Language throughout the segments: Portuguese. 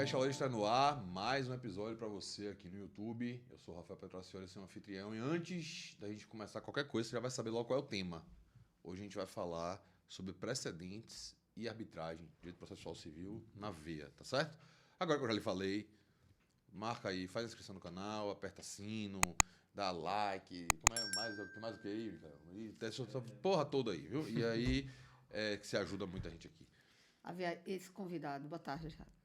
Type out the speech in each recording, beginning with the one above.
Cashology está no ar, mais um episódio para você aqui no YouTube. Eu sou o Rafael Petracioli, seu anfitrião. E antes da gente começar qualquer coisa, você já vai saber logo qual é o tema. Hoje a gente vai falar sobre precedentes e arbitragem, direito processual civil na veia, tá certo? Agora que eu já lhe falei, marca aí, faz a inscrição no canal, aperta sino, dá like, como é mais o que aí, cara? E essa porra toda aí, viu? E aí que você ajuda muita gente aqui. Esse convidado, boa tarde, Rafael.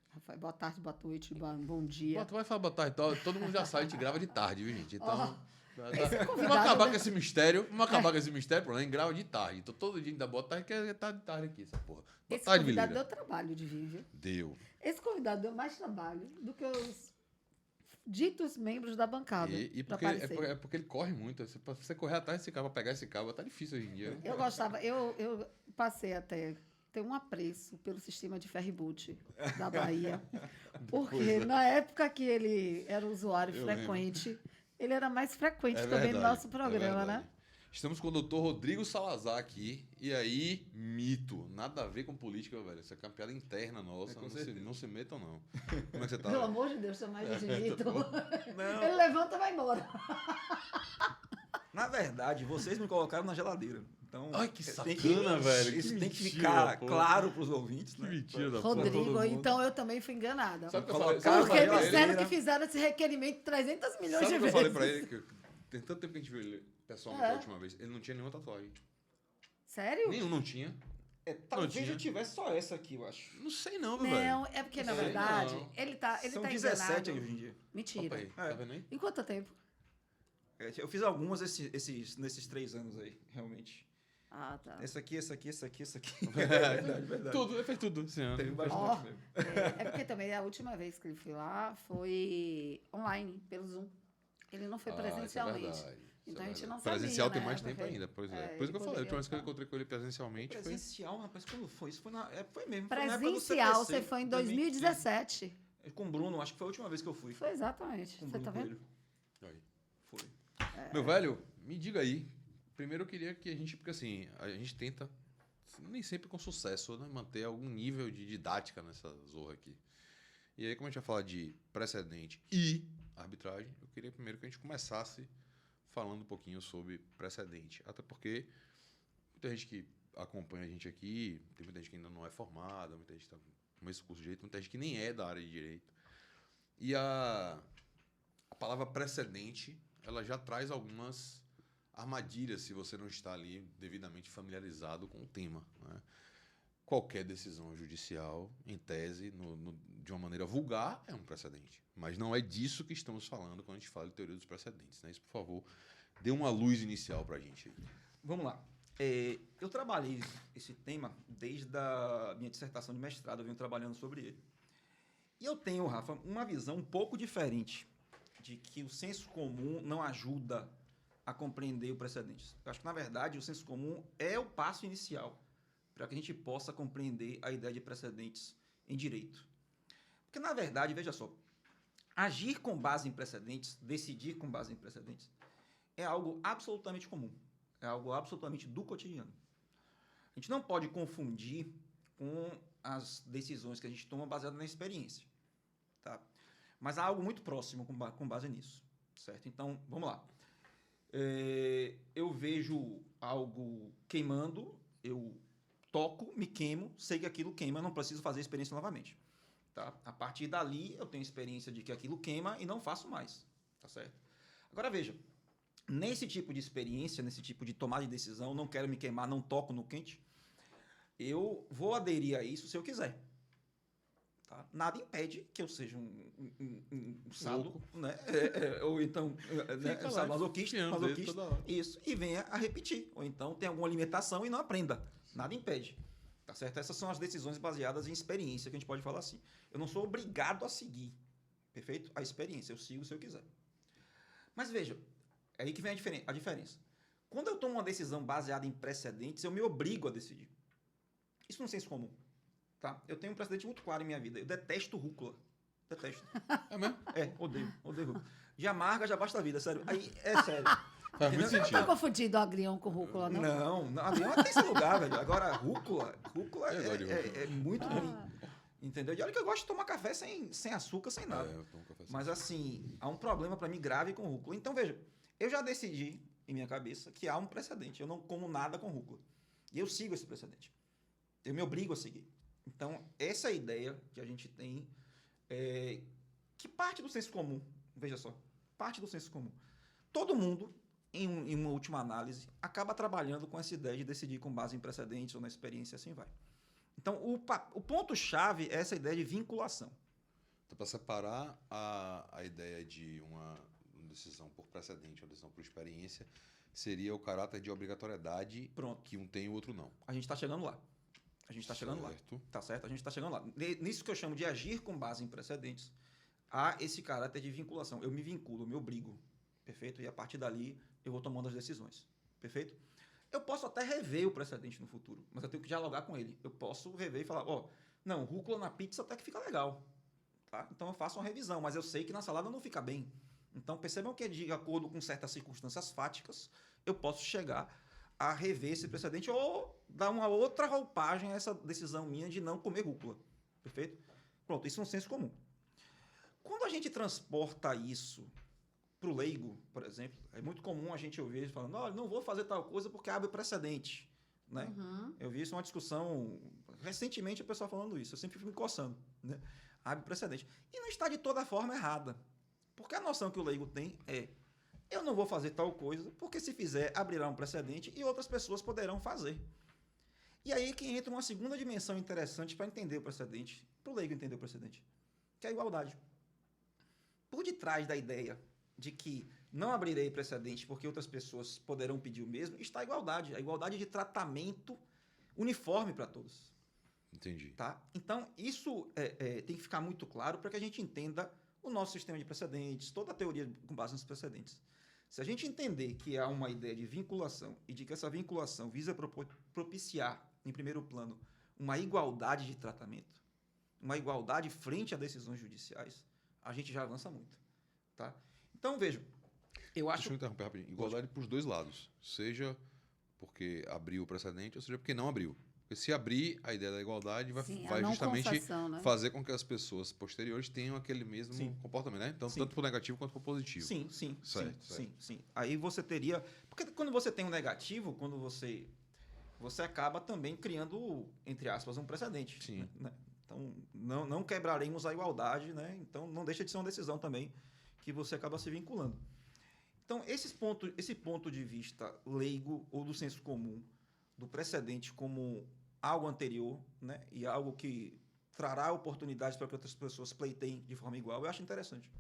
Boa tarde, boa noite, bom dia. Tu vai falar boa tarde, todo mundo já sabe, a gente grava de tarde, viu, gente? Então, vamos acabar com esse mistério, pronto, a gente grava de tarde. Então, todo dia a gente dá boa tarde, que é tarde aqui, essa porra. Boa Esse tarde, convidado Vileira. deu trabalho de vir, viu? Deu. Esse convidado deu mais trabalho do que os ditos membros da bancada. E porque, porque ele corre muito. Pra você correr atrás desse cabo, pra pegar esse cabo, tá difícil hoje em dia. Eu gostava, eu passei até ter um apreço pelo sistema de ferryboat da Bahia. Porque na época que ele era usuário frequente, ele era mais frequente também no nosso programa, né? Estamos com o doutor Rodrigo Salazar aqui. E aí, mito. Nada a ver com política, velho. Isso é uma piada interna nossa. Não se metam, não. Como é que você tá? Pelo amor de Deus, chama mais de mito. Não. Ele levanta e vai embora. Na verdade, vocês me colocaram na geladeira. Então, ai, que sacana, velho. Isso que tem que mentira, ficar pô. claro para os ouvintes. Que né? mentira, Rodrigo, então eu também fui enganada. Sabe o que eu Colocaram falei? Porque na me disseram geladeira. que fizeram esse requerimento 300 milhões Sabe de o que eu vezes. falei pra ele? Que tem tanto tempo que a gente viu ele pessoalmente a última vez. Ele não tinha nenhuma tatuagem. Sério? Nenhum, não tinha. Talvez tinha. eu tivesse só essa aqui, eu acho. Não sei não, meu velho. Não, é porque, na Sei verdade, não. ele tá São enganado. 17 hoje em dia. Mentira. Opa aí, tá vendo aí? Em quanto tempo? Eu fiz algumas nesses 3 anos aí, realmente. Ah, tá. Essa aqui. Verdade. Tudo, ele fez tudo esse ano. Teve bastante Ó, mesmo. é porque também a última vez que ele foi lá foi online, pelo Zoom. Ele não foi presencialmente. Isso é verdade. Então a gente não Presencial sabia, tem né? mais tempo Porque- ainda, pois é. é, Por isso que eu ele falei, a última vez que eu poderia encontrei com ele presencialmente foi... Presencial, rapaz, quando foi? Isso foi, foi mesmo. Foi na época do Presencial, CPC, você foi em 2015. 2017. Com o Bruno, acho que foi a última vez que eu fui. Foi exatamente. Com o Você Bruno tá vendo? Coelho. Aí. Foi. Meu velho, me diga aí. Primeiro eu queria que a gente, porque assim, a gente tenta, nem sempre com sucesso, né, manter algum nível de didática nessa zorra aqui. E aí, como a gente vai falar de precedente e arbitragem, eu queria primeiro que a gente começasse falando um pouquinho sobre precedente. Até porque muita gente que acompanha a gente aqui, tem muita gente que ainda não é formada, muita gente está com esse curso de direito, muita gente que nem é da área de direito. E a palavra precedente, ela já traz algumas armadilhas se você não está ali devidamente familiarizado com o tema, né? Qualquer decisão judicial, em tese, de uma maneira vulgar, é um precedente. Mas não é disso que estamos falando quando a gente fala de teoria dos precedentes, né? Isso, por favor, dê uma luz inicial para a gente aí. Vamos lá. Eu trabalhei esse tema desde a minha dissertação de mestrado, eu venho trabalhando sobre ele. E eu tenho, Rafa, uma visão um pouco diferente de que o senso comum não ajuda a compreender o precedente. Eu acho que, na verdade, o senso comum é o passo inicial para que a gente possa compreender a ideia de precedentes em direito. Porque, na verdade, veja só, agir com base em precedentes, decidir com base em precedentes, é algo absolutamente comum. É algo absolutamente do cotidiano. A gente não pode confundir com as decisões que a gente toma baseadas na experiência. Tá? Mas há algo muito próximo com base nisso. Certo? Então, vamos lá. Eu vejo algo queimando, eu toco, me queimo, sei que aquilo queima, não preciso fazer a experiência novamente. Tá? A partir dali, eu tenho experiência de que aquilo queima e não faço mais. Tá certo? Agora, veja. Nesse tipo de experiência, nesse tipo de tomada de decisão, não quero me queimar, não toco no quente, eu vou aderir a isso se eu quiser. Tá? Nada impede que eu seja um sado, né? Ou então um masoquista, isso, e venha a repetir. Ou então tem alguma limitação e não aprenda. Nada impede. Tá certo? Essas são as decisões baseadas em experiência, que a gente pode falar assim. Eu não sou obrigado a seguir, perfeito? A experiência, eu sigo se eu quiser. Mas veja, é aí que vem a diferença. Quando eu tomo uma decisão baseada em precedentes, eu me obrigo a decidir. Isso não é senso comum. Tá? Eu tenho um precedente muito claro em minha vida. Eu detesto rúcula. Detesto. É mesmo? Odeio rúcula. Já amarga, já basta a vida, sério. Aí, é sério. Faz muito Não tá sentido. confundido o agrião com rúcula, não? Não, agrião tem esse lugar, velho. Agora, rúcula Eu gosto de rúcula. é muito ruim. Entendeu? E olha que eu gosto de tomar café sem açúcar, sem nada. Eu tomo café sem Mas assim, há um problema para mim grave com rúcula. Então, veja, eu já decidi em minha cabeça que há um precedente. Eu não como nada com rúcula. E eu sigo esse precedente. Eu me obrigo a seguir. Então, essa é a ideia que a gente tem, que parte do senso comum, veja só, parte do senso comum. Todo mundo, em uma última análise, acaba trabalhando com essa ideia de decidir com base em precedentes ou na experiência, assim vai. Então, o ponto-chave é essa ideia de vinculação. Então, para separar a ideia de uma decisão por precedente, uma decisão por experiência, seria o caráter de obrigatoriedade. Pronto. Que um tem e o outro não. A gente está chegando lá. A gente está chegando lá. Tá certo? A gente está chegando lá. Nisso que eu chamo de agir com base em precedentes, há esse caráter de vinculação. Eu me vinculo, eu me obrigo. Perfeito? E a partir dali, eu vou tomando as decisões. Perfeito? Eu posso até rever o precedente no futuro, mas eu tenho que dialogar com ele. Eu posso rever e falar, não, rúcula na pizza até que fica legal. Tá? Então eu faço uma revisão, mas eu sei que na salada não fica bem. Então percebam que de acordo com certas circunstâncias fáticas, eu posso chegar a rever esse precedente ou dar uma outra roupagem a essa decisão minha de não comer rúcula. Perfeito? Pronto, isso é um senso comum. Quando a gente transporta isso para o leigo, por exemplo, é muito comum a gente ouvir ele falando, olha, não vou fazer tal coisa porque abre precedente. Né? Uhum. Eu vi isso uma discussão, recentemente o pessoal falando isso, eu sempre fico me coçando. Né? Abre precedente. E não está de toda forma errada. Porque a noção que o leigo tem é, eu não vou fazer tal coisa, porque se fizer, abrirá um precedente e outras pessoas poderão fazer. E aí que entra uma segunda dimensão interessante para entender o precedente, para o leigo entender o precedente, que é a igualdade. Por detrás da ideia de que não abrirei precedente porque outras pessoas poderão pedir o mesmo, está a igualdade de tratamento uniforme para todos. Entendi. Tá? Então, isso tem que ficar muito claro para que a gente entenda o nosso sistema de precedentes, toda a teoria com base nos precedentes. Se a gente entender que há uma ideia de vinculação e de que essa vinculação visa propiciar, em primeiro plano, uma igualdade de tratamento, uma igualdade frente a decisões judiciais, a gente já avança muito. Tá? Então, vejam, eu acho... Deixa eu interromper rapidinho. Igualdade para os dois lados. Seja porque abriu o precedente, ou seja porque não abriu. Porque se abrir, a ideia da igualdade vai justamente né? fazer com que as pessoas posteriores tenham aquele mesmo comportamento, né? Então, tanto para o negativo quanto para o positivo. Sim. Aí você teria... Porque quando você tem um negativo, quando você acaba também criando, entre aspas, um precedente. Sim. Né? Então, não quebraremos a igualdade, né? Então, não deixa de ser uma decisão também que você acaba se vinculando. Então, esse ponto de vista leigo ou do senso comum, do precedente como algo anterior, né? E algo que trará oportunidades para que outras pessoas pleiteiem de forma igual, eu acho interessante.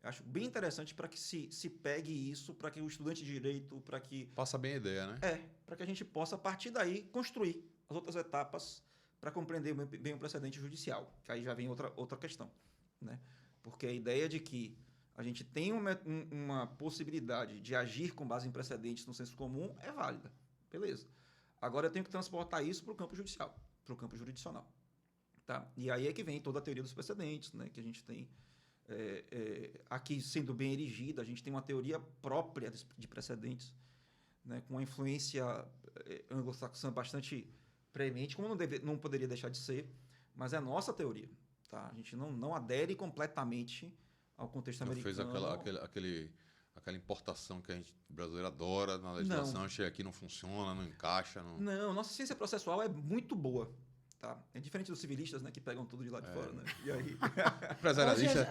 Eu acho bem interessante para que se pegue isso, para que o estudante de direito, para que... Passa bem a ideia, né? Para que a gente possa, a partir daí, construir as outras etapas para compreender bem o precedente judicial, que aí já vem outra questão, né? Porque a ideia de que a gente tem uma possibilidade de agir com base em precedentes no senso comum é válida. Beleza. Agora eu tenho que transportar isso para o campo judicial, para o campo jurisdicional. Tá? E aí é que vem toda a teoria dos precedentes, né? Que a gente tem aqui sendo bem erigida, a gente tem uma teoria própria de precedentes, né? Com uma influência anglo-saxã bastante preeminente, como não poderia deixar de ser, mas é a nossa teoria. Tá? A gente não adere completamente ao contexto americano. Fez aquela importação que a gente brasileiro adora na legislação, chega aqui, não funciona, não encaixa. Não, nossa ciência processual é muito boa. Tá? É diferente dos civilistas, né, que pegam tudo de lá de fora. Né? E aí...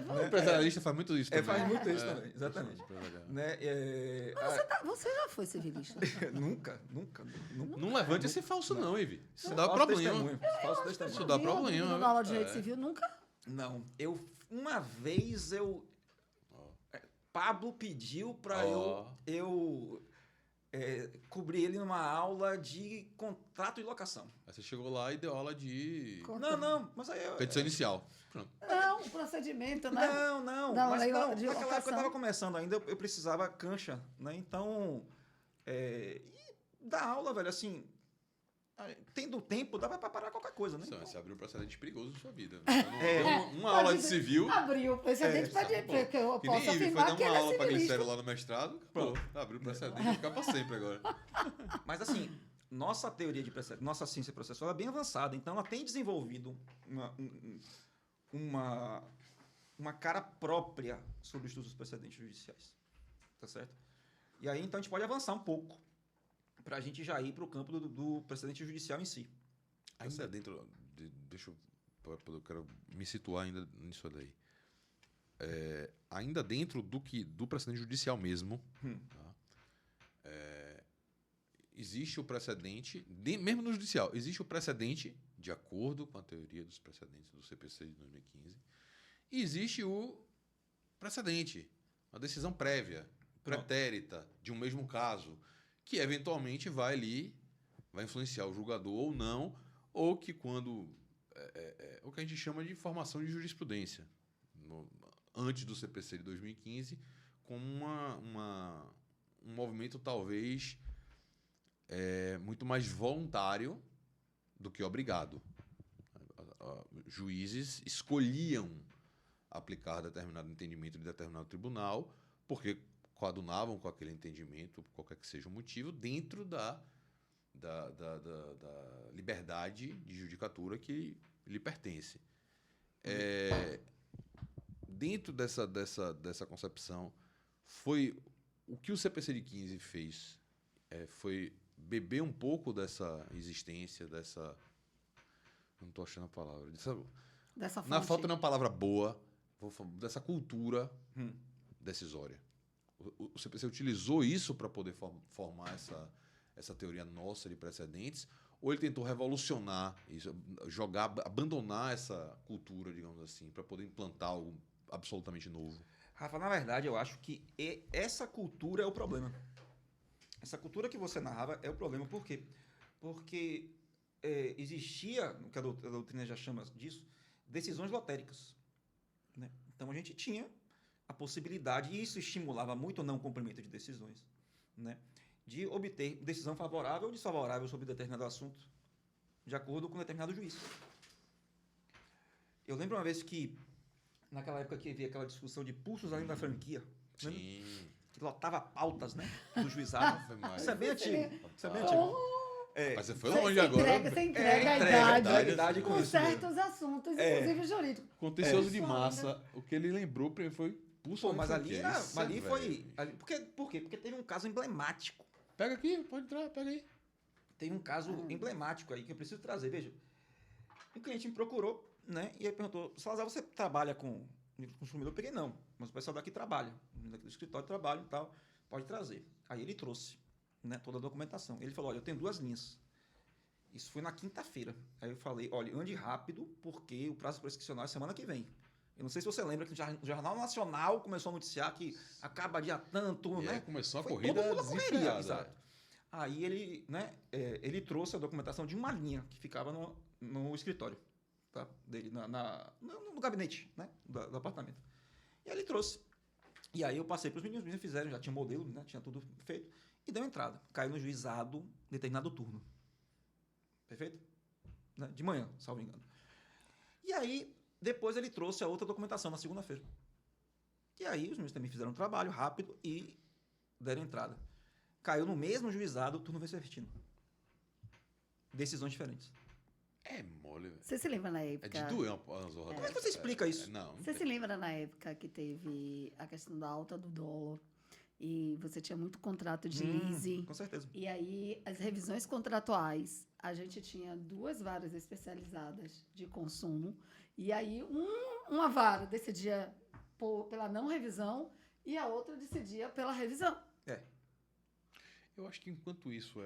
O empresarialista faz muito isso também. Faz muito isso também, exatamente. Né? Você já foi civilista? Nunca. Não levante esse falso não, Ivi. Isso dá problema. Falso testemunho. Isso dá problema. Na aula de direito civil, nunca? Não. Uma vez Pablo pediu para eu cobrir ele numa aula de contrato de locação. Aí você chegou lá e deu aula de... Não, mas aí... Petição inicial. Pronto. Não, procedimento, né? Não. Mas naquela época eu estava começando ainda, eu precisava cancha, né? Então, e dar aula, velho, assim... Tendo tempo, dá para parar qualquer coisa, né? Você abriu um precedente perigoso na sua vida. Uma aula de civil... Abriu o precedente para porque eu posso afirmar que ele é civilista. Foi dar uma aula para Glicério lá no mestrado, abriu o precedente, vai ficar para sempre agora. Mas assim, nossa teoria nossa ciência processual é bem avançada, então ela tem desenvolvido uma cara própria sobre o estudo dos precedentes judiciais. Tá certo? E aí, então, a gente pode avançar um pouco para a gente já ir para o campo do precedente judicial em si. Ainda dentro... deixa eu quero me situar ainda nisso daí. Ainda dentro do precedente judicial mesmo, tá? Existe o precedente, mesmo no judicial, existe o precedente, de acordo com a teoria dos precedentes do CPC de 2015, e existe o precedente, uma decisão prévia, pretérita, de um mesmo caso, que eventualmente vai influenciar o julgador ou não, ou que quando... o que a gente chama de formação de jurisprudência, antes do CPC de 2015, como um movimento talvez muito mais voluntário do que obrigado. Juízes escolhiam aplicar determinado entendimento de determinado tribunal porque coadunavam com aquele entendimento, por qualquer que seja o motivo, dentro da liberdade de judicatura que lhe pertence. Dentro dessa concepção, foi o que o CPC de 15 fez foi beber um pouco dessa existência, dessa... Não estou achando a palavra. Dessa fonte. Na falta de uma palavra boa, dessa cultura decisória. O CPC utilizou isso para poder formar essa teoria nossa de precedentes, ou ele tentou revolucionar isso, abandonar essa cultura, digamos assim, para poder implantar algo absolutamente novo? Rafa, na verdade, eu acho que essa cultura é o problema. Essa cultura que você narrava é o problema. Por quê? Porque existia, o que a doutrina já chama disso, decisões lotéricas. Né? Então, a gente tinha a possibilidade, e isso estimulava muito o não cumprimento de decisões, né? De obter decisão favorável ou desfavorável sobre determinado assunto, de acordo com determinado juiz. Eu lembro uma vez que, naquela época que havia aquela discussão de pulsos além da franquia, Sim. Né? Que lotava pautas, né, do juizado. Isso é bem antigo. Isso é bem antigo. Mas você foi longe agora. Você entrega a idade com com isso certos assuntos, inclusive jurídicos. Contencioso de massa. O que ele lembrou foi pulso Pô, mas ali franquia. foi... Por quê? Porque teve um caso emblemático. Pega aqui, pode entrar, pega aí. Tem um caso emblemático aí que eu preciso trazer. Veja, um cliente me procurou, né? E aí perguntou, Salazar, você trabalha com consumidor? Eu peguei, não. Mas o pessoal daqui trabalha. Daqui do escritório trabalha e tal. Pode trazer. Aí ele trouxe, né, toda a documentação. Ele falou, olha, eu tenho 2 linhas. Isso foi na quinta-feira. Aí eu falei, olha, ande rápido, porque o prazo prescricional é semana que vem. Eu não sei se você lembra que o Jornal Nacional começou a noticiar que acaba dia tanto, né? Começou a foi corrida todo mundo desenfreada. Exato. Aí ele, né, ele trouxe a documentação de uma linha que ficava no escritório, tá, dele, no gabinete, né, do apartamento. E aí ele trouxe. E aí eu passei para os meninos fizeram, já tinha modelo, né, tinha tudo feito, e deu entrada. Caiu no juizado determinado turno. Perfeito? Né, de manhã, salvo engano. E aí, depois ele trouxe a outra documentação na segunda-feira. E aí os meninos também fizeram um trabalho rápido e deram entrada. Caiu no mesmo juizado, turno vespertino. Decisões diferentes. É mole, velho. Você se lembra na época... É de doer uma zorra. Como é que você explica isso? Não Você se lembra na época que teve a questão da alta do dólar e você tinha muito contrato de leasing? Com certeza. E aí, as revisões contratuais, a gente tinha 2 varas especializadas de consumo. E aí, uma vara decidia pela não revisão e a outra decidia pela revisão. Eu acho que enquanto isso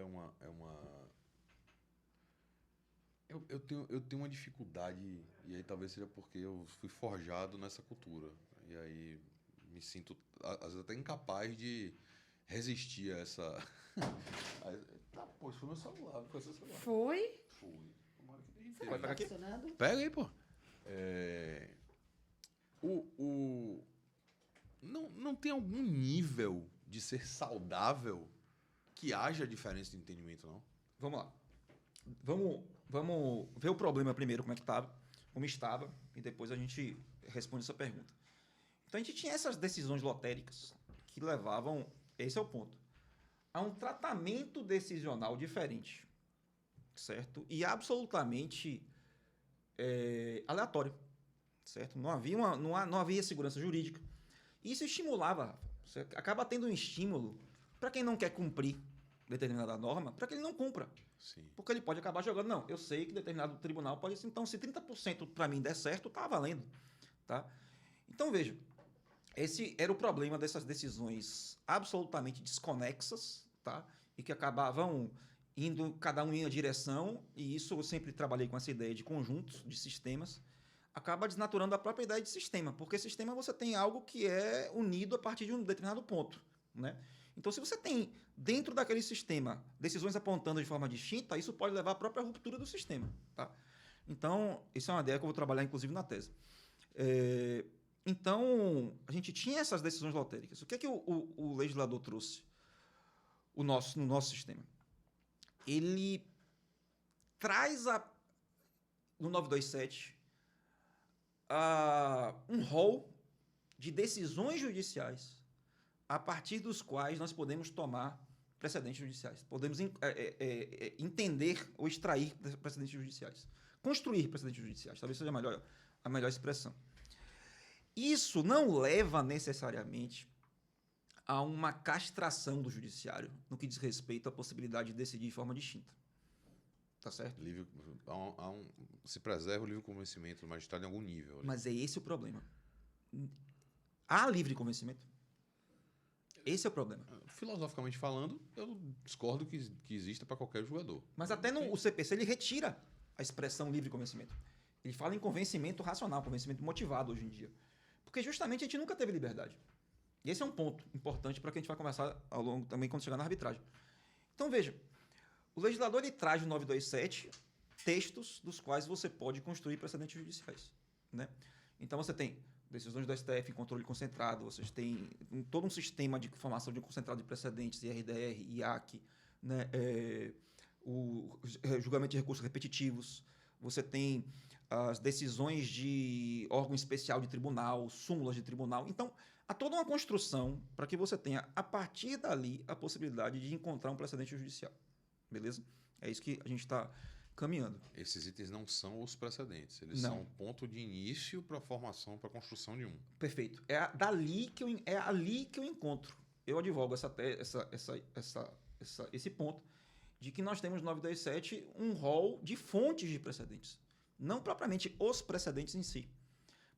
eu tenho uma dificuldade, e aí talvez seja porque eu fui forjado nessa cultura. E aí me sinto, às vezes, até incapaz de resistir a essa... pô, isso foi meu celular. Foi seu celular. Foi? Foi. Será Vai que pegar aqui? funcionando? Pega aí, pô. Não tem algum nível de ser saudável que haja diferença de entendimento, não? Vamos lá. Vamos ver o problema primeiro, como estava, e depois a gente responde essa pergunta. Então, a gente tinha essas decisões lotéricas que levavam, esse é o ponto, a um tratamento decisional diferente certo? E absolutamente aleatório, certo? Não havia segurança jurídica. Isso estimulava, Rafa. Você acaba tendo um estímulo para quem não quer cumprir determinada norma, para que ele não cumpra. Sim. Porque ele pode acabar jogando, não, eu sei que determinado tribunal pode ser, então se 30% para mim der certo, tá valendo, tá? Então, veja, esse era o problema dessas decisões absolutamente desconexas, tá? E que acabavam indo, cada um em uma direção, e isso eu sempre trabalhei com essa ideia de conjuntos, de sistemas, acaba desnaturando a própria ideia de sistema, porque sistema você tem algo que é unido a partir de um determinado ponto, né? Então, se você tem, dentro daquele sistema, decisões apontando de forma distinta, isso pode levar à própria ruptura do sistema, tá? Então, isso é uma ideia que eu vou trabalhar, inclusive, na tese. Então, a gente tinha essas decisões lotéricas. O que é que o legislador trouxe no nosso sistema? Ele traz no 927 um rol de decisões judiciais a partir dos quais nós podemos tomar precedentes judiciais. Podemos entender ou extrair precedentes judiciais. Construir precedentes judiciais, talvez seja a melhor expressão. Isso não leva necessariamente a uma castração do judiciário no que diz respeito à possibilidade de decidir de forma distinta. Tá certo? Se preserva o livre convencimento do magistrado em algum nível. Ali. Mas é esse o problema. Há livre convencimento? Esse é o problema. Filosoficamente falando, eu discordo que exista para qualquer julgador. Mas até o CPC ele retira a expressão livre convencimento. Ele fala em convencimento racional, convencimento motivado hoje em dia. Porque justamente a gente nunca teve liberdade. E esse é um ponto importante para que a gente vai conversar ao longo também quando chegar na arbitragem. Então veja, o legislador ele traz no 927 textos dos quais você pode construir precedentes judiciais, né? Então você tem decisões do STF em controle concentrado, vocês têm todo um sistema de formação de concentrado de precedentes, IRDR, IAC, né? O julgamento de recursos repetitivos, você tem as decisões de órgão especial de tribunal, súmulas de tribunal. Então, há toda uma construção para que você tenha, a partir dali, a possibilidade de encontrar um precedente judicial. Beleza? É isso que a gente está caminhando. Esses itens não são os precedentes. Eles são o ponto de início para a formação, para a construção de um. Perfeito. É ali que eu encontro. Eu advogo esse ponto de que nós temos no 927 um rol de fontes de precedentes. Não propriamente os precedentes em si.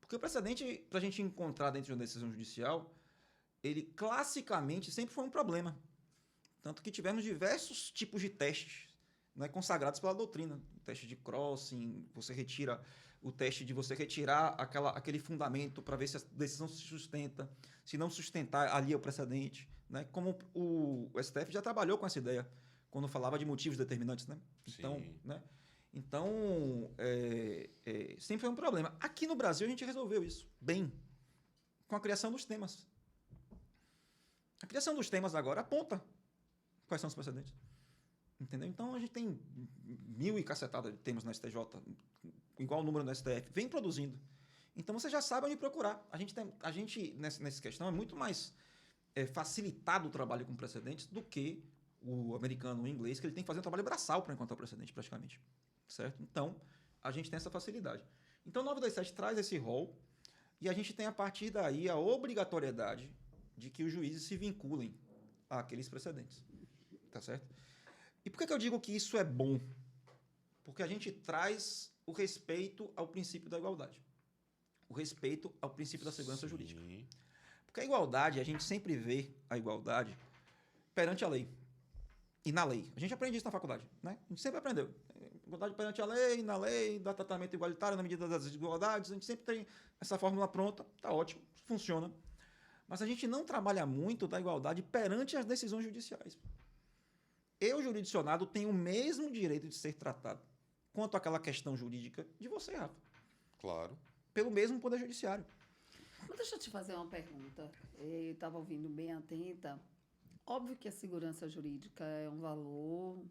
Porque o precedente, para a gente encontrar dentro de uma decisão judicial, ele classicamente sempre foi um problema. Tanto que tivemos diversos tipos de testes, né, consagrados pela doutrina. O teste de crossing, você retira o teste de você retirar aquele fundamento para ver se a decisão se sustenta. Se não sustentar, ali é o precedente. Né? Como o STF já trabalhou com essa ideia, quando falava de motivos determinantes. Né? Então, né? Então, sempre foi um problema. Aqui no Brasil, a gente resolveu isso bem, com a criação dos temas. A criação dos temas agora aponta quais são os precedentes. Entendeu? Então, a gente tem 1000 e cacetada de temas na STJ, igual o número no STF, vem produzindo. Então, você já sabe onde procurar. A gente nessa questão, é muito mais facilitado o trabalho com precedentes do que o americano ou o inglês, que ele tem que fazer um trabalho braçal para encontrar o precedente, praticamente. Certo? Então, a gente tem essa facilidade. Então, o 927 traz esse rol e a gente tem, a partir daí, a obrigatoriedade de que os juízes se vinculem àqueles precedentes. Tá certo? E por que eu digo que isso é bom? Porque a gente traz o respeito ao princípio da igualdade. O respeito ao princípio da segurança jurídica. Porque a igualdade, a gente sempre vê a igualdade perante a lei. E na lei. A gente aprende isso na faculdade, né? A gente sempre aprendeu. Igualdade perante a lei, na lei, dá tratamento igualitário na medida das desigualdades. A gente sempre tem essa fórmula pronta. Tá ótimo, funciona. Mas a gente não trabalha muito da igualdade perante as decisões judiciais. Eu, jurisdicionado, tenho o mesmo direito de ser tratado quanto àquela questão jurídica de você, Rafa. Claro. Pelo mesmo Poder Judiciário. Mas deixa eu te fazer uma pergunta. Eu estava ouvindo bem atenta. Óbvio que a segurança jurídica é um valor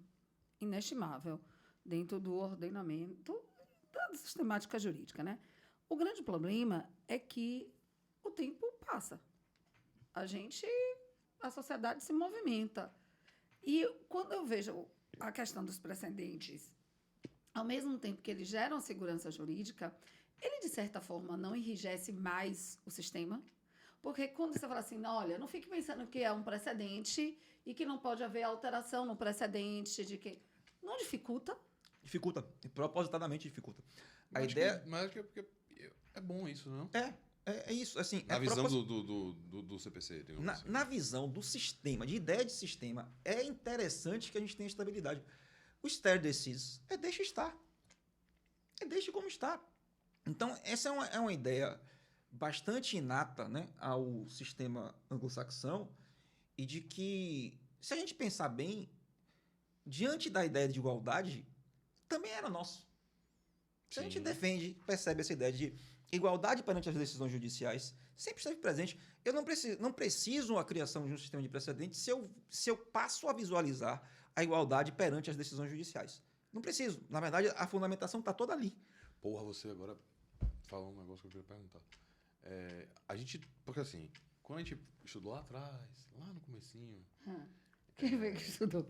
inestimável dentro do ordenamento da sistemática jurídica, né? O grande problema é que o tempo passa. A sociedade se movimenta. E quando eu vejo a questão dos precedentes ao mesmo tempo que eles geram segurança jurídica, ele, de certa forma, não enrijece mais o sistema. Porque quando você fala assim, olha, não fique pensando que é um precedente e que não pode haver alteração no precedente, de que não dificulta. Dificulta, propositadamente dificulta. A Mas ideia... Mas acho que é bom isso, não? É isso, assim... Na visão do CPC, digamos assim. Na visão do sistema, de ideia de sistema, é interessante que a gente tenha estabilidade. O stare decisis deixa estar. Deixa como está. Então, essa é uma ideia bastante inata, né, ao sistema anglo-saxão e de que, se a gente pensar bem, diante da ideia de igualdade, também era nosso. Se a gente defende, percebe essa ideia de igualdade perante as decisões judiciais, sempre esteve presente. Eu não preciso a criação de um sistema de precedentes se eu passo a visualizar a igualdade perante as decisões judiciais. Não preciso. Na verdade, a fundamentação está toda ali. Porra, você agora falou um negócio que eu queria perguntar. Porque assim, quando a gente estudou lá atrás, lá no comecinho... Quem veio que estudou?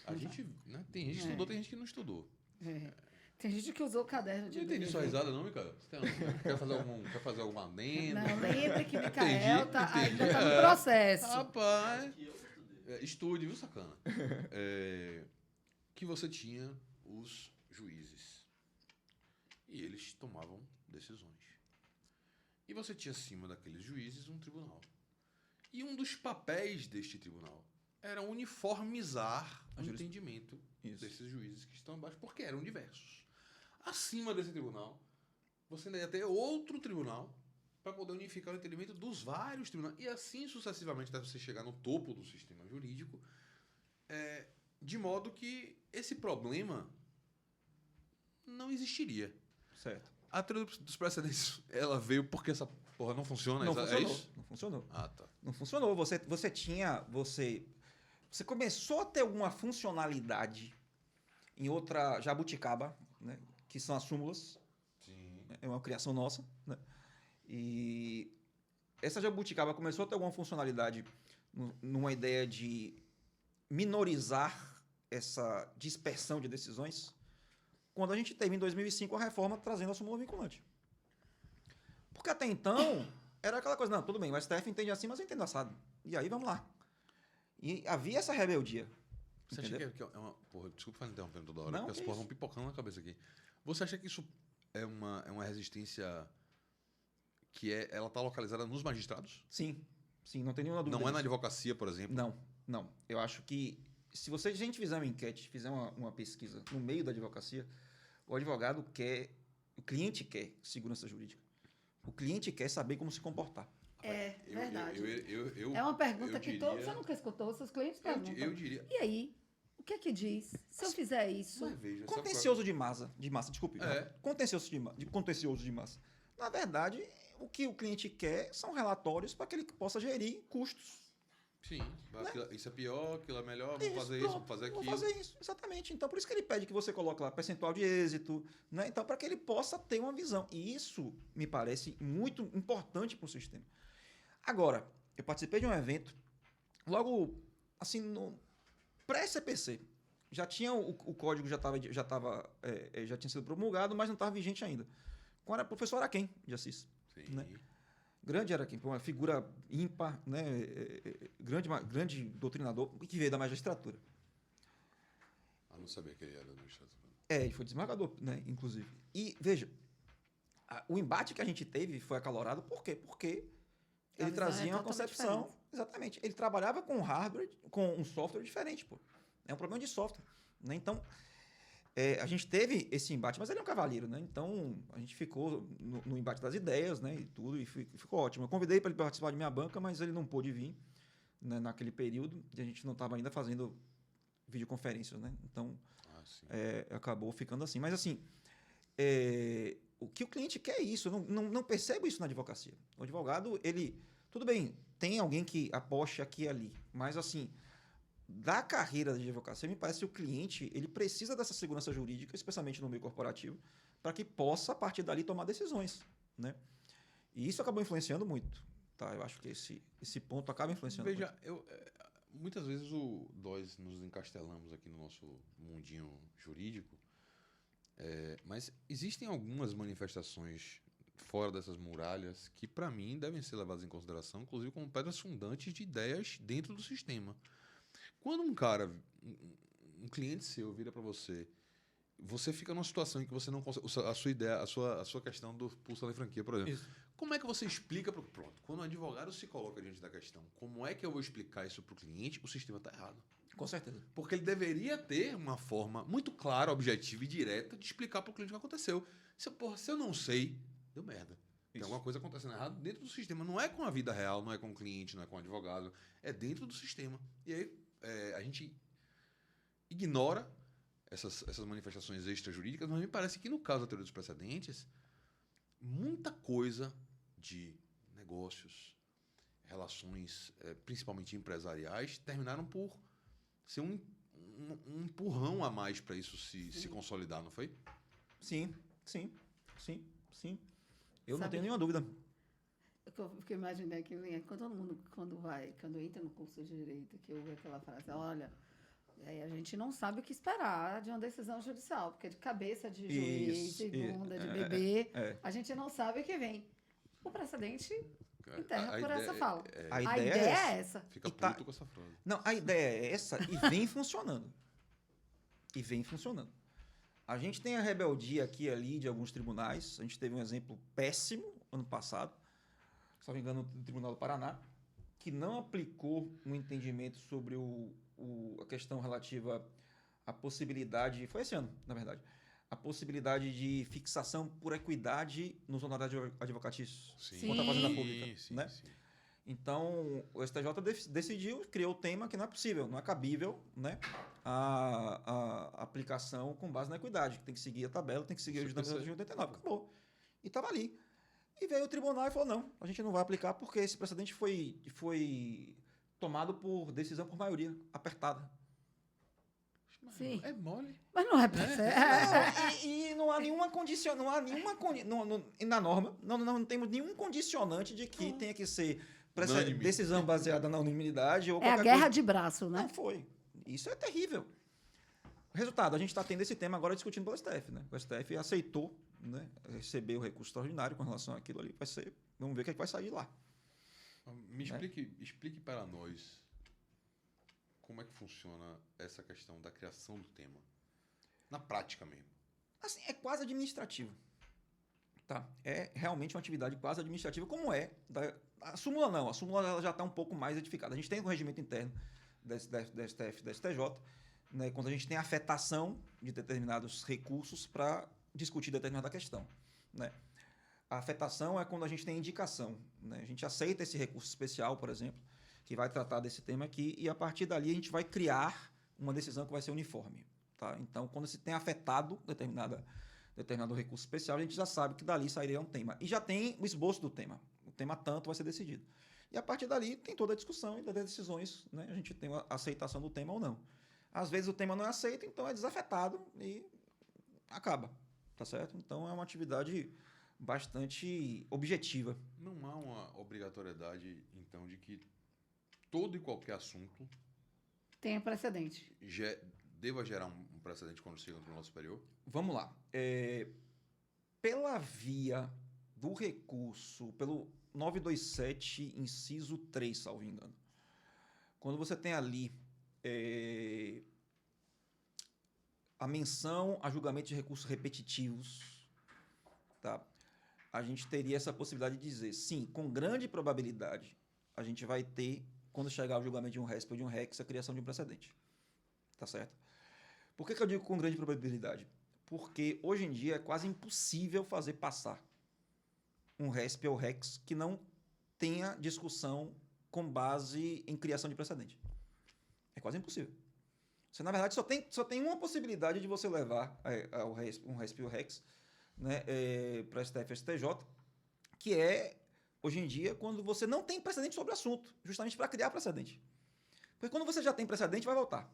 A gente, né, tem gente que estudou, tem gente que não estudou. Tem gente que usou o caderno de... Não entendi sua risada não, Micael? Quer fazer alguma adendo? Não, lembre que Micael Entendi. ainda está no processo. Rapaz, estude, viu, sacana? Que você tinha os juízes. E eles tomavam decisões. E você tinha acima daqueles juízes um tribunal. E um dos papéis deste tribunal era uniformizar o entendimento desses juízes que estão abaixo, porque eram diversos. Acima desse tribunal, você ainda ia ter outro tribunal para poder unificar o entendimento dos vários tribunais. E assim sucessivamente, até você chegar no topo do sistema jurídico, de modo que esse problema não existiria. Certo. A teoria dos precedentes, ela veio porque essa porra não funciona? Não É funcionou. isso? Não funcionou. Ah, tá. Não funcionou. Você começou a ter alguma funcionalidade em outra jabuticaba, né, que são as súmulas. Sim. É uma criação nossa, né? E essa jabuticaba começou a ter alguma funcionalidade numa ideia de minorizar essa dispersão de decisões quando a gente teve em 2005 a reforma trazendo a súmula vinculante. Porque até então era aquela coisa, não, tudo bem, o STF entende assim, mas eu entendo assado. E aí vamos lá. E havia essa rebeldia. Você entendeu? acha que é uma... Porra, desculpa falar interrompendo toda hora, Não, porque as porras vão pipocando na cabeça aqui. Você acha que isso é uma resistência que ela está localizada nos magistrados? Sim, não tem nenhuma dúvida Não é na disso. advocacia, por exemplo? Não. Eu acho que se a gente fizer uma enquete, fizer uma pesquisa no meio da advocacia, o advogado quer, o cliente quer segurança jurídica. O cliente quer saber como se comportar. Verdade. É uma pergunta que você nunca escutou, seus clientes perguntam. Eu diria... E aí, o que é que diz? Se eu fizer isso... Mas veja, Contencioso de massa, desculpe. É. Contencioso de massa. Na verdade, o que o cliente quer são relatórios para que ele possa gerir custos. Sim, Né? isso é pior, aquilo é melhor, vamos fazer isso, vamos fazer aquilo. Vamos fazer isso, exatamente. Então, por isso que ele pede que você coloque lá percentual de êxito, né? Então, para que ele possa ter uma visão. E isso me parece muito importante para o sistema. Agora, eu participei de um evento, logo, assim, no pré-CPC. Já tinha o código, já tinha sido promulgado, mas não estava vigente ainda. Com o professor Araquém de Assis. Sim. Né? Grande Araquém, uma figura ímpar, né? Grande doutrinador, que veio da magistratura. Ah, não sabia que ele era administrador. Ele foi desembargador, né? Inclusive. E, veja, o embate que a gente teve foi acalorado, por quê? Porque ele trazia uma concepção... diferente. Exatamente. Ele trabalhava com hardware, com um software diferente, pô. É um problema de software, né? Então, a gente teve esse embate, mas ele é um cavalheiro, né? Então, a gente ficou no embate das ideias, né? E tudo, e ficou ótimo. Eu convidei para ele participar de minha banca, mas ele não pôde vir, né, naquele período, e a gente não estava ainda fazendo videoconferências, né? Então, acabou ficando assim. Mas, assim, o que o cliente quer é isso. Eu não percebo isso na advocacia. O advogado, ele... Tudo bem, tem alguém que aposte aqui e ali, mas, assim... Da carreira de advocacia, me parece que o cliente ele precisa dessa segurança jurídica, especialmente no meio corporativo, para que possa, a partir dali, tomar decisões. Né? E isso acabou influenciando muito. Tá? Eu acho que esse ponto acaba influenciando muito. Muitas vezes nós nos encastelamos aqui no nosso mundinho jurídico Mas existem algumas manifestações fora dessas muralhas que, para mim, devem ser levadas em consideração, inclusive como pedras fundantes de ideias dentro do sistema. Quando um cliente seu vira para você, você fica numa situação em que você não consegue, a sua ideia, a sua questão do pulso da franquia, por exemplo. Isso. Como é que você explica pronto, quando o advogado se coloca diante da questão, como é que eu vou explicar isso para o cliente? O sistema está errado. Com certeza. Porque ele deveria ter uma forma muito clara, objetiva e direta de explicar para o cliente o que aconteceu. Se eu não sei, deu merda. Tem alguma coisa acontecendo errado dentro do sistema. Não é com a vida real, não é com o cliente, não é com o advogado. É dentro do sistema. E aí a gente ignora essas manifestações extrajurídicas, mas me parece que no caso da teoria dos precedentes, muita coisa de negócios, relações, principalmente empresariais, terminaram por ser um empurrão a mais para isso se consolidar, não foi? Sim. Eu não tenho nenhuma dúvida. Porque eu imaginei que todo mundo, quando entra no curso de Direito, que ouve aquela frase, olha, a gente não sabe o que esperar de uma decisão judicial, porque de cabeça de juiz, de bunda, de bebê, a gente não sabe o que vem. O precedente enterra por essa fala. A ideia é essa. Fica puto com essa frase. Não, a ideia é essa e vem funcionando. A gente tem a rebeldia aqui e ali de alguns tribunais. A gente teve um exemplo péssimo ano passado, se não me engano, do Tribunal do Paraná, que não aplicou um entendimento sobre a questão relativa à possibilidade... Foi esse ano, na verdade. A possibilidade de fixação por equidade nos honorários advocatícios contra a Fazenda Pública. Né? Sim. Então, o STJ decidiu, criou o tema que não é possível, não é cabível, né, a aplicação com base na equidade, que tem que seguir a tabela, tem que seguir o julgamento de 89. Acabou. E estava ali. E veio o tribunal e falou, não, a gente não vai aplicar porque esse precedente foi tomado por decisão por maioria, apertada. Sim. É mole. Mas não é precedente. E não há nenhuma condição, na norma, não temos nenhum condicionante de que tenha que ser decisão baseada na unanimidade. Ou a guerra de braço, né? Não foi. Isso é terrível. Resultado, a gente está tendo esse tema agora discutindo pelo STF, né? O STF aceitou, né, receber o recurso extraordinário com relação àquilo ali. Vamos ver o que vai sair de lá. Me explique para nós como é que funciona essa questão da criação do tema. Na prática mesmo. Assim, é quase administrativo. Tá? É realmente uma atividade quase administrativa, como é. A súmula não. A súmula ela já está um pouco mais edificada. A gente tem um regimento interno da STF e da STJ, né, quando a gente tem afetação de determinados recursos para discutir determinada questão. Né? A afetação é quando a gente tem indicação. Né? A gente aceita esse recurso especial, por exemplo, que vai tratar desse tema aqui, e a partir dali a gente vai criar uma decisão que vai ser uniforme. Tá? Então, quando se tem afetado determinado recurso especial, a gente já sabe que dali sairia um tema. E já tem o esboço do tema. O tema tanto vai ser decidido. E a partir dali tem toda a discussão e das decisões, né? A gente tem a aceitação do tema ou não. Às vezes o tema não é aceito, então é desafetado e acaba. Tá certo? Então é uma atividade bastante objetiva. Não há uma obrigatoriedade, então, de que todo e qualquer assunto tenha precedente. Deva gerar um precedente quando chega no Tribunal Superior? Vamos lá. Pela via do recurso, pelo 927, inciso 3, salvo engano. Quando você tem ali a menção a julgamento de recursos repetitivos, tá? A gente teria essa possibilidade de dizer, sim, com grande probabilidade, a gente vai ter, quando chegar ao julgamento de um RESP ou de um REX, a criação de um precedente. Tá certo? Por que eu digo com grande probabilidade? Porque hoje em dia é quase impossível fazer passar um RESP ou REX que não tenha discussão com base em criação de precedente. É quase impossível. Você, na verdade, só tem uma possibilidade de você levar um RESP ou REX, né, para a STF e STJ, que é, hoje em dia, quando você não tem precedente sobre o assunto, justamente para criar precedente. Porque quando você já tem precedente, vai voltar.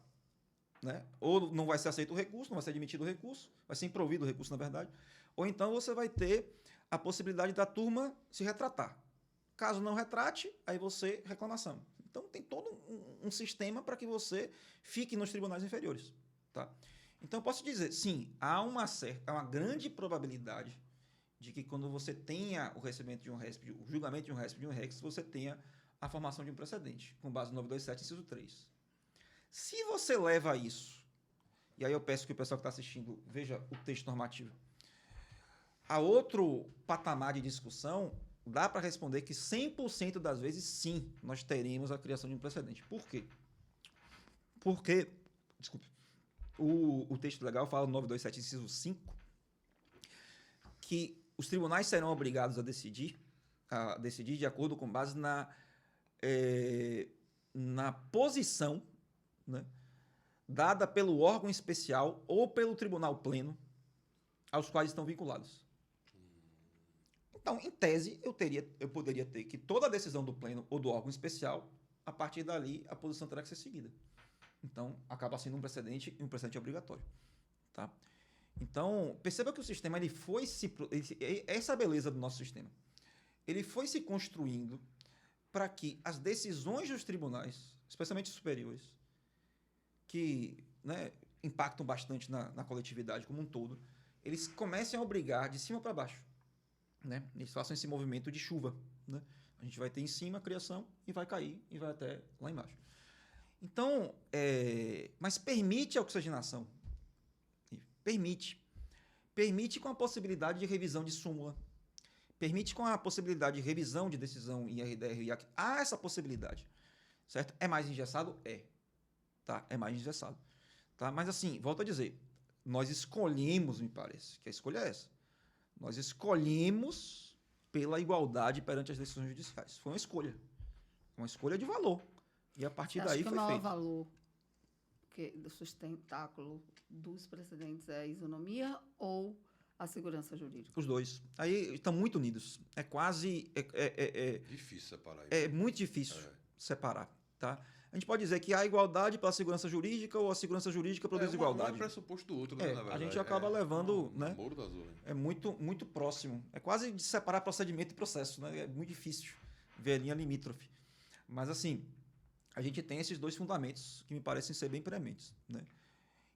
Né? Ou não vai ser aceito o recurso, não vai ser admitido o recurso, vai ser improvido o recurso, na verdade. Ou então você vai ter a possibilidade da turma se retratar. Caso não retrate, aí você reclamação. Então tem todo um sistema para que você fique nos tribunais inferiores. Tá? Então, eu posso dizer, sim, há uma grande probabilidade de que quando você tenha o recebimento de um RESP, o julgamento de um RESP de um REX, você tenha a formação de um precedente, com base no 927, inciso 3. Se você leva isso, e aí eu peço que o pessoal que está assistindo veja o texto normativo, a outro patamar de discussão, dá para responder que 100% das vezes, sim, nós teremos a criação de um precedente. Por quê? Porque, desculpe, o texto legal fala no 927, inciso 5, que os tribunais serão obrigados a decidir de acordo com base na posição, né, dada pelo órgão especial ou pelo tribunal pleno aos quais estão vinculados. Então, em tese, eu poderia ter que toda a decisão do pleno ou do órgão especial, a partir dali, a posição terá que ser seguida. Então, acaba sendo um precedente e um precedente obrigatório. Tá? Então, perceba que o sistema essa é a beleza do nosso sistema. Ele foi se construindo para que as decisões dos tribunais, especialmente superiores, que, né, impactam bastante na coletividade como um todo, eles comecem a obrigar de cima para baixo. Né? Eles façam esse movimento de chuva. Né? A gente vai ter em cima a criação e vai cair e vai até lá embaixo. Então, mas permite a oxigenação. Permite. Permite com a possibilidade de revisão de súmula. Permite com a possibilidade de revisão de decisão em RDR e IAC. Há essa possibilidade. Certo? É mais engessado? É. Tá? É mais engessado. Tá? Mas assim, volto a dizer, nós escolhemos, me parece, que a escolha é essa. Nós escolhemos pela igualdade perante as decisões judiciais. Foi uma escolha de valor. E a partir daí foi feito. O maior valor do sustentáculo dos precedentes é a isonomia ou a segurança jurídica? Os dois. Aí estão muito unidos. É quase... difícil separar. É muito difícil separar. Tá? A gente pode dizer que há igualdade pela segurança jurídica ou a segurança jurídica pela desigualdade. Um é pressuposto do outro, né, na verdade. A gente acaba levando... né? Moro do azul, né? É muito, muito próximo. É quase de separar procedimento e processo. Né? É muito difícil ver a linha limítrofe. Mas, assim, a gente tem esses dois fundamentos que me parecem ser bem prementes. Né?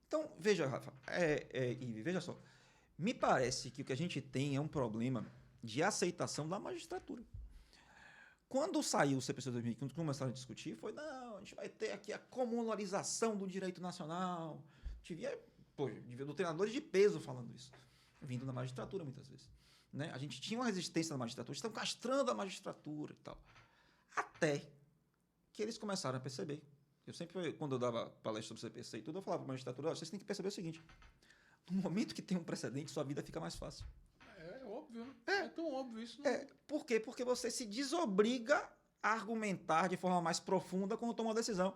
Então, veja, Rafa, e veja só. Me parece que o que a gente tem é um problema de aceitação da magistratura. Quando saiu o CPC 2015, começaram a discutir, foi, não, a gente vai ter aqui a comunalização do direito nacional. Devia doutrinadores de peso falando isso, vindo da magistratura muitas vezes. Né? A gente tinha uma resistência da magistratura, estão castrando a magistratura e tal. Até que eles começaram a perceber. Eu sempre, quando eu dava palestra sobre CPC e tudo, eu falava para a magistratura, vocês têm que perceber o seguinte, no momento que tem um precedente, sua vida fica mais fácil. É óbvio, né? É tão óbvio isso. Não... Por quê? Porque você se desobriga a argumentar de forma mais profunda quando toma uma decisão.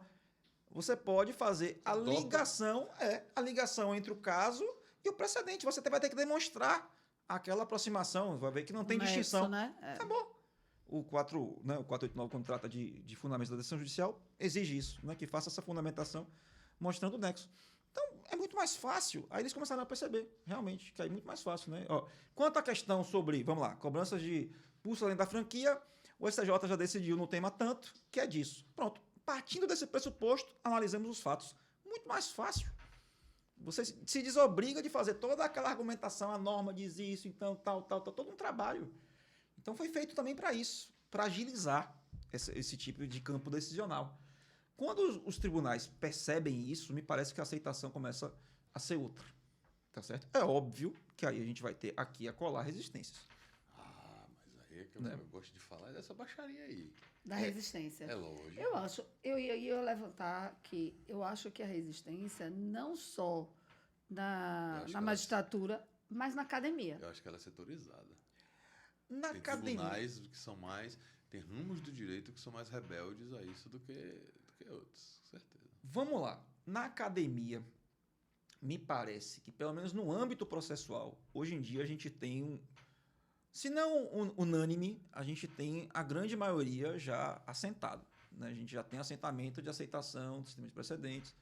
Você pode fazer a ligação entre o caso e o precedente. Você vai ter que demonstrar aquela aproximação. Vai ver que não tem distinção. Né? Acabou. O 489, quando trata de fundamentos da decisão judicial, exige isso, né? Que faça essa fundamentação mostrando o nexo. Então, é muito mais fácil. Aí eles começaram a perceber, realmente, que é muito mais fácil. Né? Ó, quanto à questão sobre, vamos lá, cobranças de pulso além da franquia, o STJ já decidiu no tema tanto, que é disso. Pronto. Partindo desse pressuposto, analisamos os fatos. Muito mais fácil. Você se desobriga de fazer toda aquela argumentação, a norma diz isso, então, tal, todo um trabalho. Então, foi feito também para isso, para agilizar esse tipo de campo decisional. Quando os tribunais percebem isso, me parece que a aceitação começa a ser outra. Tá certo? É óbvio que aí a gente vai ter aqui a colar resistências. Mas aí é que eu gosto de falar dessa baixaria aí. Da resistência. É lógico. Eu ia levantar que eu acho que a resistência não só na magistratura, mas na academia. Eu acho que ela é setorizada. Na tem academia. Tribunais que são mais... Tem ramos do direito que são mais rebeldes a isso do que outros, com certeza. Vamos lá. Na academia, me parece que, pelo menos no âmbito processual, hoje em dia a gente tem se não unânime, a gente tem a grande maioria já assentado. Né? A gente já tem assentamento de aceitação do sistema de precedentes.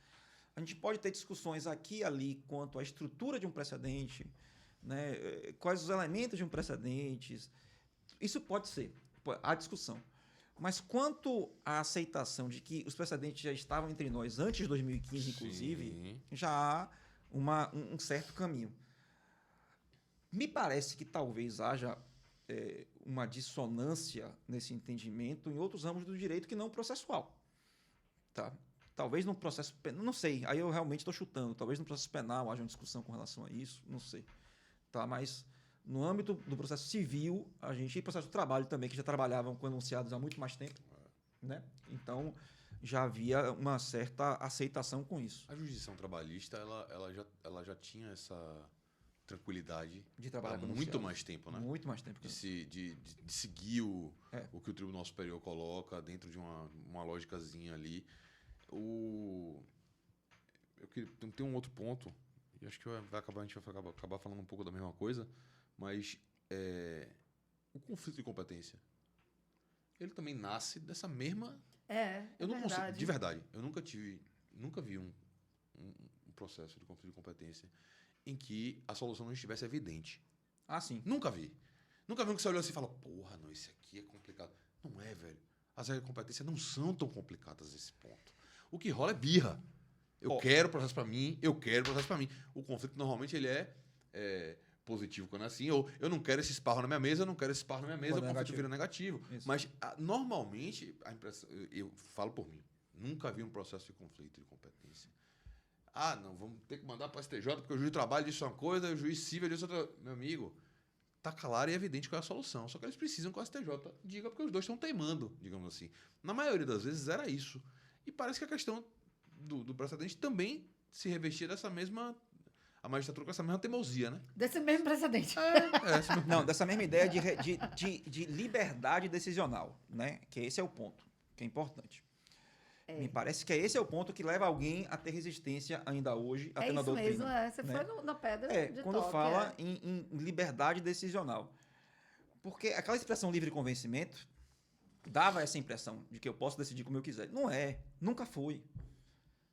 A gente pode ter discussões aqui e ali quanto à estrutura de um precedente, né? Quais os elementos de um precedente. Isso pode ser, há discussão. Mas quanto à aceitação de que os precedentes já estavam entre nós antes de 2015, inclusive, já há um certo caminho. Me parece que talvez haja uma dissonância nesse entendimento em outros ramos do direito que não processual. Tá? Talvez no processo penal, não sei, aí eu realmente estou chutando, talvez no processo penal haja uma discussão com relação a isso, não sei. Tá? Mas no âmbito do processo civil, a gente, e processo do trabalho também, que já trabalhavam com enunciados há muito mais tempo, né? Então já havia uma certa aceitação com isso. A jurisdição trabalhista, ela já tinha essa tranquilidade De trabalhar há com muito enunciados. mais tempo, né? Muito mais tempo. De seguir o que o Tribunal Superior coloca dentro de uma lógicazinha ali. Tem um outro ponto, e acho que a gente vai acabar falando um pouco da mesma coisa, mas o conflito de competência, ele também nasce dessa mesma... eu não consigo, de verdade, eu nunca vi um processo de conflito de competência em que a solução não estivesse evidente. Ah, sim. Nunca vi. Nunca vi um que você olhou assim e fala, porra, não, esse aqui é complicado. Não é, velho. As regras de competência não são tão complicadas nesse ponto. O que rola é birra. Eu quero processo para mim, eu quero processo para mim. O conflito, normalmente, ele é positivo quando é assim, ou eu não quero esse esparro na minha mesa, eu não quero esse esparro na minha mesa, o conflito vira negativo. Isso. Mas, normalmente, a impressão, eu falo por mim, nunca vi um processo de conflito de competência. Ah, não, vamos ter que mandar para o STJ, porque o juiz de trabalho disse uma coisa, o juiz civil disse outra. Meu amigo, tá claro e evidente qual é a solução. Só que eles precisam que o STJ diga, porque os dois estão teimando, digamos assim. Na maioria das vezes era isso. E parece que a questão do precedente também se revestia dessa mesma... A magistratura com essa mesma teimosia, né? Desse mesmo precedente. Não, dessa mesma ideia de liberdade decisional, né? Que esse é o ponto, que é importante. Me parece que esse é o ponto que leva alguém a ter resistência ainda hoje até na doutrina. Isso mesmo, você foi na pedra de quando toque. Fala em liberdade decisional. Porque aquela expressão livre convencimento dava essa impressão de que eu posso decidir como eu quiser. Não é, nunca foi.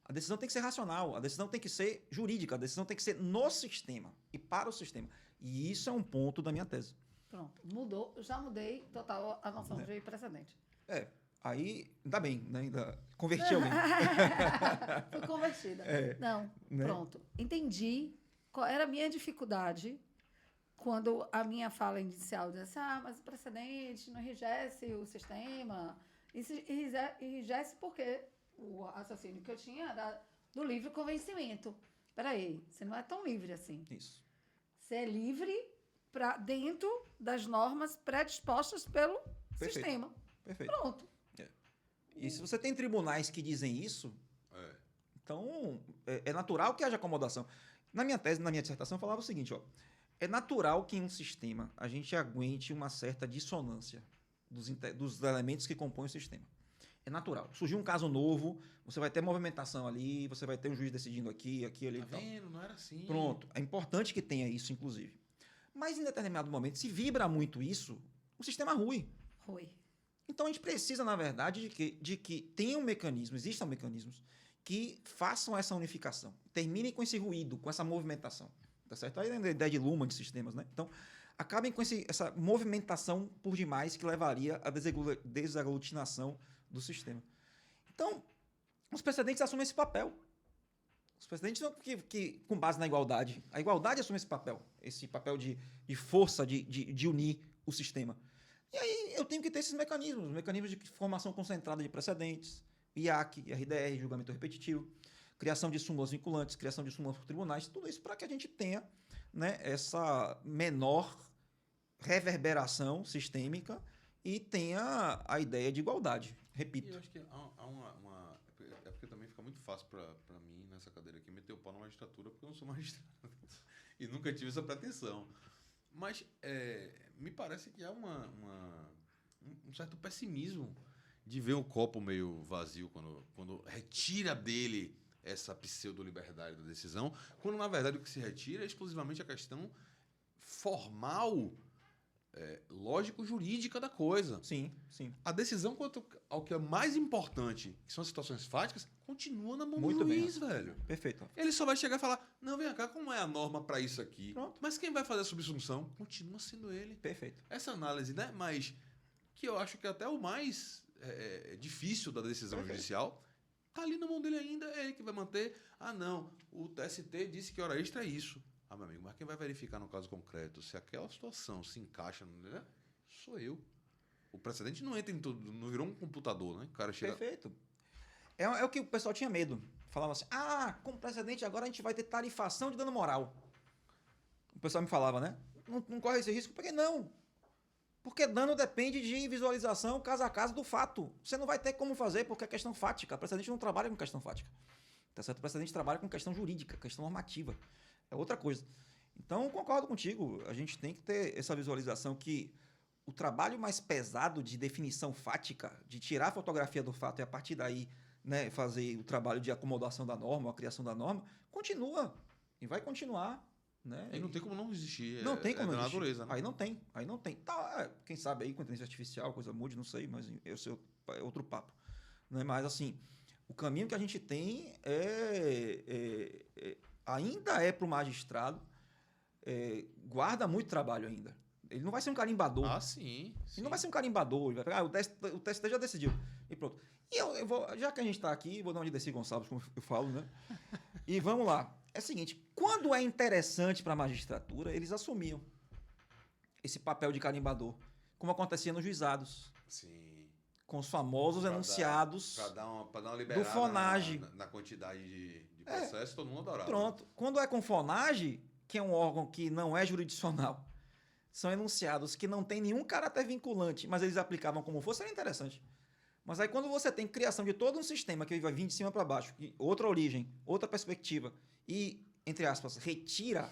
A decisão tem que ser racional, a decisão tem que ser jurídica, a decisão tem que ser no sistema e para o sistema. E isso é um ponto da minha tese. Pronto, mudou, já mudei total a noção de precedente. Aí, ainda bem, né? Ainda converti alguém. Fui convertida. Não, né? Pronto. Entendi qual era a minha dificuldade quando a minha fala inicial disse, mas o precedente não enrijece o sistema. Isso enrijece porque o raciocínio que eu tinha era do livre convencimento. Peraí, você não é tão livre assim. Isso. Você é livre para dentro das normas predispostas pelo sistema. Perfeito. Pronto. E se você tem tribunais que dizem isso, então é natural que haja acomodação. Na minha tese, na minha dissertação, eu falava o seguinte, é natural que em um sistema a gente aguente uma certa dissonância dos elementos que compõem o sistema. É natural. Surgiu um caso novo, você vai ter movimentação ali, você vai ter um juiz decidindo aqui, ali e tal. Tá vendo? Não era assim. Pronto. É importante que tenha isso, inclusive. Mas em determinado momento, se vibra muito isso, o sistema rui. Então, a gente precisa, na verdade, de que tenham existam mecanismos que façam essa unificação, terminem com esse ruído, com essa movimentação. Tá certo? Aí é a ideia de Luhmann de sistemas, né? Então, acabem com essa movimentação por demais que levaria à desaglutinação do sistema. Então, os precedentes assumem esse papel. Os precedentes não que com base na igualdade. A igualdade assume esse papel de força, de unir o sistema. E aí eu tenho que ter esses mecanismos de formação concentrada de precedentes, IAC, RDR, julgamento repetitivo, criação de súmulas vinculantes, criação de súmulas por tribunais, tudo isso para que a gente tenha, né, essa menor reverberação sistêmica e tenha a ideia de igualdade. Repito. E eu acho que há uma... É porque também fica muito fácil para mim, nessa cadeira aqui, meter o pau na magistratura, porque eu não sou magistrado. E nunca tive essa pretensão. Mas me parece que há um certo pessimismo de ver o copo meio vazio quando retira dele essa pseudo-liberdade da decisão, quando, na verdade, o que se retira é exclusivamente a questão formal, lógico-jurídica da coisa. Sim. A decisão quanto ao que é mais importante, que são as situações fáticas, continua na mão do juiz, velho. Perfeito. Ele só vai chegar e falar, não, vem cá, como é a norma para isso aqui? Pronto. Mas quem vai fazer a subsunção continua sendo ele. Perfeito. Essa análise, né? Mas que eu acho que é até o mais difícil da decisão judicial Tá ali na mão dele ainda, é ele que vai manter. Ah, não, o TST disse que hora extra é isso. Ah, meu amigo, mas quem vai verificar no caso concreto se aquela situação se encaixa, né? Sou eu. O precedente não entra em tudo, não virou um computador, né? O cara chega... Perfeito. É o que o pessoal tinha medo. Falava assim, com precedente agora a gente vai ter tarifação de dano moral. O pessoal me falava, né? Não corre esse risco. Por que não? Porque dano depende de visualização caso a caso do fato. Você não vai ter como fazer porque é questão fática. O precedente não trabalha com questão fática. Tá certo? O precedente trabalha com questão jurídica, questão normativa. É outra coisa. Então, concordo contigo. A gente tem que ter essa visualização que o trabalho mais pesado de definição fática, de tirar a fotografia do fato e a partir daí, né, fazer o trabalho de acomodação da norma, a criação da norma, continua. E vai continuar. Né? E não tem como não existir. Não tem como da existir. natureza, né? Aí não tem. Tá, quem sabe aí com inteligência artificial, coisa mude, não sei, mas esse é outro papo. Né? Mas assim, o caminho que a gente tem ainda é para o magistrado, guarda muito trabalho ainda. Ele não vai ser um carimbador. Ah, sim. Ele não vai ser um carimbador. Ele vai pegar, o TST já decidiu. E pronto. E eu vou, já que a gente está aqui, vou dar uma de Desi Gonçalves, como eu falo, né? E vamos lá. É o seguinte, quando é interessante para a magistratura, eles assumiam esse papel de carimbador, como acontecia nos juizados. Sim. Com os famosos enunciados Para dar uma liberada do FONAGE. Na quantidade de processo, todo mundo adorava. Pronto. Quando é com FONAGE, que é um órgão que não é jurisdicional, são enunciados que não tem nenhum caráter vinculante, mas eles aplicavam como fosse, era interessante. Mas aí quando você tem criação de todo um sistema que vai vir de cima para baixo, outra origem, outra perspectiva, e, entre aspas, retira,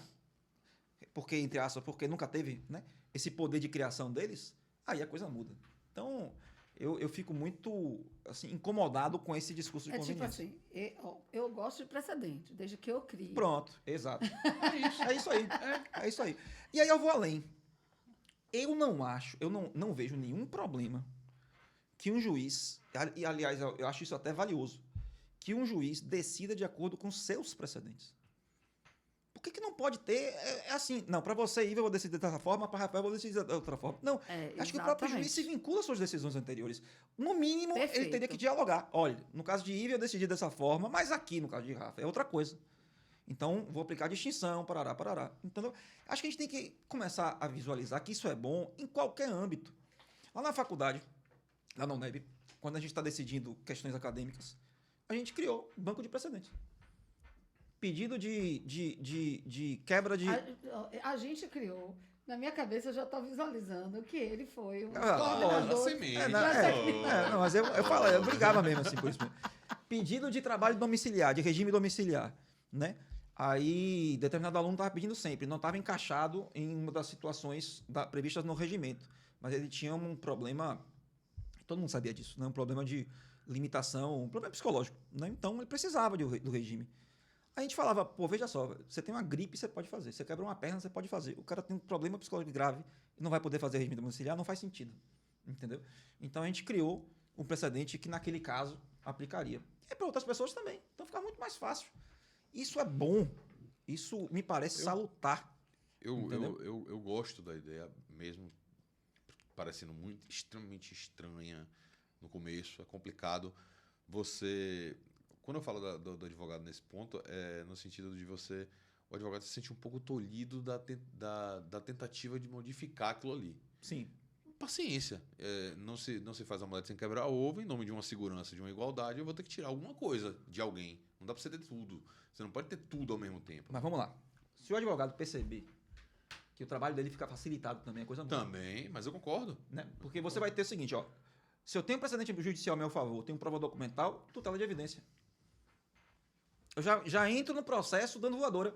porque nunca teve, né, esse poder de criação deles, aí a coisa muda. Então, eu fico muito assim, incomodado com esse discurso de conveniência. Tipo assim, eu gosto de precedente, desde que eu crie. Pronto, exato. É isso aí. É isso aí. E aí eu vou além. Eu não vejo nenhum problema que um juiz, e aliás, eu acho isso até valioso, que um juiz decida de acordo com seus precedentes. Por que não pode ter, assim, não, para você, Iva, eu vou decidir dessa forma, para Rafael, eu vou decidir de outra forma. Não, acho que o próprio juiz se vincula às suas decisões anteriores. No mínimo, ele teria que dialogar. Olha, no caso de Iva, eu decidi dessa forma, mas aqui, no caso de Rafa, é outra coisa. Então, vou aplicar distinção, parará. Entendeu? Acho que a gente tem que começar a visualizar que isso é bom em qualquer âmbito. Lá na faculdade, lá na UNEB, quando a gente está decidindo questões acadêmicas, a gente criou um banco de precedentes. Pedido de quebra de... A gente criou. Na minha cabeça, eu já estou visualizando que ele foi um coordenador. Mas eu brigava mesmo assim por isso mesmo. Pedido de trabalho domiciliar, de regime domiciliar, né? Aí, determinado aluno estava pedindo sempre, não estava encaixado em uma das situações previstas no regimento, mas ele tinha um problema, todo mundo sabia disso, né? Um problema de limitação, um problema psicológico, né? Então, ele precisava do regime. A gente falava, pô, veja só, você tem uma gripe, você pode fazer, você quebra uma perna, você pode fazer, o cara tem um problema psicológico grave e não vai poder fazer regime domiciliar, não faz sentido, entendeu? Então, a gente criou um precedente que, naquele caso, aplicaria. E para outras pessoas também, então fica muito mais fácil. Isso é bom. Isso me parece salutar. Eu gosto da ideia, mesmo parecendo extremamente estranha no começo, é complicado. Quando eu falo do advogado nesse ponto, é no sentido de o advogado se sente um pouco tolhido da tentativa de modificar aquilo ali. Sim. Paciência. Não se faz a mulher sem quebrar ovo, em nome de uma segurança, de uma igualdade, eu vou ter que tirar alguma coisa de alguém. Não dá para você ter tudo. Você não pode ter tudo ao mesmo tempo. Mas vamos lá. Se o advogado perceber que o trabalho dele fica facilitado também, é coisa boa. Também, mas eu concordo. Né? Porque você vai ter o seguinte, ó. Se eu tenho um precedente judicial a meu favor, tenho prova documental, tutela de evidência. Eu já entro no processo dando voadora.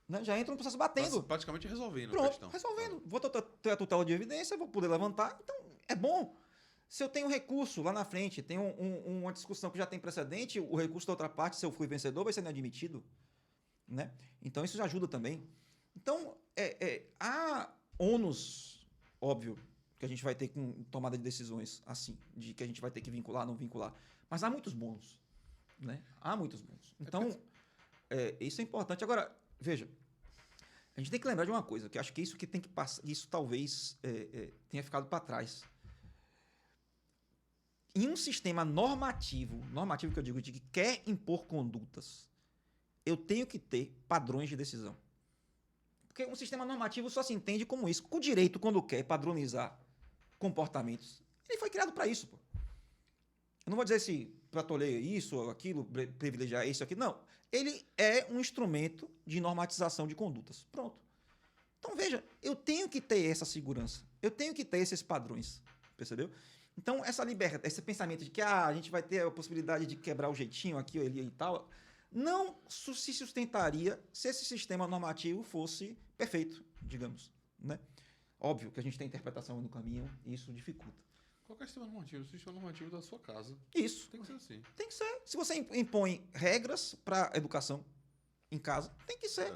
Né? Já entro no processo batendo. Praticamente resolvendo a questão. Resolvendo. Vou ter a tutela de evidência, vou poder levantar. Então, é bom. Se eu tenho um recurso lá na frente, tem uma discussão que já tem precedente, o recurso da outra parte, se eu fui vencedor, vai ser inadmitido. Né? Então, isso já ajuda também. Então, há ônus, óbvio, que a gente vai ter com tomada de decisões assim, de que a gente vai ter que vincular, não vincular. Mas há muitos bônus. Né? Há muitos bônus. Então, isso é importante. Agora, veja, a gente tem que lembrar de uma coisa, que eu acho que isso que tem que passar, isso talvez tenha ficado para trás. Em um sistema normativo que eu digo de que quer impor condutas, eu tenho que ter padrões de decisão. Porque um sistema normativo só se entende como isso. O direito, quando quer padronizar comportamentos, ele foi criado para isso, pô. Eu não vou dizer se para tolerar isso ou aquilo, privilegiar isso ou aquilo. Não. Ele é um instrumento de normatização de condutas. Pronto. Então, veja, eu tenho que ter essa segurança. Eu tenho que ter esses padrões. Percebeu? Então, essa liberdade, esse pensamento de que a gente vai ter a possibilidade de quebrar o jeitinho aqui ou ali e tal, não se sustentaria se esse sistema normativo fosse perfeito, digamos, né? Óbvio que a gente tem interpretação no caminho e isso dificulta. Qualquer sistema normativo, o sistema normativo da sua casa. Isso. Tem que ser assim. Tem que ser. Se você impõe regras para educação em casa, tem que ser.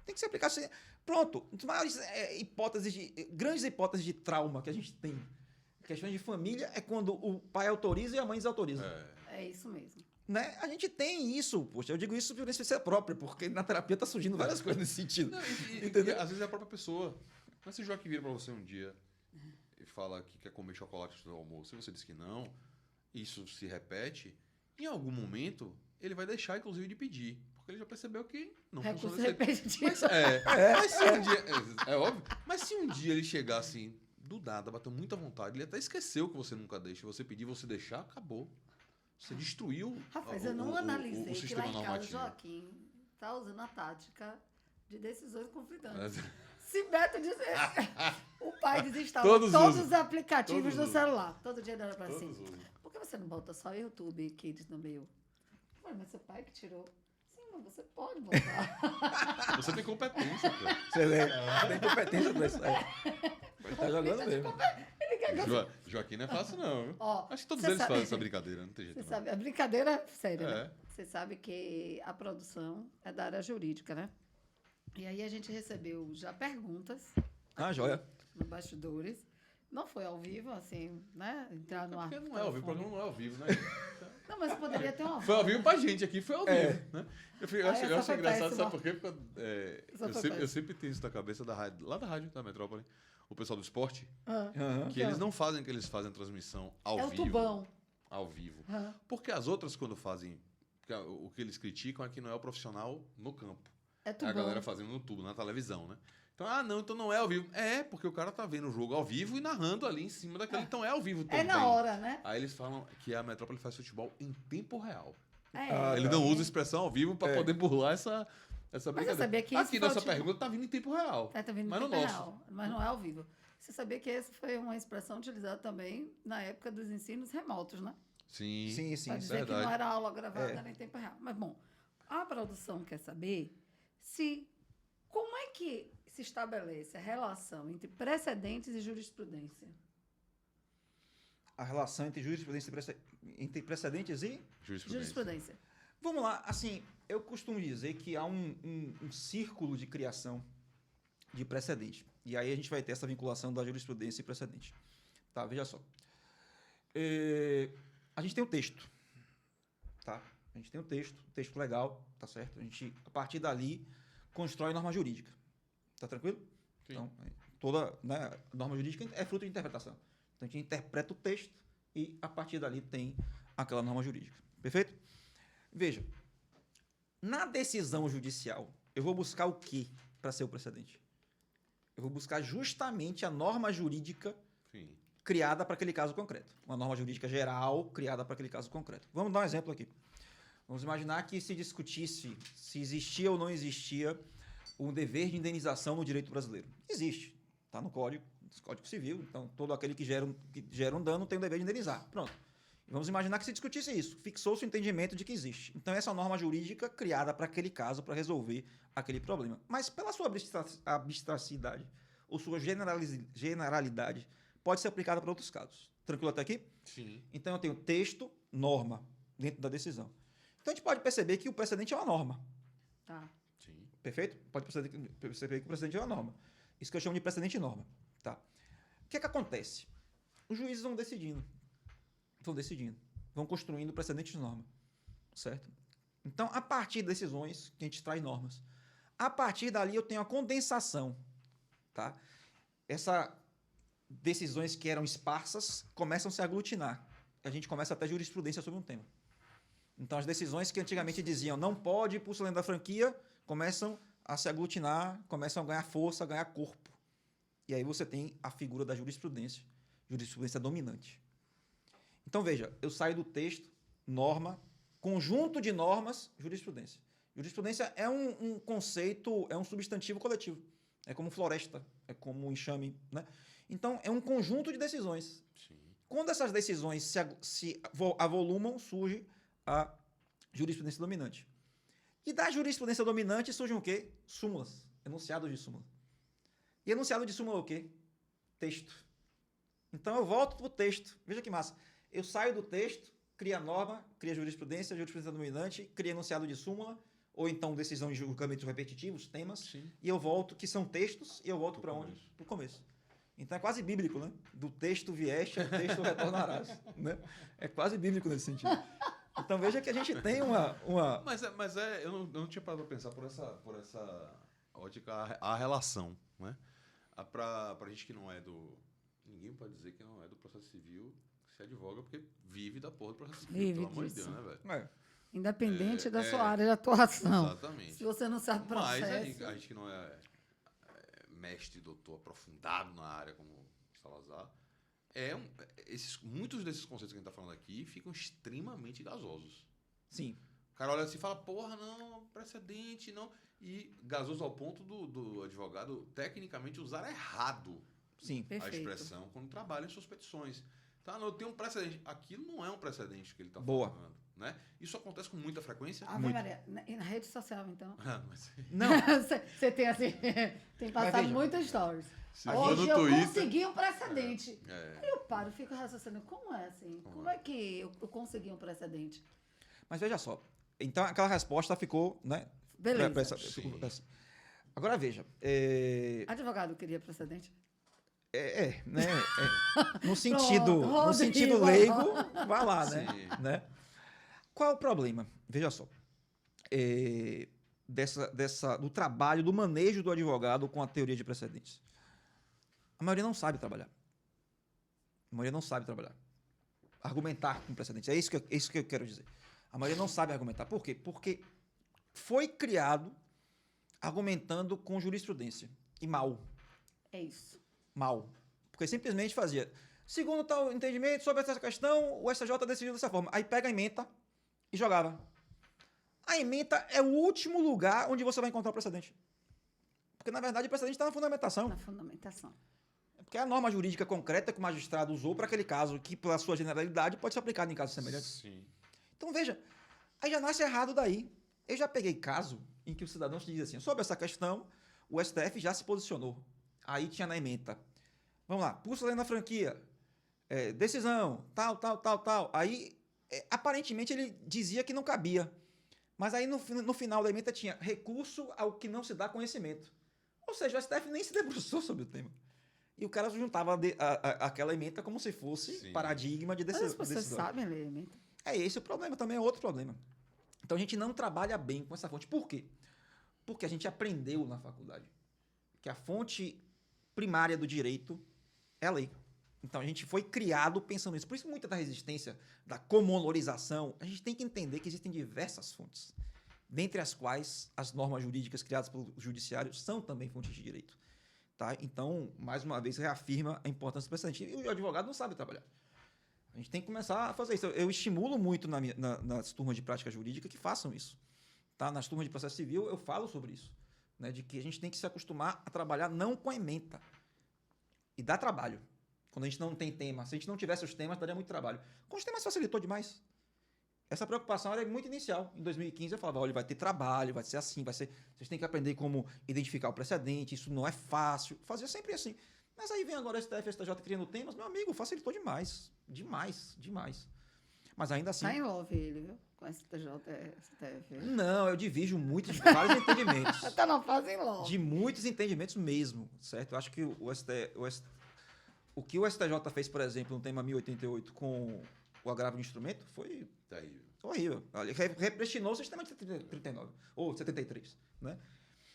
Tem que ser aplicado. Pronto. As maiores grandes hipóteses de trauma que a gente tem, questões de família, é quando o pai autoriza e a mãe desautoriza. É isso mesmo. Né? A gente tem isso, poxa, eu digo isso por experiência própria, porque na terapia tá surgindo várias coisas nesse sentido. Não, e às vezes é a própria pessoa. Mas se o Joaquim vira pra você um dia e fala que quer comer chocolate no almoço, e você diz que não, isso se repete, em algum momento ele vai deixar, inclusive, de pedir. Porque ele já percebeu que não funciona desse jeito. Mas se um dia... É óbvio. Mas se um dia ele chegar assim, do nada, bateu muita vontade, ele até esqueceu que você nunca deixa. Você pedir, você deixar, acabou. Você destruiu Rapaz, eu não analisei o que sistema lá em casa o normativo. Joaquim tá usando a tática de decisões conflitantes. Se Beto dizer, o pai desinstala todos os aplicativos do celular. Todo dia ele era pra assim. Por que você não bota só YouTube Kids no meio? Ué, mas seu pai que tirou. Sim, mas você pode botar. Você tem competência, cara. Você tem competência pra isso aí. Tá jogando mesmo. Joaquim não é fácil, não. Viu? Ó, acho que todos eles fazem essa brincadeira, não tem jeito. Você sabe, a brincadeira é séria, É. né? Você sabe que a produção é da área jurídica, né? E aí a gente recebeu já perguntas Joia. no bastidores. Não foi ao vivo, assim, né? Entrar no ar. Porque não é ao vivo, o programa não é ao vivo, né? Não, mas poderia ter uma Foi ao vivo pra gente aqui, foi ao vivo. Né? Eu essa acho foi engraçado, péssima. sabe por quê? Porque Essa eu foi sempre péssima. tenho isso na cabeça da rádio, lá da rádio, da Metrópole, o pessoal do esporte, Aham. que eles não fazem o que eles fazem a transmissão ao É o vivo. tubão. Ao vivo. Aham. Porque as outras, quando fazem, o que eles criticam é que não é o profissional no campo. É É a tubão. galera fazendo no tubo, na televisão, né? Então, então não é ao vivo. É, porque o cara tá vendo o jogo ao vivo e narrando ali em cima daquele. Então é ao vivo também. É na hora, né? Aí eles falam que a Metrópole faz futebol em tempo real. É. Ele não usa expressão ao vivo para poder burlar essa Mas eu brincadeira. sabia que Aqui isso nessa foi, tipo, pergunta tá vindo em tempo real. tá vindo mas no no tempo nosso. real, mas não é ao vivo. Você sabia que essa foi uma expressão utilizada também na época dos ensinos remotos, né? Sim. Sim, Para sim. Isso dizer é que não era aula gravada, era em tempo real. Mas, bom, a produção quer saber como é que se estabelece a relação entre precedentes e jurisprudência. A relação entre jurisprudência entre precedentes e... Jurisprudência. Vamos lá, assim, eu costumo dizer que há um círculo de criação de precedente. E aí a gente vai ter essa vinculação da jurisprudência e precedente. Tá, veja só. A gente tem o texto, tá? A gente tem o texto legal, tá certo? A gente, a partir dali, constrói norma jurídica. Tá tranquilo? Sim. Então, toda, né, norma jurídica é fruto de interpretação. Então, a gente interpreta o texto e, a partir dali, tem aquela norma jurídica. Perfeito? Veja, na decisão judicial, eu vou buscar o que para ser o precedente? Eu vou buscar justamente a norma jurídica Sim. criada para aquele caso concreto. Uma norma jurídica geral criada para aquele caso concreto. Vamos dar um exemplo aqui. Vamos imaginar que se discutisse se existia ou não existia um dever de indenização no direito brasileiro. Existe. Está no Código Civil. Então, todo aquele que gera um dano tem o dever de indenizar. Pronto. Vamos imaginar que se discutisse isso. Fixou-se o entendimento de que existe. Então, essa é a norma jurídica criada para aquele caso, para resolver aquele problema. Mas, pela sua abstracidade ou sua generalidade, pode ser aplicada para outros casos. Tranquilo até aqui? Sim. Então, eu tenho texto, norma, dentro da decisão. Então, a gente pode perceber que o precedente é uma norma. Tá. Sim. Perfeito? Pode perceber que o precedente é uma norma. Isso que eu chamo de precedente e norma. Tá? O que é que acontece? Os juízes vão decidindo. Vão construindo precedentes de norma. Certo? Então, a partir de decisões, que a gente traz normas. A partir dali, eu tenho a condensação. Tá? Essas decisões que eram esparsas começam a se aglutinar. a gente começa a ter jurisprudência sobre um tema. Então, as decisões que antigamente diziam não pode ir para o da franquia, começam a se aglutinar, começam a ganhar força, a ganhar corpo. E aí você tem a figura da jurisprudência dominante. Então, veja, eu saio do texto, norma, conjunto de normas, jurisprudência. Jurisprudência é um conceito, é um substantivo coletivo. É como floresta, é como enxame, né? Então, é um conjunto de decisões. Sim. Quando essas decisões se avolumam, surge a jurisprudência dominante. E da jurisprudência dominante surgem o quê? Súmulas, enunciados de súmula. E enunciado de súmula é o quê? Texto. Então, eu volto para o texto. Veja que massa. Eu saio do texto, crio a norma, crio a jurisprudência dominante, crio enunciado de súmula, ou então decisão de julgamentos repetitivos, temas, Sim. e eu volto, que são textos, e eu volto para onde? Para o começo. Então é quase bíblico, né? Do texto vieste, ao texto retornarás. Né? É quase bíblico nesse sentido. Então veja que a gente tem uma... Mas eu não tinha parado para pensar por essa ótica, a relação, né? Pra gente que não é do... Ninguém pode dizer que não é do processo civil, que se advoga, porque vive da porra do processo civil, Vive pelo amor de disso. Deus, né, velho? Independente da sua área de atuação. Exatamente. Se você não sabe o processo... Mas a gente que não é mestre, doutor, aprofundado na área como Salazar, muitos desses conceitos que a gente está falando aqui ficam extremamente gasosos. Sim. O cara olha assim e fala, porra, não, precedente, não. E gasoso ao ponto do advogado, tecnicamente, usar errado Sim. Perfeito. a expressão quando trabalha em suas petições. Tá, não, eu tenho um precedente. Aquilo não é um precedente que ele está falando. Né? Isso acontece com muita frequência. Ave Maria, e na rede social, então? Mas, Não. Você tem assim, tem passado veja, muitas stories. se Hoje for eu no Twitter, consegui um precedente. É. Aí eu paro e fico raciocinando, como é assim? Como é que eu consegui um precedente? Mas veja só. Então aquela resposta ficou, né? Beleza. Sim. Agora veja. Advogado queria precedente? No sentido, Pronto, no sentido Rodrigo. leigo, vai lá, Sim. né? Qual é o problema? Veja só. Do trabalho, do manejo do advogado com a teoria de precedentes. A maioria não sabe trabalhar. A maioria não sabe trabalhar. Argumentar com precedentes. É isso que eu quero dizer. A maioria não sabe argumentar. Por quê? Porque foi criado argumentando com jurisprudência. E mal. É isso. Mal. Porque simplesmente fazia. Segundo tal entendimento sobre essa questão, o STJ decidiu dessa forma. Aí pega a ementa e jogava. A ementa é o último lugar onde você vai encontrar o precedente. Porque, na verdade, o precedente está na fundamentação. Na fundamentação. Porque é a norma jurídica concreta que o magistrado usou para aquele caso, que, pela sua generalidade, pode ser aplicado em casos semelhantes. Sim. Então, veja, aí já nasce errado daí. Eu já peguei caso em que o cidadão se diz assim, sobre essa questão, o STF já se posicionou. Aí tinha na ementa. Vamos lá, pulso lendo a franquia, decisão, tal. Aí, aparentemente, ele dizia que não cabia. Mas aí, no final da ementa, tinha recurso ao que não se dá conhecimento. Ou seja, o STF nem se debruçou sobre o tema. E o cara juntava aquela ementa como se fosse paradigma de decisão. Mas vocês sabem ler ementa? É esse o problema, também é outro problema. Então a gente não trabalha bem com essa fonte. Por quê? Porque a gente aprendeu na faculdade que a fonte primária do direito é a lei. Então a gente foi criado pensando nisso. Por isso muita da resistência, da comonorização, a gente tem que entender que existem diversas fontes, dentre as quais as normas jurídicas criadas pelo judiciário são também fontes de direito. Tá? Então, mais uma vez, reafirma a importância do precedente. E o advogado não sabe trabalhar. A gente tem que começar a fazer isso. Eu estimulo muito nas turmas de prática jurídica que façam isso. Tá? Nas turmas de processo civil, eu falo sobre isso. Né? De que a gente tem que se acostumar a trabalhar não com a ementa. E dá trabalho. Quando a gente não tem tema. Se a gente não tivesse os temas, daria muito trabalho. Com os temas facilitou demais. Essa preocupação era muito inicial. Em 2015, eu falava, olha, vai ter trabalho, vai ser assim, vai ser... Vocês têm que aprender como identificar o precedente, isso não é fácil. Fazia sempre assim. Mas aí vem agora o STF e o STJ criando temas, meu amigo, facilitou demais. Demais. Mas ainda assim... Tá envolve ele, viu? Com STJ e STF. Não, eu divido muito de vários entendimentos. Tá na fase logo. De muitos entendimentos mesmo, certo? Eu acho que o que o STJ fez, por exemplo, no tema 1088 com o agravo de instrumento foi horrível. Ele represtinou o sistema de 39 ou 73, né?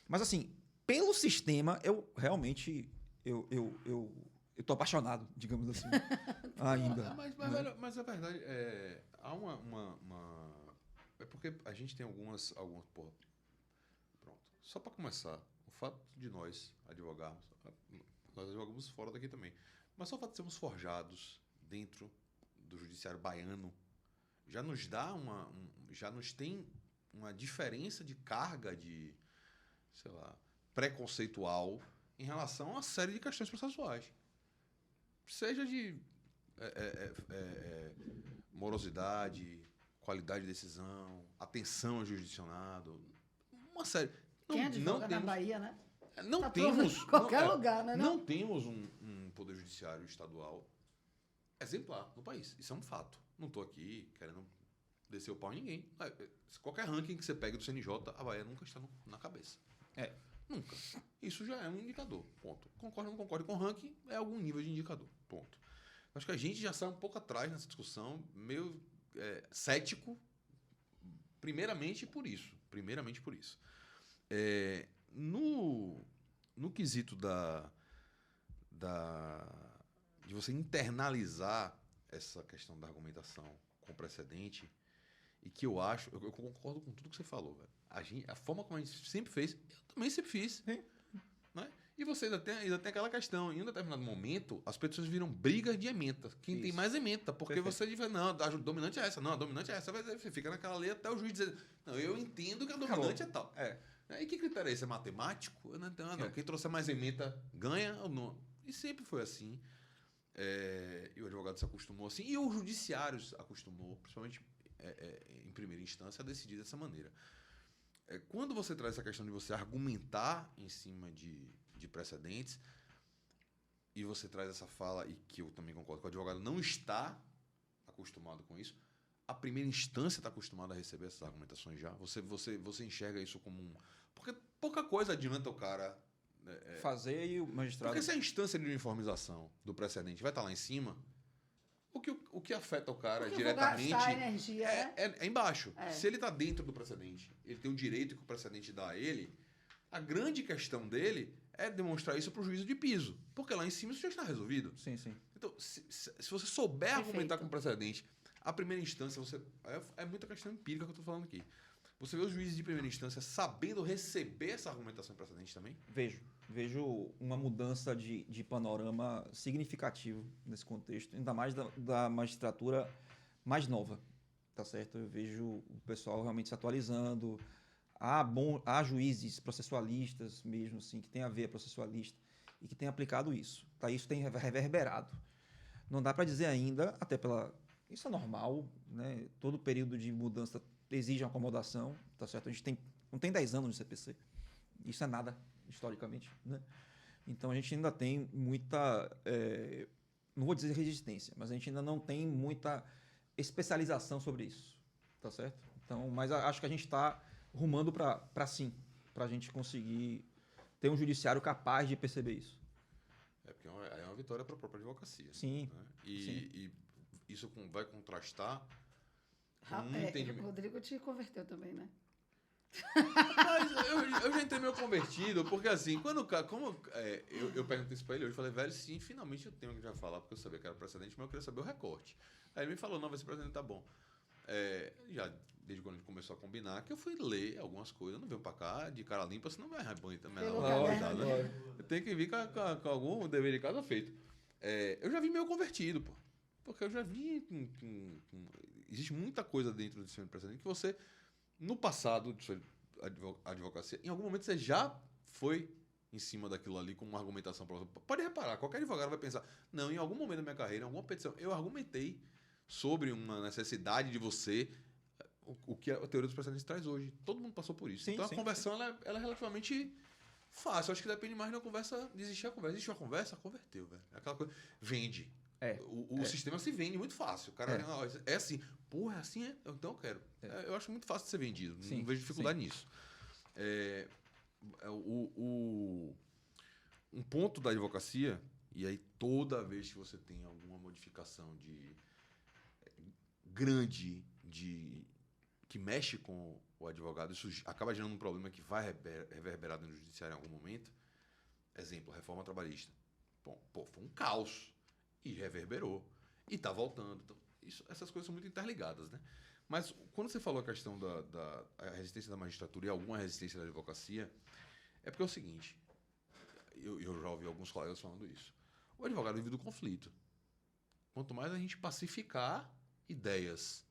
Mas assim, pelo sistema, eu realmente eu tô apaixonado, digamos assim, ainda. Velho, mas a verdade há é porque a gente tem algumas porra, pronto. Só para começar, o fato de nós advogarmos, nós advogamos fora daqui também, mas só o fato de sermos forjados dentro do judiciário baiano já nos dá já nos tem uma diferença de carga de, sei lá, preconceitual em relação a uma série de questões processuais. Seja de morosidade, qualidade de decisão, atenção ao jurisdicionado, uma série. Quem advoga na Bahia, né? Não Tá temos... em qualquer lugar, né? Não temos um poder judiciário estadual exemplar no país. Isso é um fato. Não estou aqui querendo descer o pau em ninguém. Qualquer ranking que você pegue do CNJ, a Bahia nunca está na cabeça. Nunca. Isso já é um indicador. Ponto. Concordo ou não concordo com o ranking, é algum nível de indicador. Ponto. Acho que a gente já sai um pouco atrás nessa discussão, meio cético, primeiramente por isso. No quesito de você internalizar essa questão da argumentação com precedente, e que eu acho, eu concordo com tudo que você falou, velho. A forma como a gente sempre fez, eu também sempre fiz. Né? E você ainda tem aquela questão, em um determinado momento, as pessoas viram brigas de ementa. Quem tem mais ementa, porque perfeito. Você diz, não, a dominante é essa, não, a dominante é essa. Você fica naquela lei até o juiz dizer, não, eu entendo que a dominante é tal. E que critério é esse? É matemático? Eu não entendo, não. Quem trouxer mais ementa ganha ou não? E sempre foi assim. E o advogado se acostumou assim, e o judiciário se acostumou, principalmente em primeira instância, a decidir dessa maneira. Quando você traz essa questão de você argumentar em cima de precedentes, e você traz essa fala, e que eu também concordo, que o advogado não está acostumado com isso, a primeira instância está acostumada a receber essas argumentações já. Você enxerga isso como um... Porque pouca coisa adianta o cara... fazer e o magistrado... Porque se a instância de uniformização do precedente vai estar lá em cima, o que afeta o cara porque diretamente a energia, é embaixo. Se ele está dentro do precedente, ele tem o direito que o precedente dá a ele, a grande questão dele é demonstrar isso para o juízo de piso. Porque lá em cima isso já está resolvido. Sim, sim. Então, se você souber argumentar com o precedente, a primeira instância, é muita questão empírica que eu estou falando aqui. Você vê os juízes de primeira instância sabendo receber essa argumentação em precedente também? Vejo uma mudança de panorama significativo nesse contexto, ainda mais da magistratura mais nova, tá certo? Eu vejo o pessoal realmente se atualizando, há juízes processualistas mesmo, assim, que tem a veia processualista e que tem aplicado isso, tá? Isso tem reverberado. Não dá para dizer ainda, até isso é normal, né? Todo período de mudança exige uma acomodação, tá certo? A gente não tem 10 anos de CPC, isso é nada historicamente, né? Então a gente ainda tem muita, não vou dizer resistência, mas a gente ainda não tem muita especialização sobre isso, tá certo? Então, mas acho que a gente está rumando para sim, para a gente conseguir ter um judiciário capaz de perceber isso. Porque é uma vitória para a própria advocacia. Sim. Né? E isso vai contrastar o Rodrigo te converteu também, né? Mas eu já entrei meio convertido, porque assim, eu perguntei isso pra ele hoje, eu falei, velho, sim, finalmente eu tenho que já falar, porque eu sabia que era precedente, mas eu queria saber o recorte. Aí ele me falou, não, esse precedente tá bom. Já desde quando a gente começou a combinar, que eu fui ler algumas coisas, eu não venho pra cá de cara limpa, senão vai arrebanhar também. Eu tenho que vir com algum dever de casa feito. Eu já vi meio convertido, pô. Porque eu já vi existe muita coisa dentro do sistema de precedente que você, no passado de sua advocacia, em algum momento você já foi em cima daquilo ali com uma argumentação. Pode reparar, qualquer advogado vai pensar, não, em algum momento da minha carreira, em alguma petição, eu argumentei sobre uma necessidade de você, o que a teoria dos precedentes traz hoje. Todo mundo passou por isso. Sim, então a sim, conversão ela é relativamente fácil. Eu acho que depende mais da conversa, de existir a conversa. Existe uma conversa, converteu, velho. Aquela coisa, vende. O sistema se vende muito fácil. O cara é assim. Porra, é assim? Então eu quero. Eu acho muito fácil de ser vendido. Sim, não vejo dificuldade nisso. Um ponto da advocacia, e aí toda vez que você tem alguma modificação grande que mexe com o advogado, isso acaba gerando um problema que vai reverberar no judiciário em algum momento. Exemplo, reforma trabalhista. Pô, foi um caos. E reverberou. E tá voltando. Então, essas coisas são muito interligadas, né? Mas quando você falou a questão da resistência da magistratura e alguma resistência da advocacia, é porque é o seguinte, eu já ouvi alguns colegas falando isso. O advogado vive do conflito. Quanto mais a gente pacificar ideias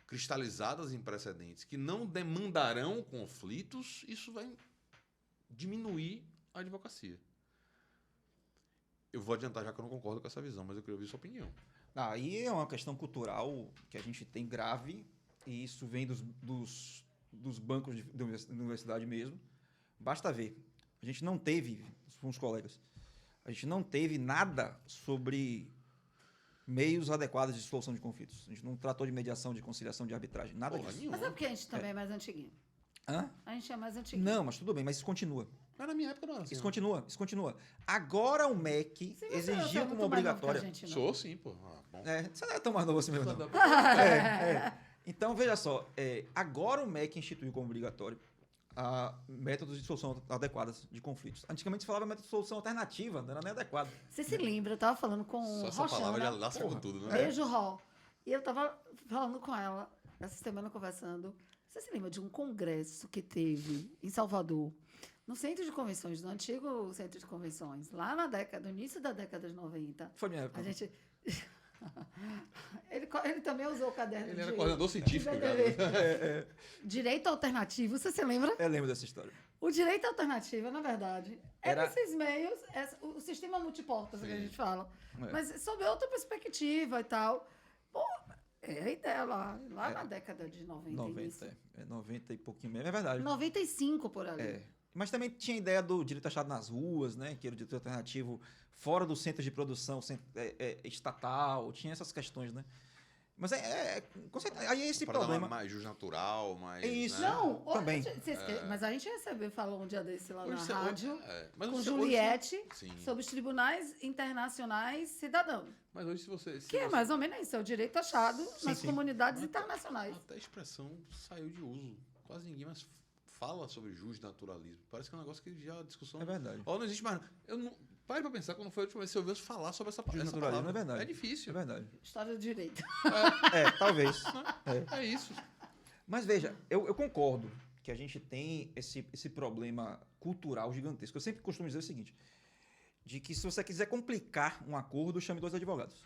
cristalizadas em precedentes que não demandarão conflitos, isso vai diminuir a advocacia. Eu vou adiantar já que eu não concordo com essa visão, mas eu queria ouvir sua opinião. Aí é uma questão cultural que a gente tem grave, e isso vem dos bancos da universidade mesmo. Basta ver. A gente não teve, com os colegas, a gente não teve nada sobre meios adequados de solução de conflitos. A gente não tratou de mediação, de conciliação, de arbitragem, nada Porra disso. nenhuma. Mas é porque a gente também é mais antiguinho. Hã? A gente é mais antiguinho. Não, mas tudo bem, mas isso continua. Mas na minha época não era assim. Isso não. continua, isso continua. Agora o MEC Você não exigiu é como muito mais novo que a obrigatória. gente, não. Sou sim, pô. Ah, bom. Você não é tão mais novo assim mesmo, não. Tá. Então, veja só, agora o MEC instituiu como obrigatório métodos de solução adequadas de conflitos. Antigamente se falava método de solução alternativa, não era nem adequado. Você se lembra, eu estava falando com Só o essa palavra Roxana. já lasca com tudo, né? Beijo, Ró. E eu estava falando com ela, essa semana conversando. Você se lembra de um congresso que teve em Salvador, no centro de convenções, no antigo centro de convenções, lá no início da década de 90? Foi minha época. A gente... ele também usou o caderno Ele era coordenador científico, de cara. BBB. Direito alternativo, você se lembra? Eu lembro dessa história. O direito alternativo, na verdade, Era- esses meios, o sistema multiportas que a Sim. gente fala, É. mas sob outra perspectiva e tal. Pô, é a ideia lá na década de 90. 90, 90 e pouquinho mesmo, é verdade. 95 por ali. É. Mas também tinha a ideia do direito achado nas ruas, né? Que era o direito alternativo fora do centro de produção estatal, tinha essas questões, né? Mas com certeza, aí é esse Para dar problema. mais jus natural, mais... É isso. né? Não, Também. mas a gente falou um dia desse lá Hoje na você- rádio, mas com hoje- Juliette, Sim. sobre os tribunais internacionais cidadãos. Mas hoje se você... Que é mais ou menos isso, é o direito achado nas sim. comunidades Até- internacionais. Até a expressão saiu de uso. Quase ninguém mais fala sobre justnaturalismo. Parece que é um negócio que já a discussão... É verdade. Ó, não existe mais... Eu não... Pare pra pensar quando foi a última vez que você ouviu falar sobre essa Justnaturalismo palavra. é verdade. É difícil. É verdade. História do direito. Talvez. É isso. Mas veja, eu concordo que a gente tem esse problema cultural gigantesco. Eu sempre costumo dizer o seguinte, de que se você quiser complicar um acordo, chame 2 advogados.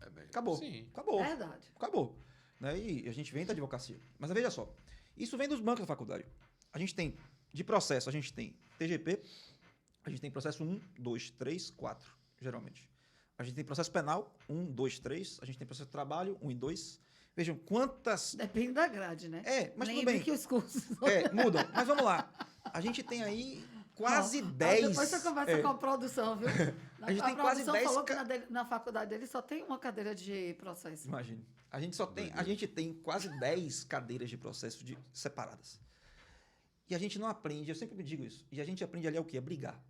É bem... Acabou. Sim. Acabou. Verdade. Acabou. Né? E a gente vem da advocacia. Mas veja só, isso vem dos bancos da faculdade. A gente tem, de processo, a gente tem TGP, a gente tem processo 1, 2, 3, 4, geralmente. A gente tem processo penal, 1, 2, 3. A gente tem processo de trabalho, 1 e 2. Vejam quantas... Depende da grade, né? Mas tudo Lembre bem. que os cursos... Mudam. Mas vamos lá. A gente tem aí quase Não, 10... Depois você conversa com a produção, viu? A gente tem quase produção 10 falou que na faculdade dele só tem uma cadeira de processo. Imagine. A gente tem quase 10 cadeiras de processo separadas. E a gente não aprende, eu sempre me digo isso, e a gente aprende ali o quê? A brigar.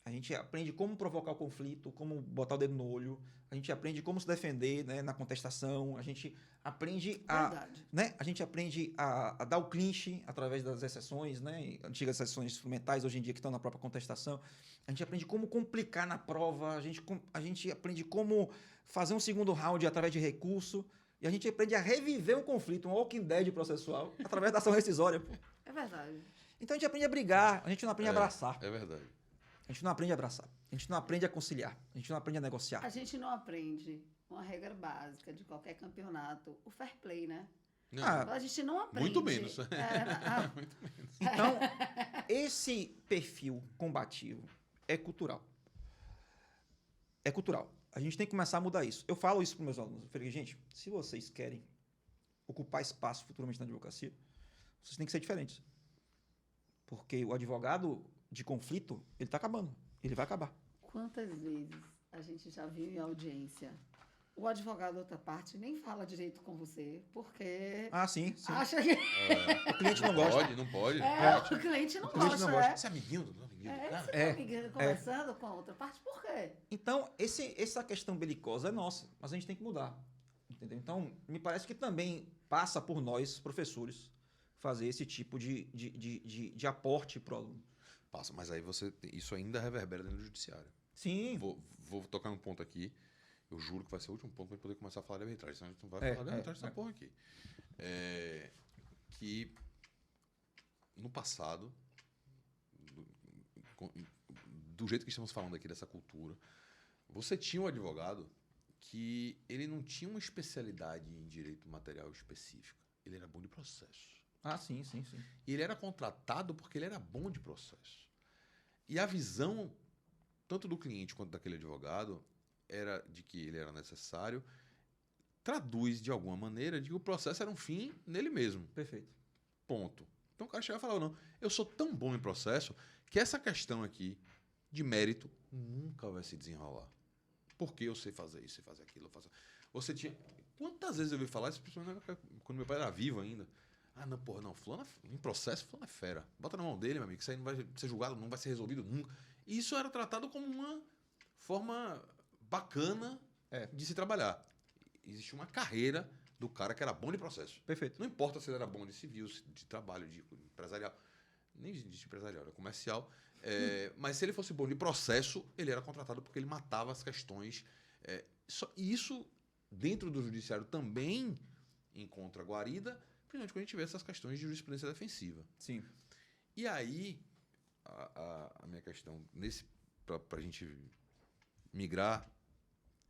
A gente aprende como provocar o conflito, como botar o dedo no olho, a gente aprende como se defender, né, na contestação, a gente aprende Verdade. a gente aprende a dar o clinch através das exceções, né, antigas exceções instrumentais, hoje em dia que estão na própria contestação. A gente aprende como complicar na prova, a gente aprende como fazer um segundo round através de recurso, e a gente aprende a reviver um conflito, um Walking Dead processual, através da ação rescisória. Pô. É verdade. Então a gente aprende a brigar, a gente não aprende a abraçar. É verdade. A gente não aprende a abraçar. A gente não aprende a conciliar. A gente não aprende a negociar. A gente não aprende uma regra básica de qualquer campeonato, o fair play, né? Não, Ah, A gente não aprende. muito menos. Muito menos. Então, esse perfil combativo é cultural. É cultural. A gente tem que começar a mudar isso. Eu falo isso para meus alunos. Eu falei, gente, se vocês querem ocupar espaço futuramente na advocacia, vocês têm que ser diferentes. Porque o advogado de conflito, ele está acabando. Ele vai acabar. Quantas vezes a gente já viu em audiência o advogado da outra parte nem fala direito com você, porque Ah, sim. acha que... O cliente não gosta. Não pode. o cliente não O cliente gosta, não gosta. né? Esse é amiguinho do amiguinho. Você É. tá amiguinho conversando com a outra parte, por quê? Então, essa questão belicosa é nossa, mas a gente tem que mudar. Entendeu? Então, me parece que também passa por nós, professores, fazer esse tipo de aporte para o aluno. Passa, mas aí isso ainda reverbera dentro do judiciário. Sim. Vou tocar num ponto aqui. Eu juro que vai ser o último ponto para poder começar a falar de arbitragem. Senão a gente não vai falar de arbitragem dessa porra aqui. Que no passado, do jeito que estamos falando aqui dessa cultura, você tinha um advogado que ele não tinha uma especialidade em direito material específica. Ele era bom de processo. Ah, sim. E ele era contratado porque ele era bom de processo. E a visão, tanto do cliente quanto daquele advogado, era de que ele era necessário, traduz de alguma maneira de que o processo era um fim nele mesmo. Perfeito. Ponto. Então o cara chega e fala, não, eu sou tão bom em processo que essa questão aqui de mérito nunca vai se desenrolar. Porque eu sei fazer isso, sei fazer aquilo. Você tinha... Quantas vezes eu ouvi falar isso, principalmente quando meu pai era vivo ainda? Ah, não, porra, não, fulano, em processo, fulano é fera. Bota na mão dele, meu amigo, isso aí não vai ser julgado, não vai ser resolvido nunca. E isso era tratado como uma forma bacana de se trabalhar. Existia uma carreira do cara que era bom de processo. Perfeito. Não importa se ele era bom de civil, de trabalho, de empresarial. Nem de empresarial, era comercial. Mas se ele fosse bom de processo, ele era contratado porque ele matava as questões. E isso, dentro do judiciário, também encontra guarida, principalmente quando a gente vê essas questões de jurisprudência defensiva. Sim. E aí, a minha questão, para a gente migrar,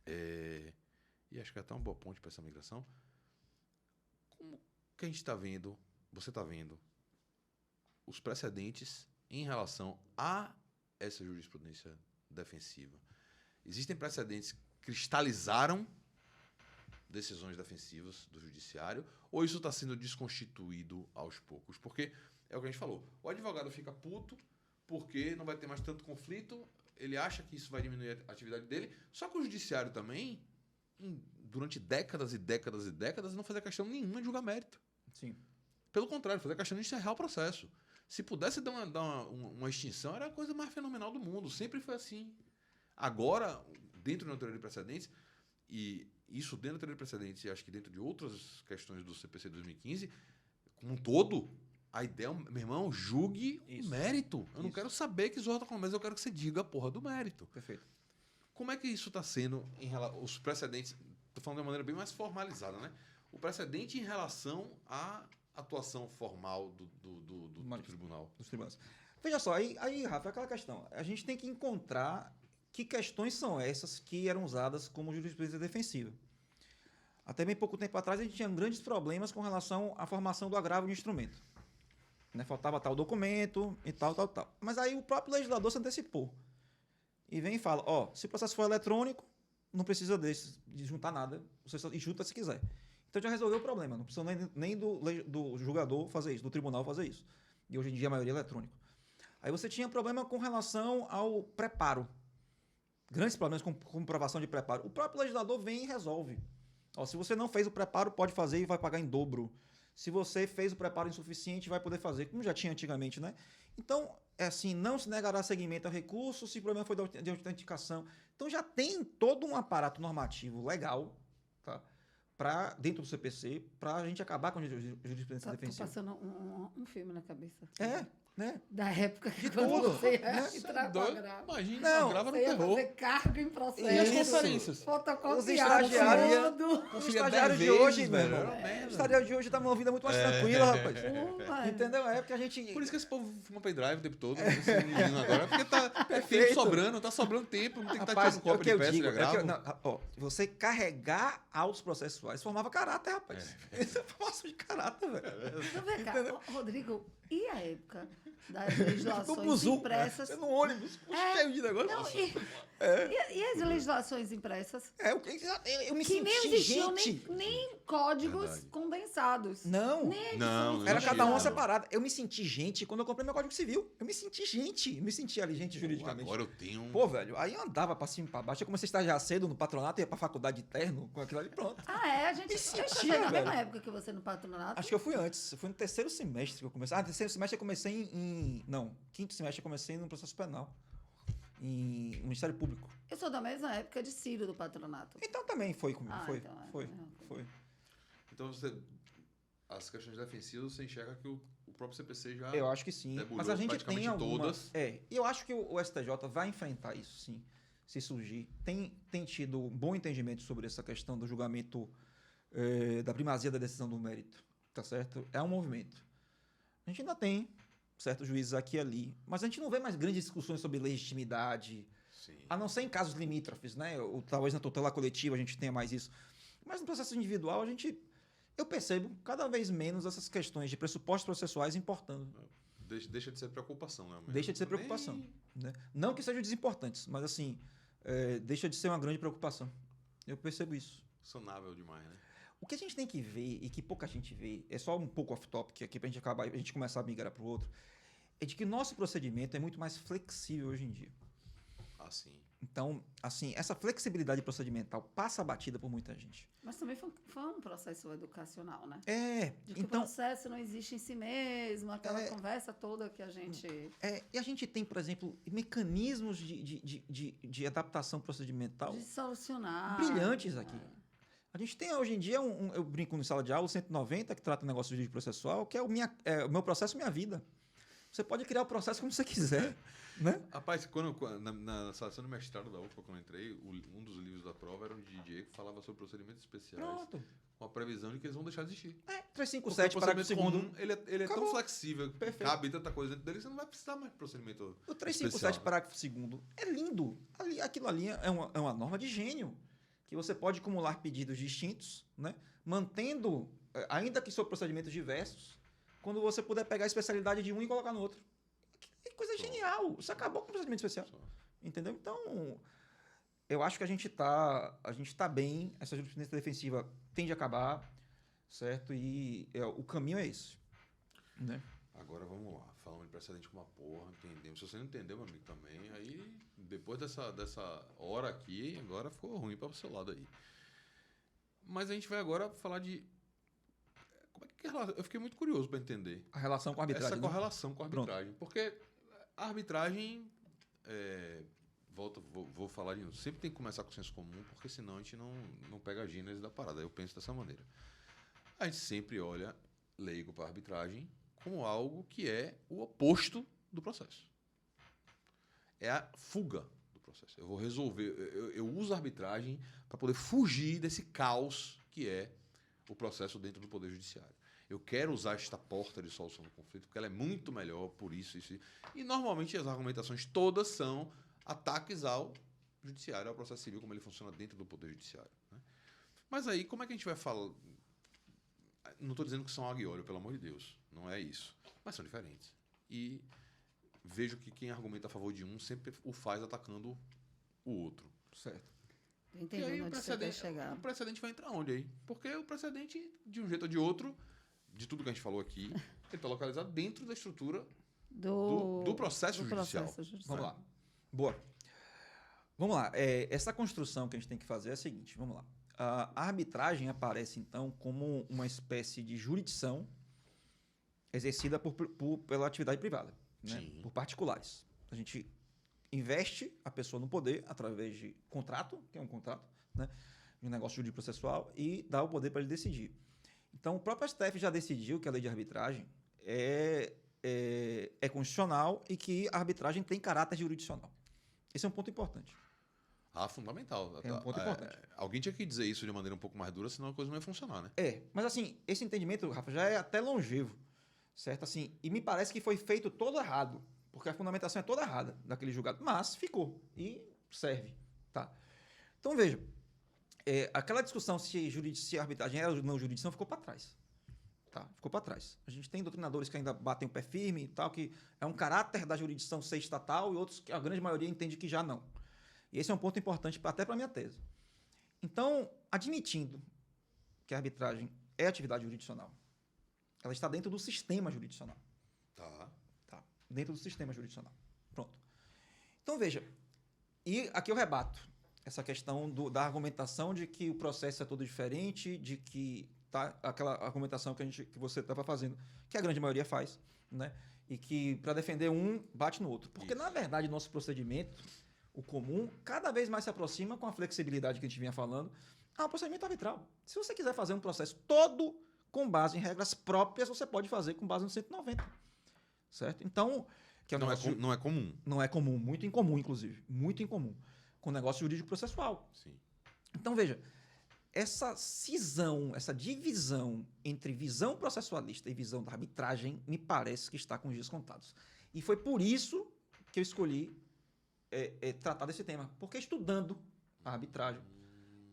e acho que é até uma boa ponte para essa migração, como que a gente está vendo, você está vendo, os precedentes em relação a essa jurisprudência defensiva? Existem precedentes que cristalizaram decisões defensivas do judiciário, ou isso está sendo desconstituído aos poucos? Porque é o que a gente falou, o advogado fica puto porque não vai ter mais tanto conflito, ele acha que isso vai diminuir a atividade dele, só que o judiciário também, durante décadas e décadas e décadas, não fazia questão nenhuma de julgar mérito. Sim. Pelo contrário, fazia questão de encerrar o processo. Se pudesse dar uma extinção, era a coisa mais fenomenal do mundo. Sempre foi assim. Agora, dentro da teoria de precedentes, e isso dentro da teoria de precedentes, e acho que dentro de outras questões do CPC 2015, como um todo, a ideia, meu irmão, julgue o mérito. Eu não quero saber que Zorra está com a mesa, eu quero que você diga a porra do mérito. Perfeito. Como é que isso está sendo em relação os precedentes? Estou falando de uma maneira bem mais formalizada, né? O precedente em relação à atuação formal do tribunal. Dos tribunais. Veja só, aí, Rafa, é aquela questão. A gente tem que encontrar que questões são essas que eram usadas como jurisprudência defensiva. Até bem pouco tempo atrás, a gente tinha grandes problemas com relação à formação do agravo de instrumento. Né? Faltava tal documento e tal. Mas aí o próprio legislador se antecipou. E vem e fala, se o processo for eletrônico, não precisa de juntar nada, você só junta se quiser. Então já resolveu o problema, não precisa nem do julgador fazer isso, do tribunal fazer isso. E hoje em dia a maioria é eletrônico. Aí você tinha problema com relação ao preparo. Grandes problemas com comprovação de preparo. O próprio legislador vem e resolve. Se você não fez o preparo, pode fazer e vai pagar em dobro. Se você fez o preparo insuficiente, vai poder fazer, como já tinha antigamente, né? Então, não se negará seguimento ao recurso se o problema foi de autenticação. Então, já tem todo um aparato normativo legal, tá? Dentro do CPC, para a gente acabar com a jurisprudência defensiva. Tô passando um filme na cabeça. Né? Da época que De quando tudo, você né? entrar com a grava. Imagina, grava no Você ia terror. fazer cargo em processo. E as conferências? Fotocopiar Os estagiários- tudo. Os estagiários de hoje, velho. Era merda. O estagiário de hoje tá numa vida muito mais tranquila, rapaz. Entendeu? É porque a gente... Por isso que esse povo fuma pendrive o tempo todo, esse menino agora, porque tá Perfeito. tá sobrando tempo, não tem que estar Rapaz, tirando cópia de peça, já grava. Você carregar autos processuais formava caráter, rapaz. Isso é formação de caráter, velho. Então, vem cá, Rodrigo, e a época das legislações impressas? Você no ônibus, cheio de negócio. Não, e as legislações impressas? Eu me Que nem senti existiam gente. nem códigos Verdade. condensados. Não. Nem edições Não, Era existia, cada uma não. separada. Eu me senti gente quando eu comprei meu Código Civil. Eu me senti gente. Eu me senti ali gente juridicamente. Agora eu tenho um... Pô, velho, aí eu andava pra cima e pra baixo. Eu comecei a estagiar cedo no patronato, ia pra faculdade de terno com aquilo ali, pronto. A gente Me eu sentia, estudei na mesma velho. época que você no patronato. Acho que eu fui antes. Eu fui no terceiro semestre que eu comecei. No terceiro semestre eu comecei quinto semestre eu comecei no processo penal. Em Ministério Público. Eu sou da mesma época de Ciro do patronato. Então também foi comigo. Então é. Foi. Então as questões defensivas, você enxerga que o próprio CPC já... Eu acho que sim. debulhou Mas a gente tem praticamente algumas... todas. E eu acho que o STJ vai enfrentar isso, sim. se surgir, tem tido um bom entendimento sobre essa questão do julgamento da primazia da decisão do mérito, tá certo? É um movimento. A gente ainda tem certos juízes aqui e ali, mas a gente não vê mais grandes discussões sobre legitimidade, Sim. a não ser em casos limítrofes, né? Ou talvez na tutela coletiva a gente tenha mais isso. Mas no processo individual, eu percebo cada vez menos essas questões de pressupostos processuais importando. Deixa de ser preocupação, né? Deixa de ser preocupação. Né? Não que sejam desimportantes, mas assim, deixa de ser uma grande preocupação. Eu percebo isso. Sonável demais, né? O que a gente tem que ver, e que pouca gente vê, é só um pouco off-topic aqui pra gente começar a migrar para o outro, é de que nosso procedimento é muito mais flexível hoje em dia. Assim. Então, assim, essa flexibilidade procedimental passa batida por muita gente. Mas também foi um processo educacional, né? De que então, o processo não existe em si mesmo, aquela conversa toda que a gente... E a gente tem, por exemplo, mecanismos de adaptação procedimental De solucionar. brilhantes aqui. A gente tem hoje em dia, eu brinco em sala de aula, o 190, que trata o negócio de jurídico processual, que é o meu processo, minha vida. Você pode criar o processo como você quiser, né? Rapaz, na seleção de mestrado da UFA, quando eu entrei, um dos livros da prova era um de Didier que falava sobre procedimentos especiais. Pronto. Com a previsão de que eles vão deixar de existir. 357, Porque o parágrafo procedimento segundo. comum, ele é tão Acabou. flexível, Perfeito. cabe tanta coisa dentro dele, você não vai precisar mais de procedimento O 357, especial. parágrafo segundo, é lindo. Aquilo ali é uma norma de gênio. Que você pode acumular pedidos distintos, né? Mantendo, ainda que sob procedimentos diversos, quando você puder pegar a especialidade de um e colocar no outro. Que coisa genial! Você acabou com o procedimento especial. Entendeu? Então, eu acho que a gente tá bem, essa jurisprudência defensiva tende a acabar, certo? E o caminho é esse. Né? Agora vamos lá, falando de precedente com uma porra, entendemos. Se você não entendeu, meu amigo, também, aí depois dessa hora aqui, agora ficou ruim para o seu lado aí. Mas a gente vai agora falar de... Como é que eu fiquei muito curioso para entender. A relação com a arbitragem. Essa correlação com a arbitragem. Porque a arbitragem... Vou falar de novo. Sempre tem que começar com o senso comum, porque senão a gente não pega a gênese da parada. Eu penso dessa maneira. A gente sempre olha leigo para a arbitragem como algo que é o oposto do processo. É a fuga do processo. Eu vou resolver... Eu uso a arbitragem para poder fugir desse caos que é o processo dentro do Poder Judiciário. Eu quero usar esta porta de solução do conflito porque ela é muito melhor por isso. E normalmente as argumentações todas são ataques ao judiciário, ao processo civil, como ele funciona dentro do Poder Judiciário. Né? Mas aí, como é que a gente vai falar... Não estou dizendo que são água e óleo, pelo amor de Deus. Não é isso. Mas são diferentes. E vejo que quem argumenta a favor de um sempre o faz atacando o outro. Certo. Entendendo e aí onde você quer chegar. o precedente vai entrar onde aí? Porque o precedente, de um jeito ou de outro, de tudo que a gente falou aqui, ele está localizado dentro da estrutura do processo judicial. Vamos lá. Boa. Vamos lá. Essa construção que a gente tem que fazer é a seguinte. Vamos lá. A arbitragem aparece, então, como uma espécie de jurisdição exercida pela atividade privada, né? Por particulares. A gente investe a pessoa no poder através de contrato, que é um contrato, né? De um negócio jurídico processual, e dá o poder para ele decidir. Então, o próprio STF já decidiu que a lei de arbitragem é constitucional e que a arbitragem tem caráter jurisdicional. Esse é um ponto importante. Fundamental. É um ponto importante. Alguém tinha que dizer isso de maneira um pouco mais dura, senão a coisa não ia funcionar, né? Mas assim, esse entendimento, Rafa, já é até longevo, certo? Assim, e me parece que foi feito todo errado, porque a fundamentação é toda errada daquele julgado, mas ficou e serve, tá? Então, veja, aquela discussão se a arbitragem era ou não jurisdição ficou para trás. Tá, ficou para trás. A gente tem doutrinadores que ainda batem o pé firme e tal, que é um caráter da jurisdição ser estatal, e outros que a grande maioria entende que já não. E esse é um ponto importante até para a minha tese. Então, admitindo que a arbitragem é atividade jurisdicional, ela está dentro do sistema jurisdicional. Tá. Dentro do sistema jurisdicional. Pronto. Então, veja, e aqui eu rebato essa questão da argumentação de que o processo é todo diferente, de que aquela argumentação que você estava fazendo, que a grande maioria faz, né? E que para defender um, bate no outro. Porque, na verdade, nosso procedimento, o comum, cada vez mais se aproxima com a flexibilidade que a gente vinha falando, ao procedimento arbitral. Se você quiser fazer um processo todo com base em regras próprias, você pode fazer com base no 190. Certo? Então... Não é comum. Não é comum. Muito incomum, inclusive. Muito incomum. com o negócio jurídico processual. Sim. Então, veja, essa cisão, essa divisão entre visão processualista e visão da arbitragem me parece que está com os dias contados. E foi por isso que eu escolhi tratar desse tema. Porque estudando a arbitragem,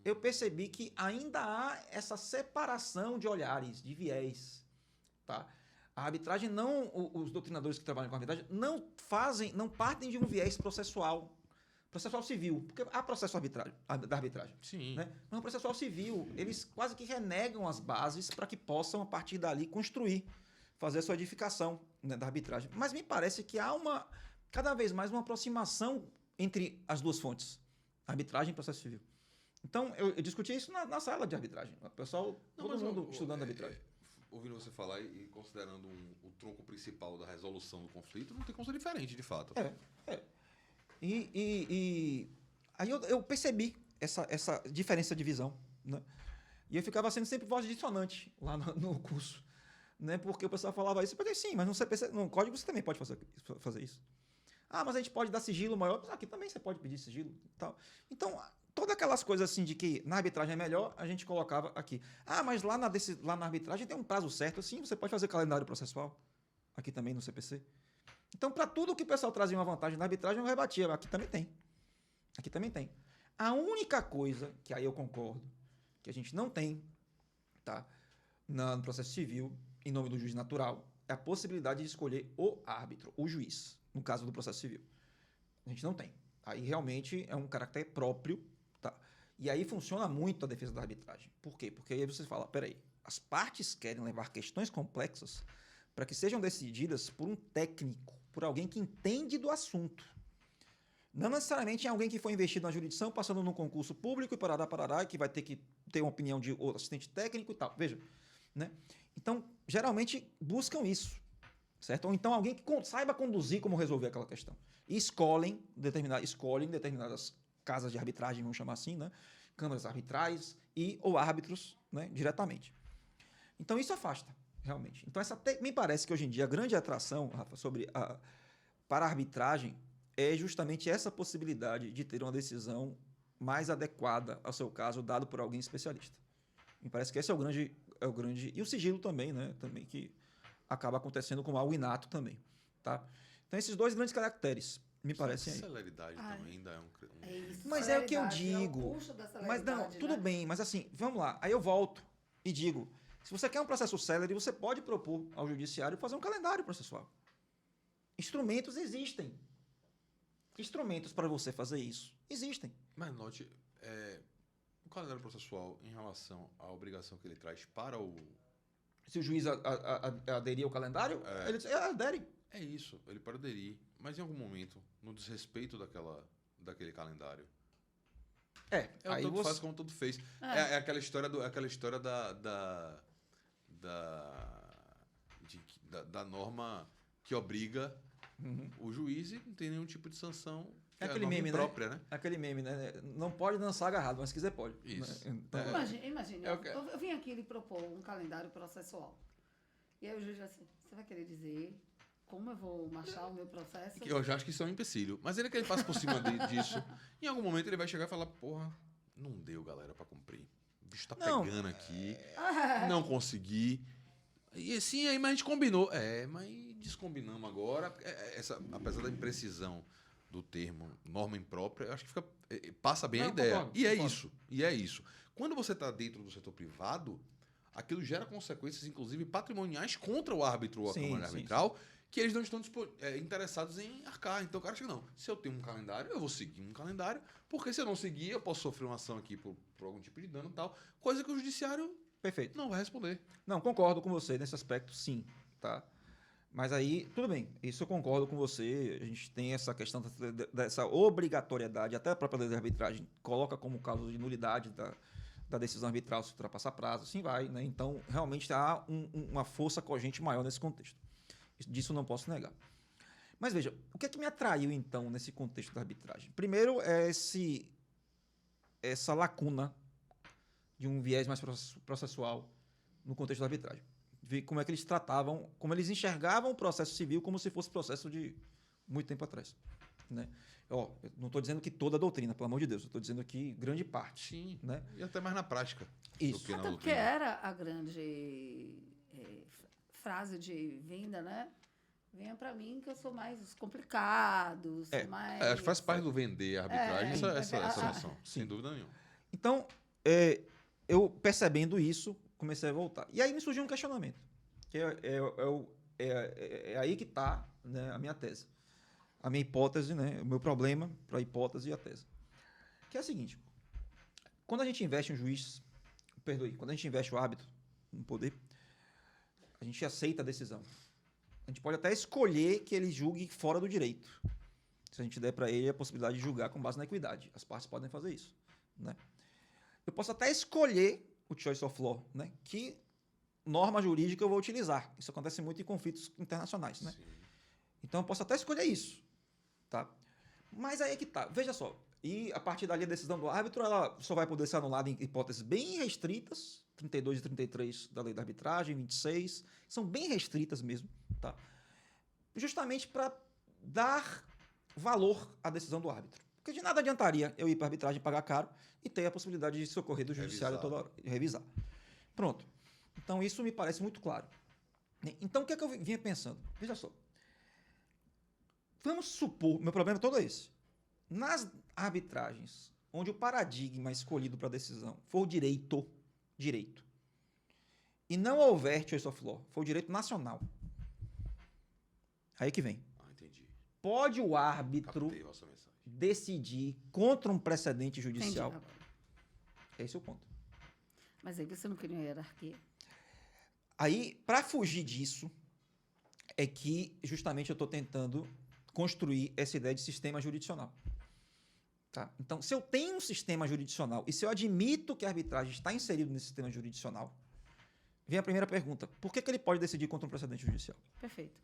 eu percebi que ainda há essa separação de olhares, de viés. Tá? A arbitragem os doutrinadores que trabalham com a arbitragem não partem de um viés processual civil, porque há processo da arbitragem. Sim. Né? Mas no processual civil, eles quase que renegam as bases para que possam, a partir dali, construir, fazer a sua edificação, né, da arbitragem. Mas me parece que há cada vez mais uma aproximação entre as duas fontes, arbitragem e processo civil. Então, eu discuti isso na sala de arbitragem. O pessoal, todo mundo estudando arbitragem. Ouvindo você falar e considerando o tronco principal da resolução do conflito, não tem como ser diferente, de fato. E aí eu percebi essa diferença de visão, né? E eu ficava sendo sempre voz dissonante lá no curso, né? Porque o pessoal falava isso, eu falei, sim, mas no código você também pode fazer isso. Ah, mas a gente pode dar sigilo maior, mas aqui também você pode pedir sigilo e tal. Então, todas aquelas coisas assim de que na arbitragem é melhor, a gente colocava aqui. Ah, mas lá na arbitragem tem um prazo certo, sim, você pode fazer calendário processual, aqui também no CPC. Então, para tudo que o pessoal trazia uma vantagem na arbitragem, eu rebatia. Aqui também tem. Aqui também tem. A única coisa, que aí eu concordo, que a gente não tem, tá, no processo civil, em nome do juiz natural, é a possibilidade de escolher o árbitro, o juiz, no caso do processo civil. A gente não tem. Aí realmente é um caráter próprio, tá? E aí funciona muito a defesa da arbitragem. Por quê? Porque aí você fala, peraí, as partes querem levar questões complexas para que sejam decididas por um técnico, por alguém que entende do assunto. Não necessariamente é alguém que foi investido na jurisdição, passando num concurso público e parará, que vai ter que ter uma opinião de assistente técnico e tal. Veja, né? Então, geralmente buscam isso, certo? Ou então alguém que saiba conduzir como resolver aquela questão. E escolhem determinadas casas de arbitragem, vamos chamar assim, né? Câmaras arbitrais ou árbitros, né? Diretamente. Então, isso afasta. Realmente. Então, me parece que hoje em dia a grande atração, Rafa, para a arbitragem é justamente essa possibilidade de ter uma decisão mais adequada ao seu caso, dado por alguém especialista. Me parece que esse é o grande... E o sigilo também, né? Também que acaba acontecendo como algo inato também. Tá? Então, esses dois grandes caracteres, me parecem aí. A celeridade também ainda é um... É isso, mas é o que eu digo. Mas não, tudo bem, mas assim, vamos lá. Aí eu volto e digo... Se você quer um processo célere, você pode propor ao judiciário fazer um calendário processual. Instrumentos existem. Instrumentos para você fazer isso existem. Mas note, o calendário processual em relação à obrigação que ele traz para o... Se o juiz aderir ao calendário, ele adere. É isso, ele pode aderir. Mas em algum momento, no desrespeito daquele calendário... É o aí tanto faz como tudo fez. É aquela história da norma que obriga o juiz e não tem nenhum tipo de sanção. É aquele meme, própria, né? Aquele meme, né? Não pode dançar agarrado, mas se quiser pode. Isso. Né? Então, imagine, eu vim aqui lhe propor um calendário processual. E aí o juiz assim, você vai querer dizer como eu vou marchar o meu processo? Eu já acho que isso é um empecilho. Mas ele que ele passa por cima disso, em algum momento ele vai chegar e falar, porra, não deu, galera, pra cumprir. O bicho tá pegando aqui, não consegui. E assim, aí, mas a gente combinou. Mas descombinamos agora. Apesar da imprecisão do termo norma imprópria, eu acho que passa bem a ideia. Concordo. E é isso. Quando você está dentro do setor privado, aquilo gera consequências, inclusive patrimoniais, contra o árbitro ou a Câmara Arbitral, que eles não estão interessados em arcar. Então o cara chega, não, se eu tenho um calendário, eu vou seguir um calendário, porque se eu não seguir, eu posso sofrer uma ação aqui por algum tipo de dano e tal, coisa que o judiciário não vai responder. Não, concordo com você nesse aspecto, sim, tá? Mas aí, tudo bem, isso eu concordo com você, a gente tem essa questão dessa obrigatoriedade, até a própria lei de arbitragem coloca como causa de nulidade da decisão arbitral se ultrapassar prazo, assim vai, né? Então, realmente há uma força cogente maior nesse contexto. Disso não posso negar. Mas veja, o que é que me atraiu, então, nesse contexto da arbitragem? Primeiro, é essa lacuna de um viés mais processual no contexto da arbitragem. Ver como é que eles tratavam, como eles enxergavam o processo civil como se fosse processo de muito tempo atrás. Né? Eu não estou dizendo que toda a doutrina, pelo amor de Deus, eu estou dizendo que grande parte. Sim, né? e até mais na prática. Isso. Do que na Até porque doutrina. era a grande frase de venda, né? Venha para mim que eu sou mais complicado, sou mais... Acho que faz parte do vender a arbitragem essa noção, sim. sem dúvida nenhuma. Então, eu percebendo isso, comecei a voltar. E aí me surgiu um questionamento, que é aí que está, né, a minha tese. A minha hipótese, né, o meu problema para a hipótese e a tese. Que é o seguinte, quando a gente investe um juiz, quando a gente investe o árbitro no poder, a gente aceita a decisão. A gente pode até escolher que ele julgue fora do direito. Se a gente der para ele a possibilidade de julgar com base na equidade. As partes podem fazer isso. Né? Eu posso até escolher o choice of law, né? Que norma jurídica eu vou utilizar. Isso acontece muito em conflitos internacionais. Né? Então eu posso até escolher isso. Tá? Mas aí é que tá. Veja só. E a partir dali a decisão do árbitro ela só vai poder ser anulada em hipóteses bem restritas. 32 e 33 da lei da arbitragem, 26. São bem restritas mesmo. Tá? Justamente para dar valor à decisão do árbitro. Porque de nada adiantaria eu ir para a arbitragem pagar caro e ter a possibilidade de socorrer do judiciário toda hora e revisar. Pronto. Então isso me parece muito claro. Então o que é que eu vinha pensando? Veja só. Vamos supor, meu problema todo é esse. Nas arbitragens, onde o paradigma escolhido para a decisão for o direito, e não houver choice of law, for o direito nacional, aí que vem. Entendi. Pode o árbitro decidir contra um precedente judicial? Esse é o ponto. Mas aí você não cria uma hierarquia. Aí, para fugir disso, é que justamente eu estou tentando construir essa ideia de sistema jurisdicional. Tá? Então, se eu tenho um sistema jurisdicional e se eu admito que a arbitragem está inserida nesse sistema jurisdicional, vem a primeira pergunta. Por que ele pode decidir contra um precedente judicial? Perfeito.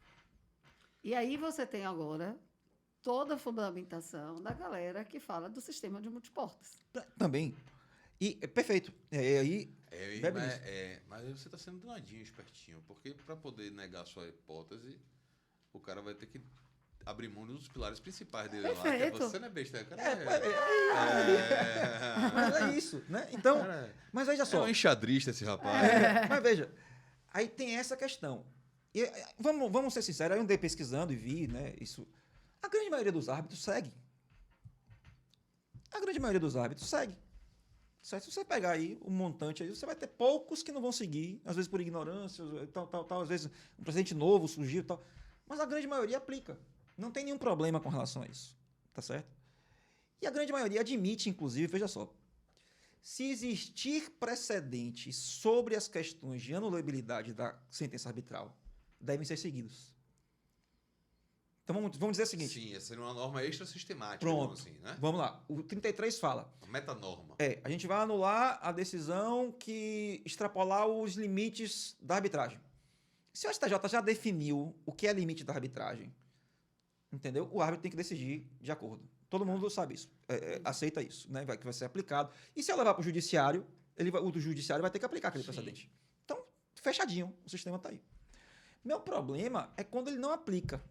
E aí você tem agora toda a fundamentação da galera que fala do sistema de multiportas. Também. E, perfeito. Mas você está sendo danadinho, espertinho, porque para poder negar a sua hipótese, o cara vai ter que abrir mão dos pilares principais dele lá, que é você não é besta. Mas é isso, né? Então, mas veja só. É um enxadrista esse rapaz. Mas veja, aí tem essa questão. E, vamos ser sinceros, aí eu andei pesquisando e vi, né, isso. A grande maioria dos árbitros segue. Certo? Se você pegar aí um montante aí, você vai ter poucos que não vão seguir, às vezes por ignorância, tal, às vezes um precedente novo surgiu e tal. Mas a grande maioria aplica. Não tem nenhum problema com relação a isso. Tá certo? E a grande maioria admite, inclusive, veja só, se existir precedente sobre as questões de anulabilidade da sentença arbitral, devem ser seguidos. Então vamos dizer o seguinte. Sim, essa seria uma norma extra sistemática. Pronto. Assim, né? Vamos lá. O 33 fala. Uma metanorma. A gente vai anular a decisão que extrapolar os limites da arbitragem. Se o STJ já definiu o que é limite da arbitragem, entendeu? O árbitro tem que decidir de acordo. Todo mundo sabe isso. Aceita isso, né? Que vai ser aplicado. E se eu levar para o judiciário, o judiciário vai ter que aplicar aquele precedente. Então, fechadinho. O sistema está aí. Meu problema é quando ele não aplica.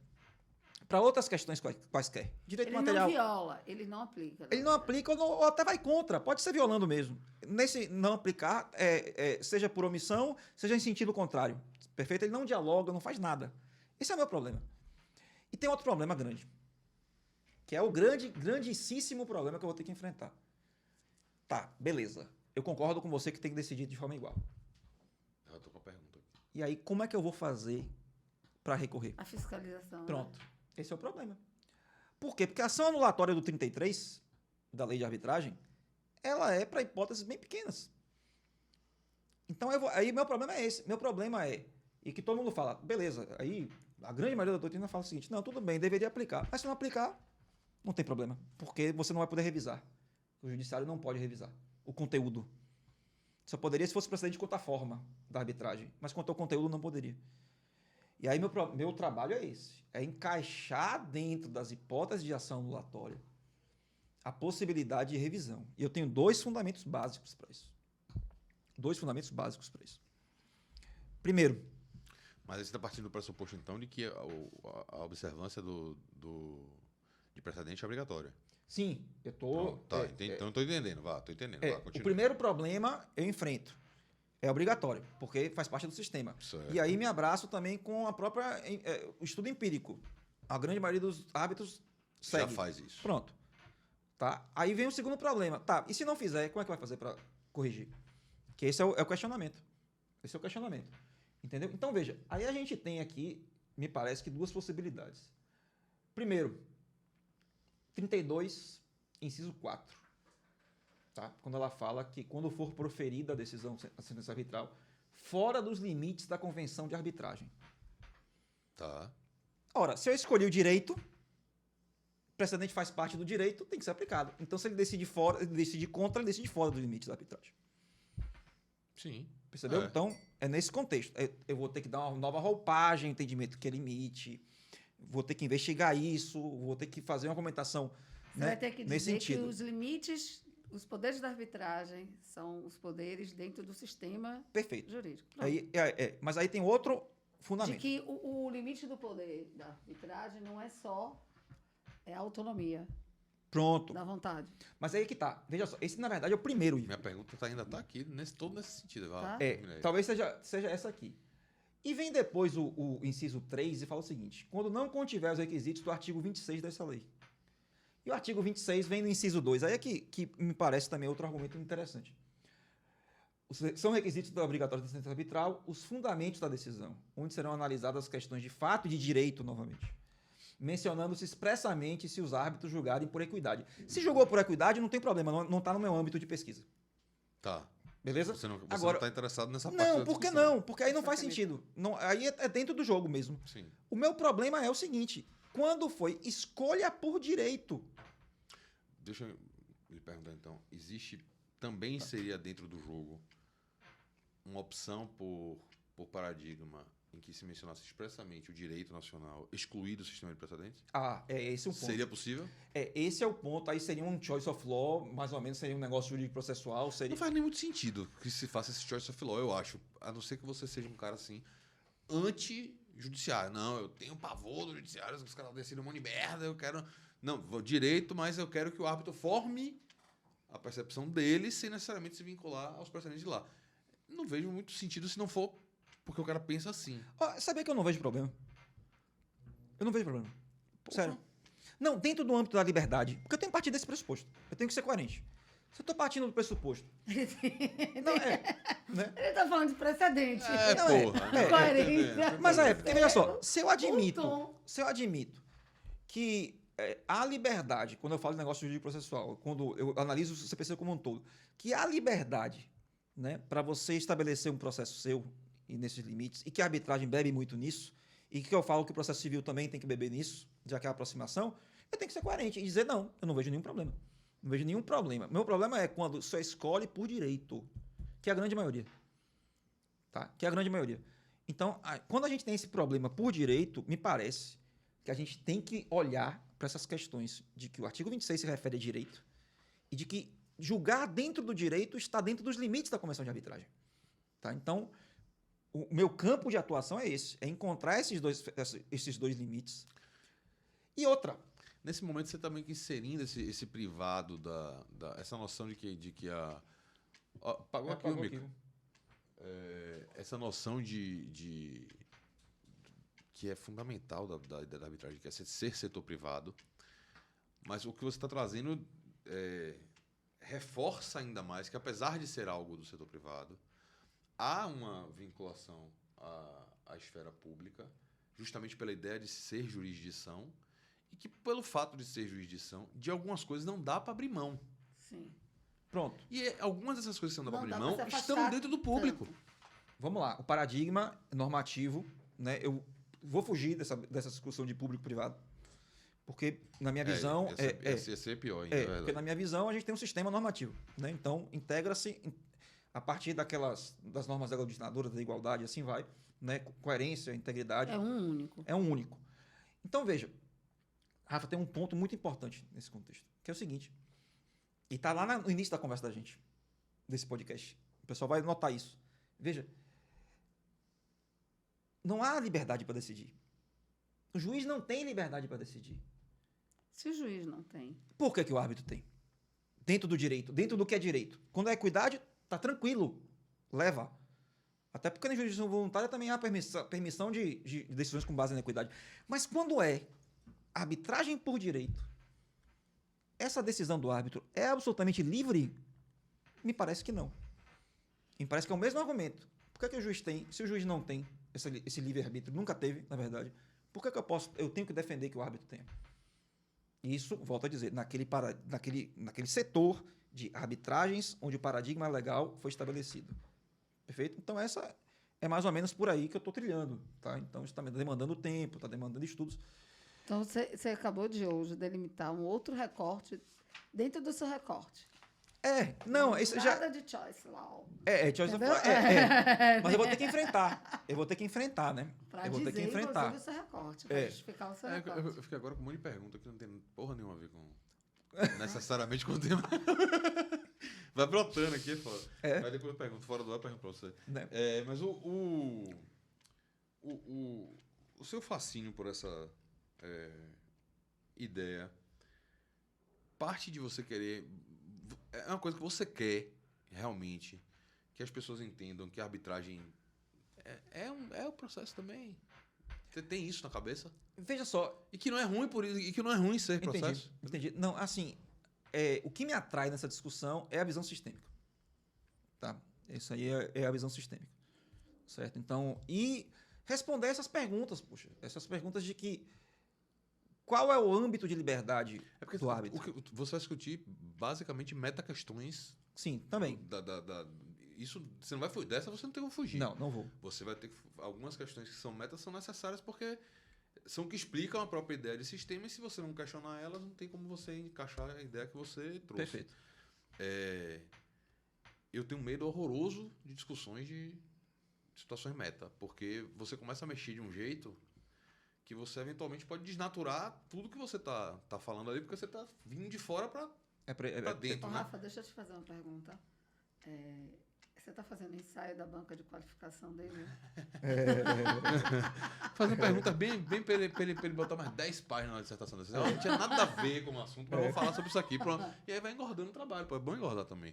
Para outras questões quaisquer. Direito material. Ele não viola, ele não aplica. Ele não aplica ou até vai contra. Pode ser violando mesmo. Nesse não aplicar, seja por omissão, seja em sentido contrário. Perfeito? Ele não dialoga, não faz nada. Esse é o meu problema. E tem outro problema grande. Que é o grandíssimo problema que eu vou ter que enfrentar. Tá, beleza. Eu concordo com você que tem que decidir de forma igual. Eu tô com a pergunta aqui. E aí, como é que eu vou fazer para recorrer? A fiscalização. Pronto. Né? Esse é o problema. Por quê? Porque a ação anulatória do 33, da lei de arbitragem, ela é para hipóteses bem pequenas. Então, aí meu problema é esse. Meu problema é, e que todo mundo fala, beleza, aí a grande maioria da doutrina fala o seguinte, não, tudo bem, deveria aplicar. Mas se não aplicar, não tem problema, porque você não vai poder revisar. O judiciário não pode revisar o conteúdo. Só poderia se fosse precedente quanto à forma da arbitragem, mas quanto ao conteúdo não poderia. E aí meu trabalho é esse, é encaixar dentro das hipóteses de ação anulatória a possibilidade de revisão. E eu tenho dois fundamentos básicos para isso. Primeiro. Mas você está partindo do pressuposto, então, de que a observância de precedente é obrigatória. Sim, eu tô... Tá, então eu tô entendendo. Tô entendendo. Vá, o continua. primeiro problema eu enfrento. É obrigatório, porque faz parte do sistema. Certo. E aí me abraço também com a própria... o estudo empírico. A grande maioria dos hábitos segue. Já faz isso. Pronto. Tá? Aí vem o segundo problema. Tá, e se não fizer, como é que vai fazer para corrigir? Que esse é o questionamento. Esse é o questionamento. Entendeu? Então, veja, aí a gente tem aqui, me parece que duas possibilidades. Primeiro, 32, inciso 4. Tá? Quando ela fala que quando for proferida a sentença arbitral, fora dos limites da convenção de arbitragem. Tá. Ora, se eu escolhi o direito, o precedente faz parte do direito, tem que ser aplicado. Então, se ele decide fora, ele decide contra, ele decide fora dos limites da arbitragem. Sim. Percebeu? Então, é nesse contexto. Eu vou ter que dar uma nova roupagem, entendimento que é limite, vou ter que investigar isso, vou ter que fazer uma argumentação. Você né, vai ter que nesse dizer sentido. que os limites, os poderes da arbitragem são os poderes dentro do sistema Perfeito. jurídico. Aí, mas aí tem outro fundamento. De que o limite do poder da arbitragem não é só a autonomia Pronto. da vontade. Mas aí que tá. Veja só, esse na verdade é o primeiro, Ivo. Minha pergunta ainda tá aqui, todo nesse sentido. Vá, Tá. Talvez seja essa aqui. E vem depois o inciso 3 e fala o seguinte: quando não contiver os requisitos do artigo 26 dessa lei. E o artigo 26 vem no inciso 2. Aí é que me parece também outro argumento interessante. São requisitos da obrigatória da sentença arbitral os fundamentos da decisão, onde serão analisadas as questões de fato e de direito, novamente, mencionando-se expressamente se os árbitros julgarem por equidade. Se julgou por equidade, não tem problema, não está no meu âmbito de pesquisa. Tá. Beleza? Você Agora, não está interessado nessa parte não, da por que discussão. não? Porque aí não faz sentido. Não, aí é dentro do jogo mesmo. Sim. O meu problema é o seguinte: quando foi escolha por direito. Deixa eu lhe perguntar então. Também seria dentro do jogo uma opção por paradigma em que se mencionasse expressamente o direito nacional excluído do sistema de precedentes? É esse o ponto. Seria possível? Esse é o ponto. Aí seria um choice of law, mais ou menos seria um negócio jurídico processual. Não faz nem muito sentido que se faça esse choice of law, eu acho. A não ser que você seja um cara assim, anti-judiciário. Não, eu tenho pavor do judiciário, os caras decidem um monte de merda, eu quero... Não, vou direito, mas eu quero que o árbitro forme a percepção dele sem necessariamente se vincular aos precedentes de lá. Não vejo muito sentido se não for porque o cara pensa assim. Sabia que eu não vejo problema? Eu não vejo problema. Porra. Sério. Não, dentro do âmbito da liberdade. Porque eu tenho que partir desse pressuposto. Eu tenho que ser coerente. Se eu estou partindo do pressuposto... Não, né? Ele está falando de precedente. Coerência. Mas porque veja só, se eu admito que a liberdade, quando eu falo de negócio jurídico processual, quando eu analiso o CPC como um todo, que a liberdade, né, para você estabelecer um processo seu e nesses limites, e que a arbitragem bebe muito nisso, e que eu falo que o processo civil também tem que beber nisso, já que é a aproximação, eu tenho que ser coerente e dizer não, eu não vejo nenhum problema. Não vejo nenhum problema. Meu problema é quando só escolhe por direito, que é a grande maioria. Tá? Que é a grande maioria. Então, quando a gente tem esse problema por direito, me parece que a gente tem que olhar para essas questões de que o artigo 26 se refere a direito e de que julgar dentro do direito está dentro dos limites da Convenção de Arbitragem. Tá? Então, o meu campo de atuação é esse, é encontrar esses dois limites. E outra... Nesse momento, você está meio que inserindo esse privado, essa noção de que a... Pagou aqui o mico. Essa noção de que é fundamental da arbitragem, que é ser setor privado. Mas o que você está trazendo reforça ainda mais que, apesar de ser algo do setor privado, há uma vinculação à esfera pública, justamente pela ideia de ser jurisdição, e que, pelo fato de ser jurisdição, de algumas coisas não dá para abrir mão. Sim. Pronto. E algumas dessas coisas que não dá para abrir Não dá mão pra se estão afastar dentro do público. tanto. Vamos lá. O paradigma normativo, né? Eu vou fugir dessa discussão de público-privado, porque, na minha visão... Ia ser pior ainda, porque, na minha visão, a gente tem um sistema normativo. Né? Então, integra-se a partir das normas aglutinadoras da igualdade, assim vai, né? Coerência, integridade. É um único. É um único. Então, veja, Rafa, tem um ponto muito importante nesse contexto, que é o seguinte, e está lá no início da conversa da gente, desse podcast. O pessoal vai notar isso. Veja, não há liberdade para decidir. O juiz não tem liberdade para decidir. Se o juiz não tem. Por que o árbitro tem? Dentro do direito, dentro do que é direito. Quando é equidade, tá tranquilo. Leva. Até porque na jurisdição voluntária também há permissão de decisões com base na equidade. Mas quando é arbitragem por direito, essa decisão do árbitro é absolutamente livre? Me parece que não. Me parece que é o mesmo argumento. Por que o juiz tem? Se o juiz não tem esse livre-arbítrio, nunca teve, na verdade, por que eu tenho que defender que o árbitro tenha? Isso, volto a dizer, naquele setor de arbitragens onde o paradigma legal foi estabelecido. Perfeito? Então, essa é mais ou menos por aí que eu estou trilhando. Tá? Então, isso está demandando tempo, está demandando estudos. Então, você acabou de hoje delimitar um outro recorte dentro do seu recorte. Não, isso já... Nada de choice law. Choice of... Mas eu vou ter que enfrentar. Eu vou ter que enfrentar, né? Para eu vou ter que enfrentar. O seu recorte, para justificar o seu recorte. Eu fiquei agora com um monte de pergunta que não tem porra nenhuma a ver com... necessariamente com o tema. Vai brotando aqui, fora. Aí depois eu pergunto, fora do ar, eu pergunto pra você. Mas o seu fascínio por essa ideia parte de você querer... É uma coisa que você quer, realmente, que as pessoas entendam que a arbitragem é o processo também. Você tem isso na cabeça? Veja só. E que não é ruim por isso, e que não é ruim ser processo. Entendi. Não, assim, o que me atrai nessa discussão é a visão sistêmica. Tá? Isso aí é a visão sistêmica. Certo? Então, e responder essas perguntas, poxa. Essas perguntas de que qual é o âmbito de liberdade do árbitro? Você vai discutir, basicamente, meta-questões. Sim, também. Isso, você não vai fugir. Dessa você não tem como fugir. Não vou. Você vai ter que... Algumas questões que são metas são necessárias porque são que explicam a própria ideia de sistema e se você não questionar elas, não tem como você encaixar a ideia que você trouxe. Perfeito. Eu tenho um medo horroroso de discussões de situações meta, porque você começa a mexer de um jeito que você eventualmente pode desnaturar tudo que você tá falando ali, porque você tá vindo de fora para dentro. Né? Rafa, deixa eu te fazer uma pergunta. Você está fazendo ensaio da banca de qualificação dele? Fazendo perguntas bem para ele botar mais 10 páginas na dissertação desse. Não tinha nada a ver com o assunto, mas eu vou falar sobre isso aqui. Pronto. E aí vai engordando o trabalho, pô, é bom engordar também.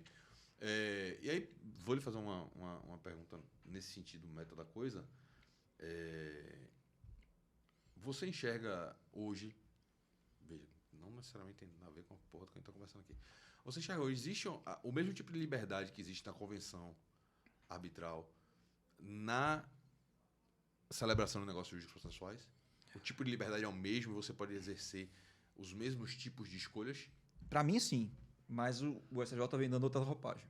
E aí, vou lhe fazer uma pergunta nesse sentido, meta da coisa. Você enxerga hoje, veja, não necessariamente tem a ver com a porra que a gente está conversando aqui. Você enxerga hoje, existe o mesmo tipo de liberdade que existe na convenção arbitral na celebração de negócios jurídicos processuais? O tipo de liberdade é o mesmo e você pode exercer os mesmos tipos de escolhas? Para mim, sim. Mas o STJ vem dando outra roupagem.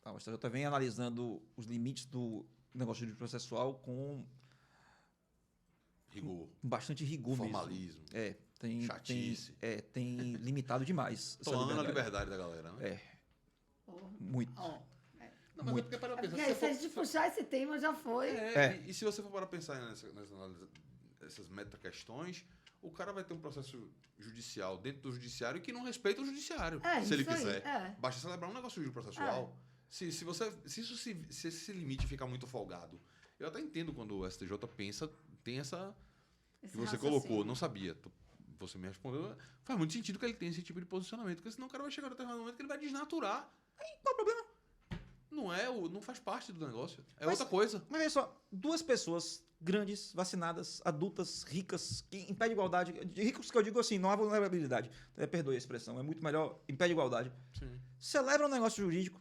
Tá, o STJ vem analisando os limites do negócio jurídico processual com rigor. Bastante rigor formalismo. Mesmo. Chatice. Tem limitado demais. Tomando a liberdade da galera, né? Muito. Não, mas muito. É porque para pensar. Se a gente puxar esse tema, já foi. E se você for para pensar nessas meta-questões, o cara vai ter um processo judicial dentro do judiciário que não respeita o judiciário, se ele quiser. Basta celebrar um negócio jurídico processual. Se esse limite ficar muito folgado. Eu até entendo quando o STJ pensa, tem essa... que você colocou, não sabia. Você me respondeu. Faz muito sentido que ele tenha esse tipo de posicionamento, porque senão o cara vai chegar a determinado momento que ele vai desnaturar. Aí, qual é o problema? Não faz parte do negócio. Outra coisa. Mas veja só, 2 pessoas grandes, vacinadas, adultas, ricas, que em pé de igualdade. De ricos que eu digo assim, não há vulnerabilidade. Perdoe a expressão, é muito melhor em pé de igualdade. Sim. Celebra um negócio jurídico,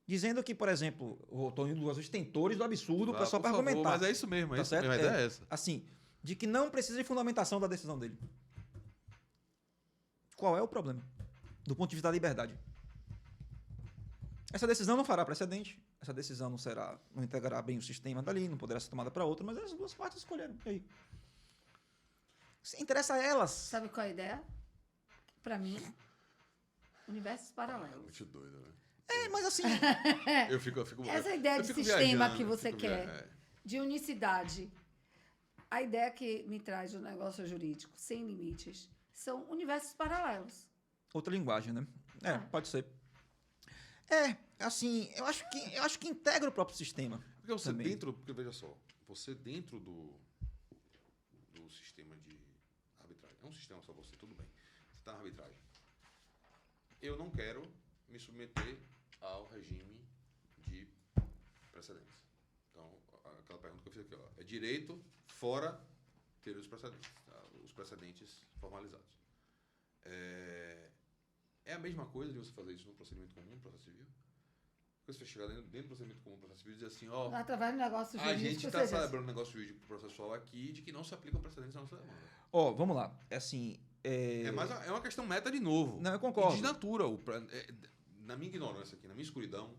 dizendo que, por exemplo, o Tony dos detentores do absurdo, o pessoal para argumentar. Mas é isso mesmo, tá certo? A ideia é essa. Assim, de que não precisa de fundamentação da decisão dele. Qual é o problema? Do ponto de vista da liberdade. Essa decisão não fará precedente, essa decisão não integrará bem o sistema dali, não poderá ser tomada para outra, mas as 2 partes escolheram. E aí? Interessa a elas. Sabe qual é a ideia? Para mim, universos paralelos. Muito doido, né? Mas assim... eu fico essa ideia de sistema que você quer, de unicidade, a ideia que me traz do negócio jurídico, sem limites, são universos paralelos. Outra linguagem, né? Pode ser. Assim, eu acho que integra o próprio sistema. Porque você porque veja só, você dentro do sistema de arbitragem, É um sistema só você, tudo bem. Você está na arbitragem. Eu não quero me submeter ao regime de precedentes. Então, aquela pergunta que eu fiz aqui, ó, é direito fora ter os precedentes, tá? Os precedentes formalizados. É a mesma coisa de você fazer isso no procedimento comum, no processo civil? Porque você chegar dentro do procedimento comum, no processo civil, e dizer assim, ó, através do negócio a jurídico, gente está celebrando um negócio jurídico processual aqui de que não se aplicam precedentes na nossa demanda. Vamos lá. É assim... É uma questão meta de novo. Não, eu concordo. E desnatura, na minha ignorância aqui, na minha escuridão,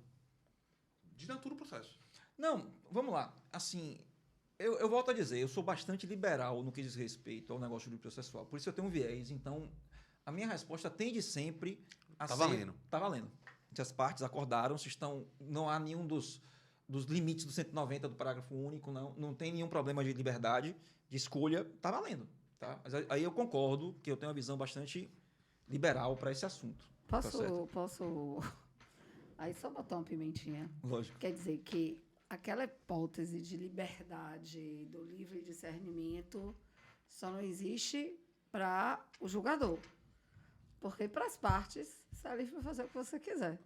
desnatura o processo. Não, vamos lá. Assim, eu volto a dizer, eu sou bastante liberal no que diz respeito ao negócio jurídico processual. Por isso eu tenho um viés. Então, a minha resposta tende sempre a Tá ser... valendo. Tá valendo. Se as partes acordaram, não há nenhum dos limites do 190 do parágrafo único, não tem nenhum problema de liberdade, de escolha, tá valendo. Tá? Mas aí eu concordo que eu tenho uma visão bastante liberal para esse assunto. Posso... Aí só botar uma pimentinha. Lógico. Quer dizer que aquela hipótese de liberdade, do livre discernimento, só não existe para o julgador. Porque para as partes, você é livre para fazer o que você quiser.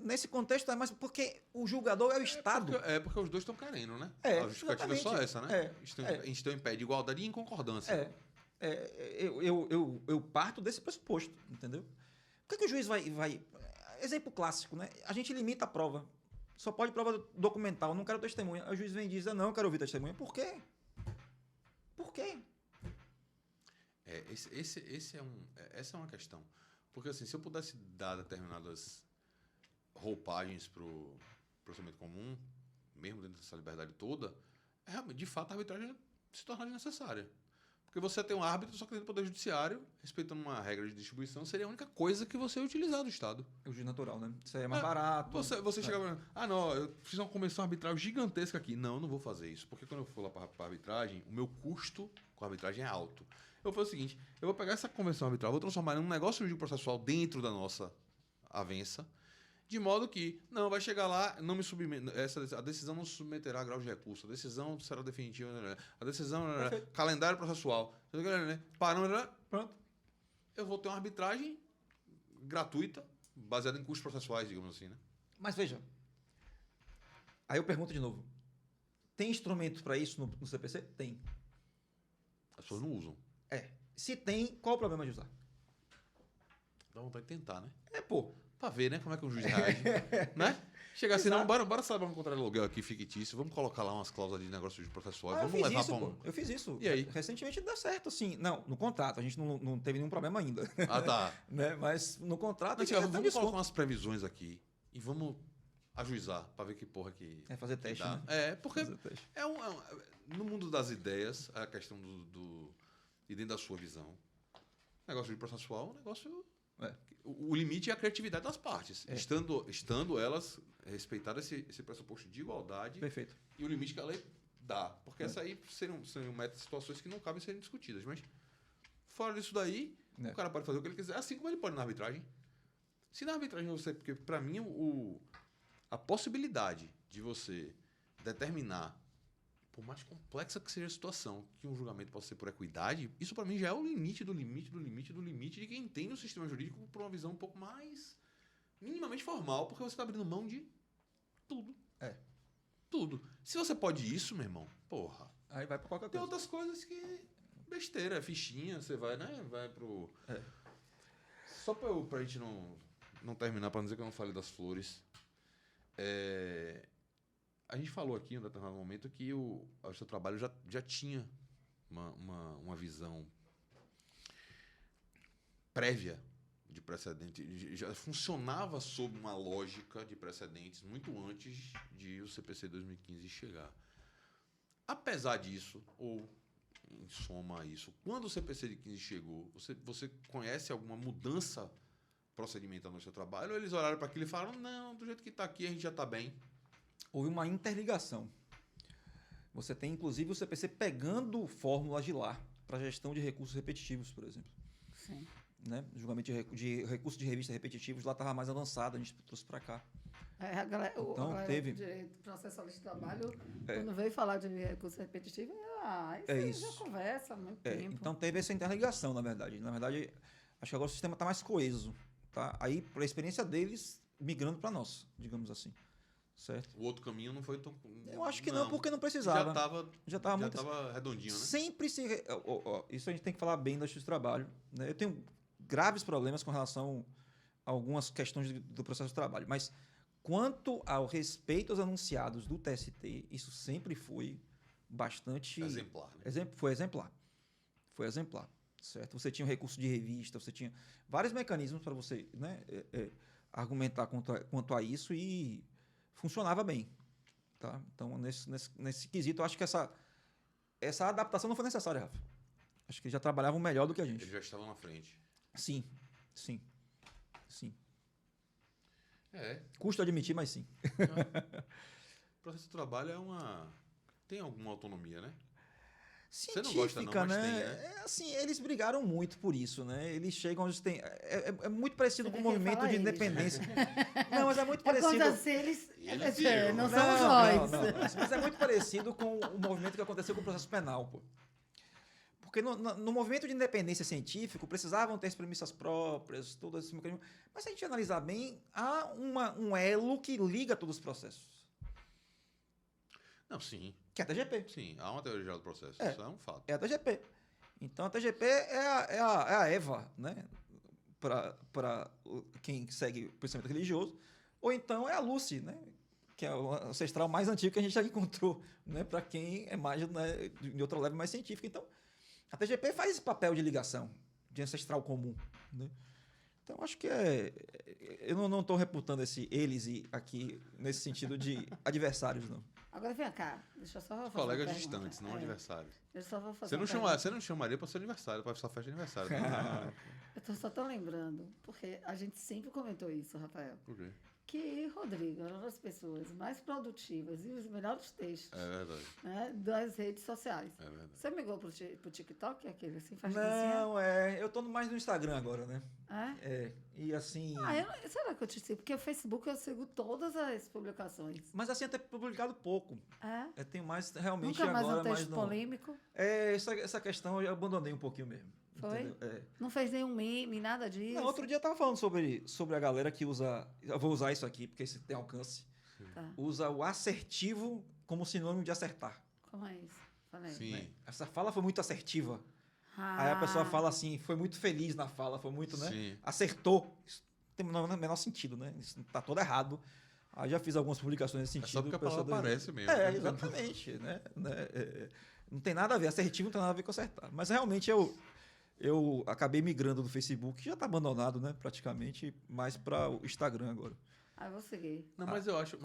Nesse contexto é mais porque o julgador é o Estado. Porque os dois estão querendo, né? É, a justificativa é só essa, né? A gente tem um pé de igualdade e em concordância. Eu parto desse pressuposto, entendeu? Por que o juiz vai... Exemplo clássico, né? A gente limita a prova. Só pode prova documental, não quero testemunha. Aí o juiz vem e diz, não, eu quero ouvir testemunha. Por quê? Por quê? Essa é uma questão. Porque, assim, se eu pudesse dar determinadas roupagens para o procedimento comum, mesmo dentro dessa liberdade toda, de fato a arbitragem se torna desnecessária. Porque você tem um árbitro, só que dentro do Poder Judiciário, respeitando uma regra de distribuição, seria a única coisa que você ia utilizar do Estado. O juiz natural, né? Isso aí é mais barato. Você chegava... não, eu fiz uma convenção arbitral gigantesca aqui. Não, eu não vou fazer isso. Porque quando eu for lá para a arbitragem, o meu custo com a arbitragem é alto. Eu vou fazer o seguinte, eu vou pegar essa convenção arbitral, vou transformar em um negócio jurídico processual dentro da nossa avença, de modo que, não, vai chegar lá, não me a decisão não se submeterá a grau de recurso, a decisão será definitiva, a decisão, calendário processual, parâmetro, pronto. Eu vou ter uma arbitragem gratuita, baseada em custos processuais, digamos assim, né? Mas veja, aí eu pergunto de novo, tem instrumento para isso no CPC? Tem. As pessoas não usam. Se tem, qual o problema de usar? Dá vontade de tentar, né? Pô. Pra ver, né? Como é que um juiz reage. Né? Chegar assim, não, bora salvar um contrato de aluguel aqui fictício, vamos colocar lá umas cláusulas de negócio de processual, vamos levar para um... Eu fiz isso. E aí? Recentemente deu certo, assim. Não, no contrato, a gente não teve nenhum problema ainda. Tá. Né? Mas no contrato... Mas, vamos colocar umas previsões aqui e vamos ajuizar para ver que porra que... fazer teste, dá. né? Porque no mundo das ideias, a questão e dentro da sua visão, negócio de processual é um negócio... O limite é a criatividade das partes. Estando elas respeitadas esse pressuposto de igualdade. Perfeito. E o limite que a lei dá. Porque essa aí seriam situações que não cabem serem discutidas. Mas, fora disso daí, o cara pode fazer o que ele quiser, assim como ele pode na arbitragem. Se na arbitragem você... Porque, para mim, a possibilidade de você determinar, por mais complexa que seja a situação, que um julgamento possa ser por equidade, isso para mim já é o limite do limite do limite do limite de quem entende o sistema jurídico por uma visão um pouco mais minimamente formal, porque você está abrindo mão de tudo. Tudo. Se você pode isso, meu irmão, porra. Aí vai para qualquer coisa. Tem outras coisas que... Besteira, fichinha, você vai, né? Vai pro... Só pra gente não terminar, para não dizer que eu não falei das flores. A gente falou aqui em um determinado momento que o seu trabalho já tinha uma visão prévia de precedente, já funcionava sob uma lógica de precedentes muito antes de o CPC 2015 chegar. Apesar disso, ou em soma a isso, quando o CPC de 15 chegou, você conhece alguma mudança procedimental no seu trabalho? Ou eles olharam para aquilo e falaram, não, do jeito que está aqui a gente já está bem? Houve uma interligação. Você tem, inclusive, o CPC pegando fórmulas de lá para gestão de recursos repetitivos, por exemplo. Sim. né? Julgamento de recurso de revista repetitivos, lá estava mais avançado, a gente trouxe para cá. A galera, Então, a galera teve- de processualista de trabalho, quando veio falar de recurso repetitivo, isso já conversa há muito tempo. Então teve essa interligação, na verdade. Na verdade, acho que agora o sistema está mais coeso. Tá? Aí, para a experiência deles, migrando para nós, digamos assim. Certo? O outro caminho não foi tão... Eu acho que não, porque não precisava. Já estava muito tava redondinho, né? Sempre se. Isso a gente tem que falar bem da Justiça do Trabalho. Né? Eu tenho graves problemas com relação a algumas questões do processo de trabalho, mas quanto ao respeito aos anunciados do TST, isso sempre foi bastante. Exemplar, né? Foi exemplar. Foi exemplar. Certo? Você tinha um recurso de revista, você tinha vários mecanismos para você, né, argumentar quanto a isso e funcionava bem. Tá? Então, nesse quesito, eu acho que essa adaptação não foi necessária, Rafa. Acho que eles já trabalhavam melhor do que a gente. Eles já estavam na frente. Sim. É. Custa admitir, mas sim. O processo de trabalho tem alguma autonomia, né? Científica, Você não gosta não, mas né? tem, né? Assim, eles brigaram muito por isso, né? Eles chegam onde tem... É muito parecido Você com o vê que ele movimento fala de eles. independência. Não, mas é muito É quando parecido... assim, eles não Não, somos nós. Não, mas é muito parecido com o movimento que aconteceu com o processo penal, pô. Porque no movimento de independência científico, precisavam ter as premissas próprias, todo esse mecanismo. Mas se a gente analisar bem, há um elo que liga todos os processos. Não, sim. Que é a TGP. Sim, há uma teoria geral do processo. É. Isso é um fato. É a TGP. Então, a TGP é a EVA, né? Para quem segue o pensamento religioso. Ou então é a Lucy, né? Que é o ancestral mais antigo que a gente já encontrou, né? Para quem é mais, né, de outra leve mais científica. Então, a TGP faz esse papel de ligação, de ancestral comum, né? Então, acho que eu não estou reputando eles aqui nesse sentido de adversários, não. Agora vem cá, deixa eu só fazer Colegas uma pergunta. distantes, não adversários. Eu só vou fazer Você não, uma pergunta. você não chamaria para seu aniversário, para sua festa de aniversário. Não. Eu só tô lembrando, porque a gente sempre comentou isso, Rafael, Por quê? que Rodrigo era uma das pessoas mais produtivas e os melhores textos, É verdade. né, das redes sociais. É verdade. Você migrou pro TikTok, aquele assim, faz dancinha? Não, eu tô mais no Instagram agora, né? E assim... Será que eu te sigo? Porque o Facebook eu sigo todas as publicações. Mas assim, até publicado pouco. Eu tenho mais, realmente, Nunca mais agora... um texto não. polêmico? Essa questão eu abandonei um pouquinho mesmo. Foi? Entendeu? Não fez nenhum meme, nada disso? Não, outro dia eu tava falando sobre a galera que usa... Eu vou usar isso aqui, porque isso tem alcance. Tá. Usa o assertivo como sinônimo de acertar. Como é isso? Falei. Sim. Né? Essa fala foi muito assertiva. Aí a pessoa fala assim, foi muito feliz na fala, foi muito, né? Sim. Acertou. Isso tem o menor sentido, né? Isso tá todo errado. Aí já fiz algumas publicações nesse É sentido. só porque a palavra aparece mesmo. Exatamente. Né? Não tem nada a ver. Assertivo não tem nada a ver com acertar. Mas realmente eu acabei migrando do Facebook, que já está abandonado, né? Praticamente, mais para o Instagram agora. Vou seguir. Não, mas eu acho...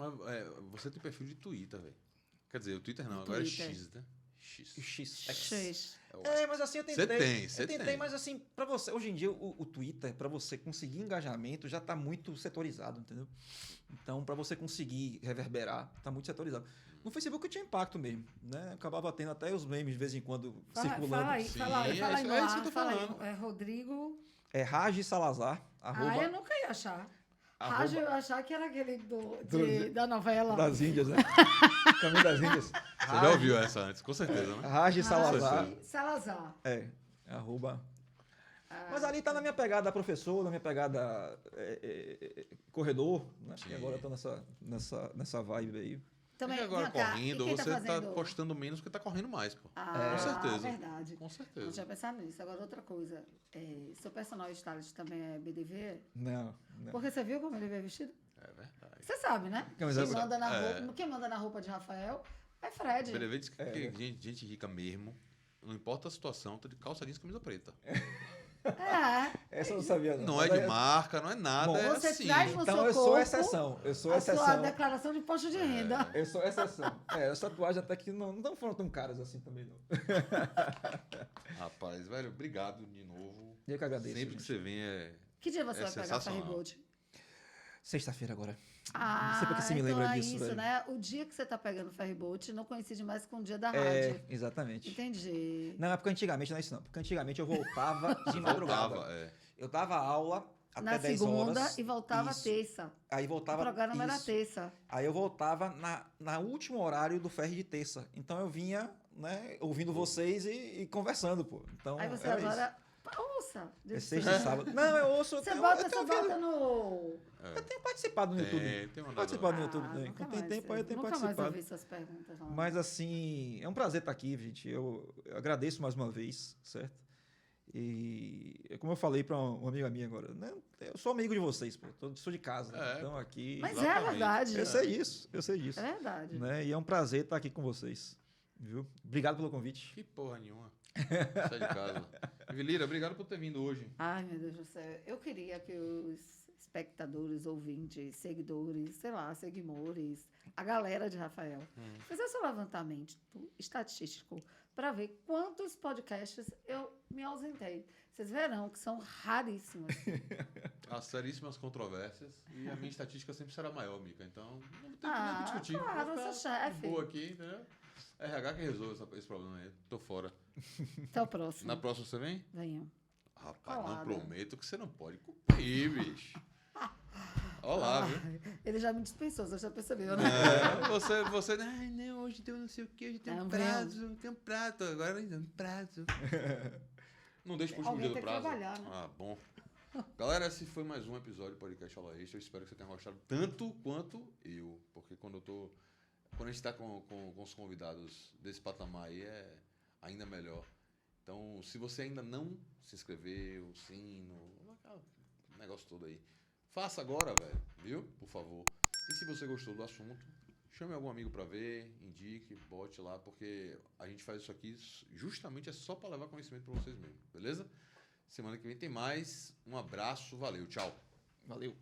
você tem perfil de Twitter, velho. Quer dizer, o Twitter não, agora Twitter. é X, né? X. X. Mas assim, eu tentei. Você eu tentei, tem. mas assim, para você, hoje em dia, o Twitter, para você conseguir engajamento, já está muito setorizado, entendeu? Então, para você conseguir reverberar, está muito setorizado. No Facebook eu tinha impacto mesmo, né? Acabava tendo até os memes de vez em quando circulando. Fala aí, Sim, fala aí é no isso que eu tô ar, fala aí. falando. É Rodrigo... É Ragi Salazar, @ eu nunca ia achar. Raj, eu ia achar que era aquele da novela. das Índias, né? Caminho das Índias. Você já ouviu essa antes, com certeza, né? Ragi Salazar. Salazar. @ Mas ali tá na minha pegada professor, na minha pegada corredor, né? Sim. E agora eu tô nessa vibe aí. Também, E agora vem cá, correndo, e quem você tá fazendo? postando menos porque tá correndo mais, pô. Com certeza. Verdade. Com Não certeza. tinha pensado nisso. Agora, outra coisa. Seu personal stylist também é BDV? Não. Porque você viu como ele veio vestido? É verdade. Você sabe, né? Camisa Quem manda na roupa de Rafael é Fred. Beleza, diz que gente rica mesmo, não importa a situação, tá de calça jeans e camisa preta. Essa eu não sabia, não. Não é de marca, não é nada, Bom, é você assim. traz no Então seu eu sou corpo exceção. Eu sou a sua exceção. declaração de imposto de renda. Eu sou exceção. Essa tatuagem até que não foram tão caras assim também, não. Rapaz, velho, obrigado de novo. Eu que agradeço. Sempre que gente. você vem Que dia você vai pegar a sensacional. Ferryboat? Sexta-feira agora. Não sei porque você me então lembra é disso, isso, velho. né? O dia que você tá pegando o Ferryboat não coincide mais com o dia da rádio. Exatamente. Entendi. Não, é porque antigamente não é isso não. Porque antigamente eu voltava de madrugada. Eu dava aula até Na 10 segunda horas. e voltava Isso. terça. Aí O voltava. programa era isso. terça. Aí eu voltava na último horário do ferry de terça. Então eu vinha, né, ouvindo vocês e conversando, pô. Então, Aí você era agora... Ouça. isso. É sexta e sábado. Não, eu ouço. Você eu bota tenho no... Eu tenho participado no YouTube. Tem uma Participado no YouTube. nunca Quando tem mais, tempo, aí eu tenho nunca mais participado. ouvi suas perguntas. Não. Mas assim, é um prazer estar aqui, gente. Eu agradeço mais uma vez, certo? E como eu falei para uma amiga minha agora, né? Eu sou amigo de vocês, pô. Sou de casa, então aqui. Mas é exatamente. verdade. Eu sei isso, eu sei disso. É verdade. Né? E é um prazer estar aqui com vocês, viu? Obrigado pelo convite. Que porra nenhuma. Sai de casa. Vilira, obrigado por ter vindo hoje. Ai, meu Deus do céu. Eu queria que os espectadores, ouvintes, seguidores, sei lá, seguimores, a galera de Rafael, fizesse um levantamento estatístico para ver quantos podcasts eu me ausentei. Vocês verão que são raríssimos. As seríssimas controvérsias e a minha estatística sempre será maior, Mica. Então, não tem nem o que discutir. Claro, eu Vou sou ficar chefe. de boa aqui, entendeu? RH que resolve esse problema aí. Tô fora. Até o próximo. Na próxima você vem? Venham. Rapaz, Colada. não prometo que você não pode cumprir, bicho. Olá, viu? Ele já me dispensou, você já percebeu, né? Você, ai, não, hoje tem não sei o que, hoje tem um prazo, tem um prazo, agora ainda um prazo. Não deixa pro último Alguém dia do tem que prazo. trabalhar, né? Ah, bom. Galera, esse foi mais um episódio do Podcast Aula Extra. Eu espero que você tenha gostado tanto quanto eu. Porque quando a gente tá com os convidados desse patamar aí, é ainda melhor. Então, se você ainda não se inscreveu, sino, o negócio todo aí, faça agora, velho, viu? Por favor. E se você gostou do assunto, chame algum amigo pra ver, indique, bote lá, porque a gente faz isso aqui justamente só pra levar conhecimento pra vocês mesmos, beleza? Semana que vem tem mais. Um abraço, valeu, tchau. Valeu.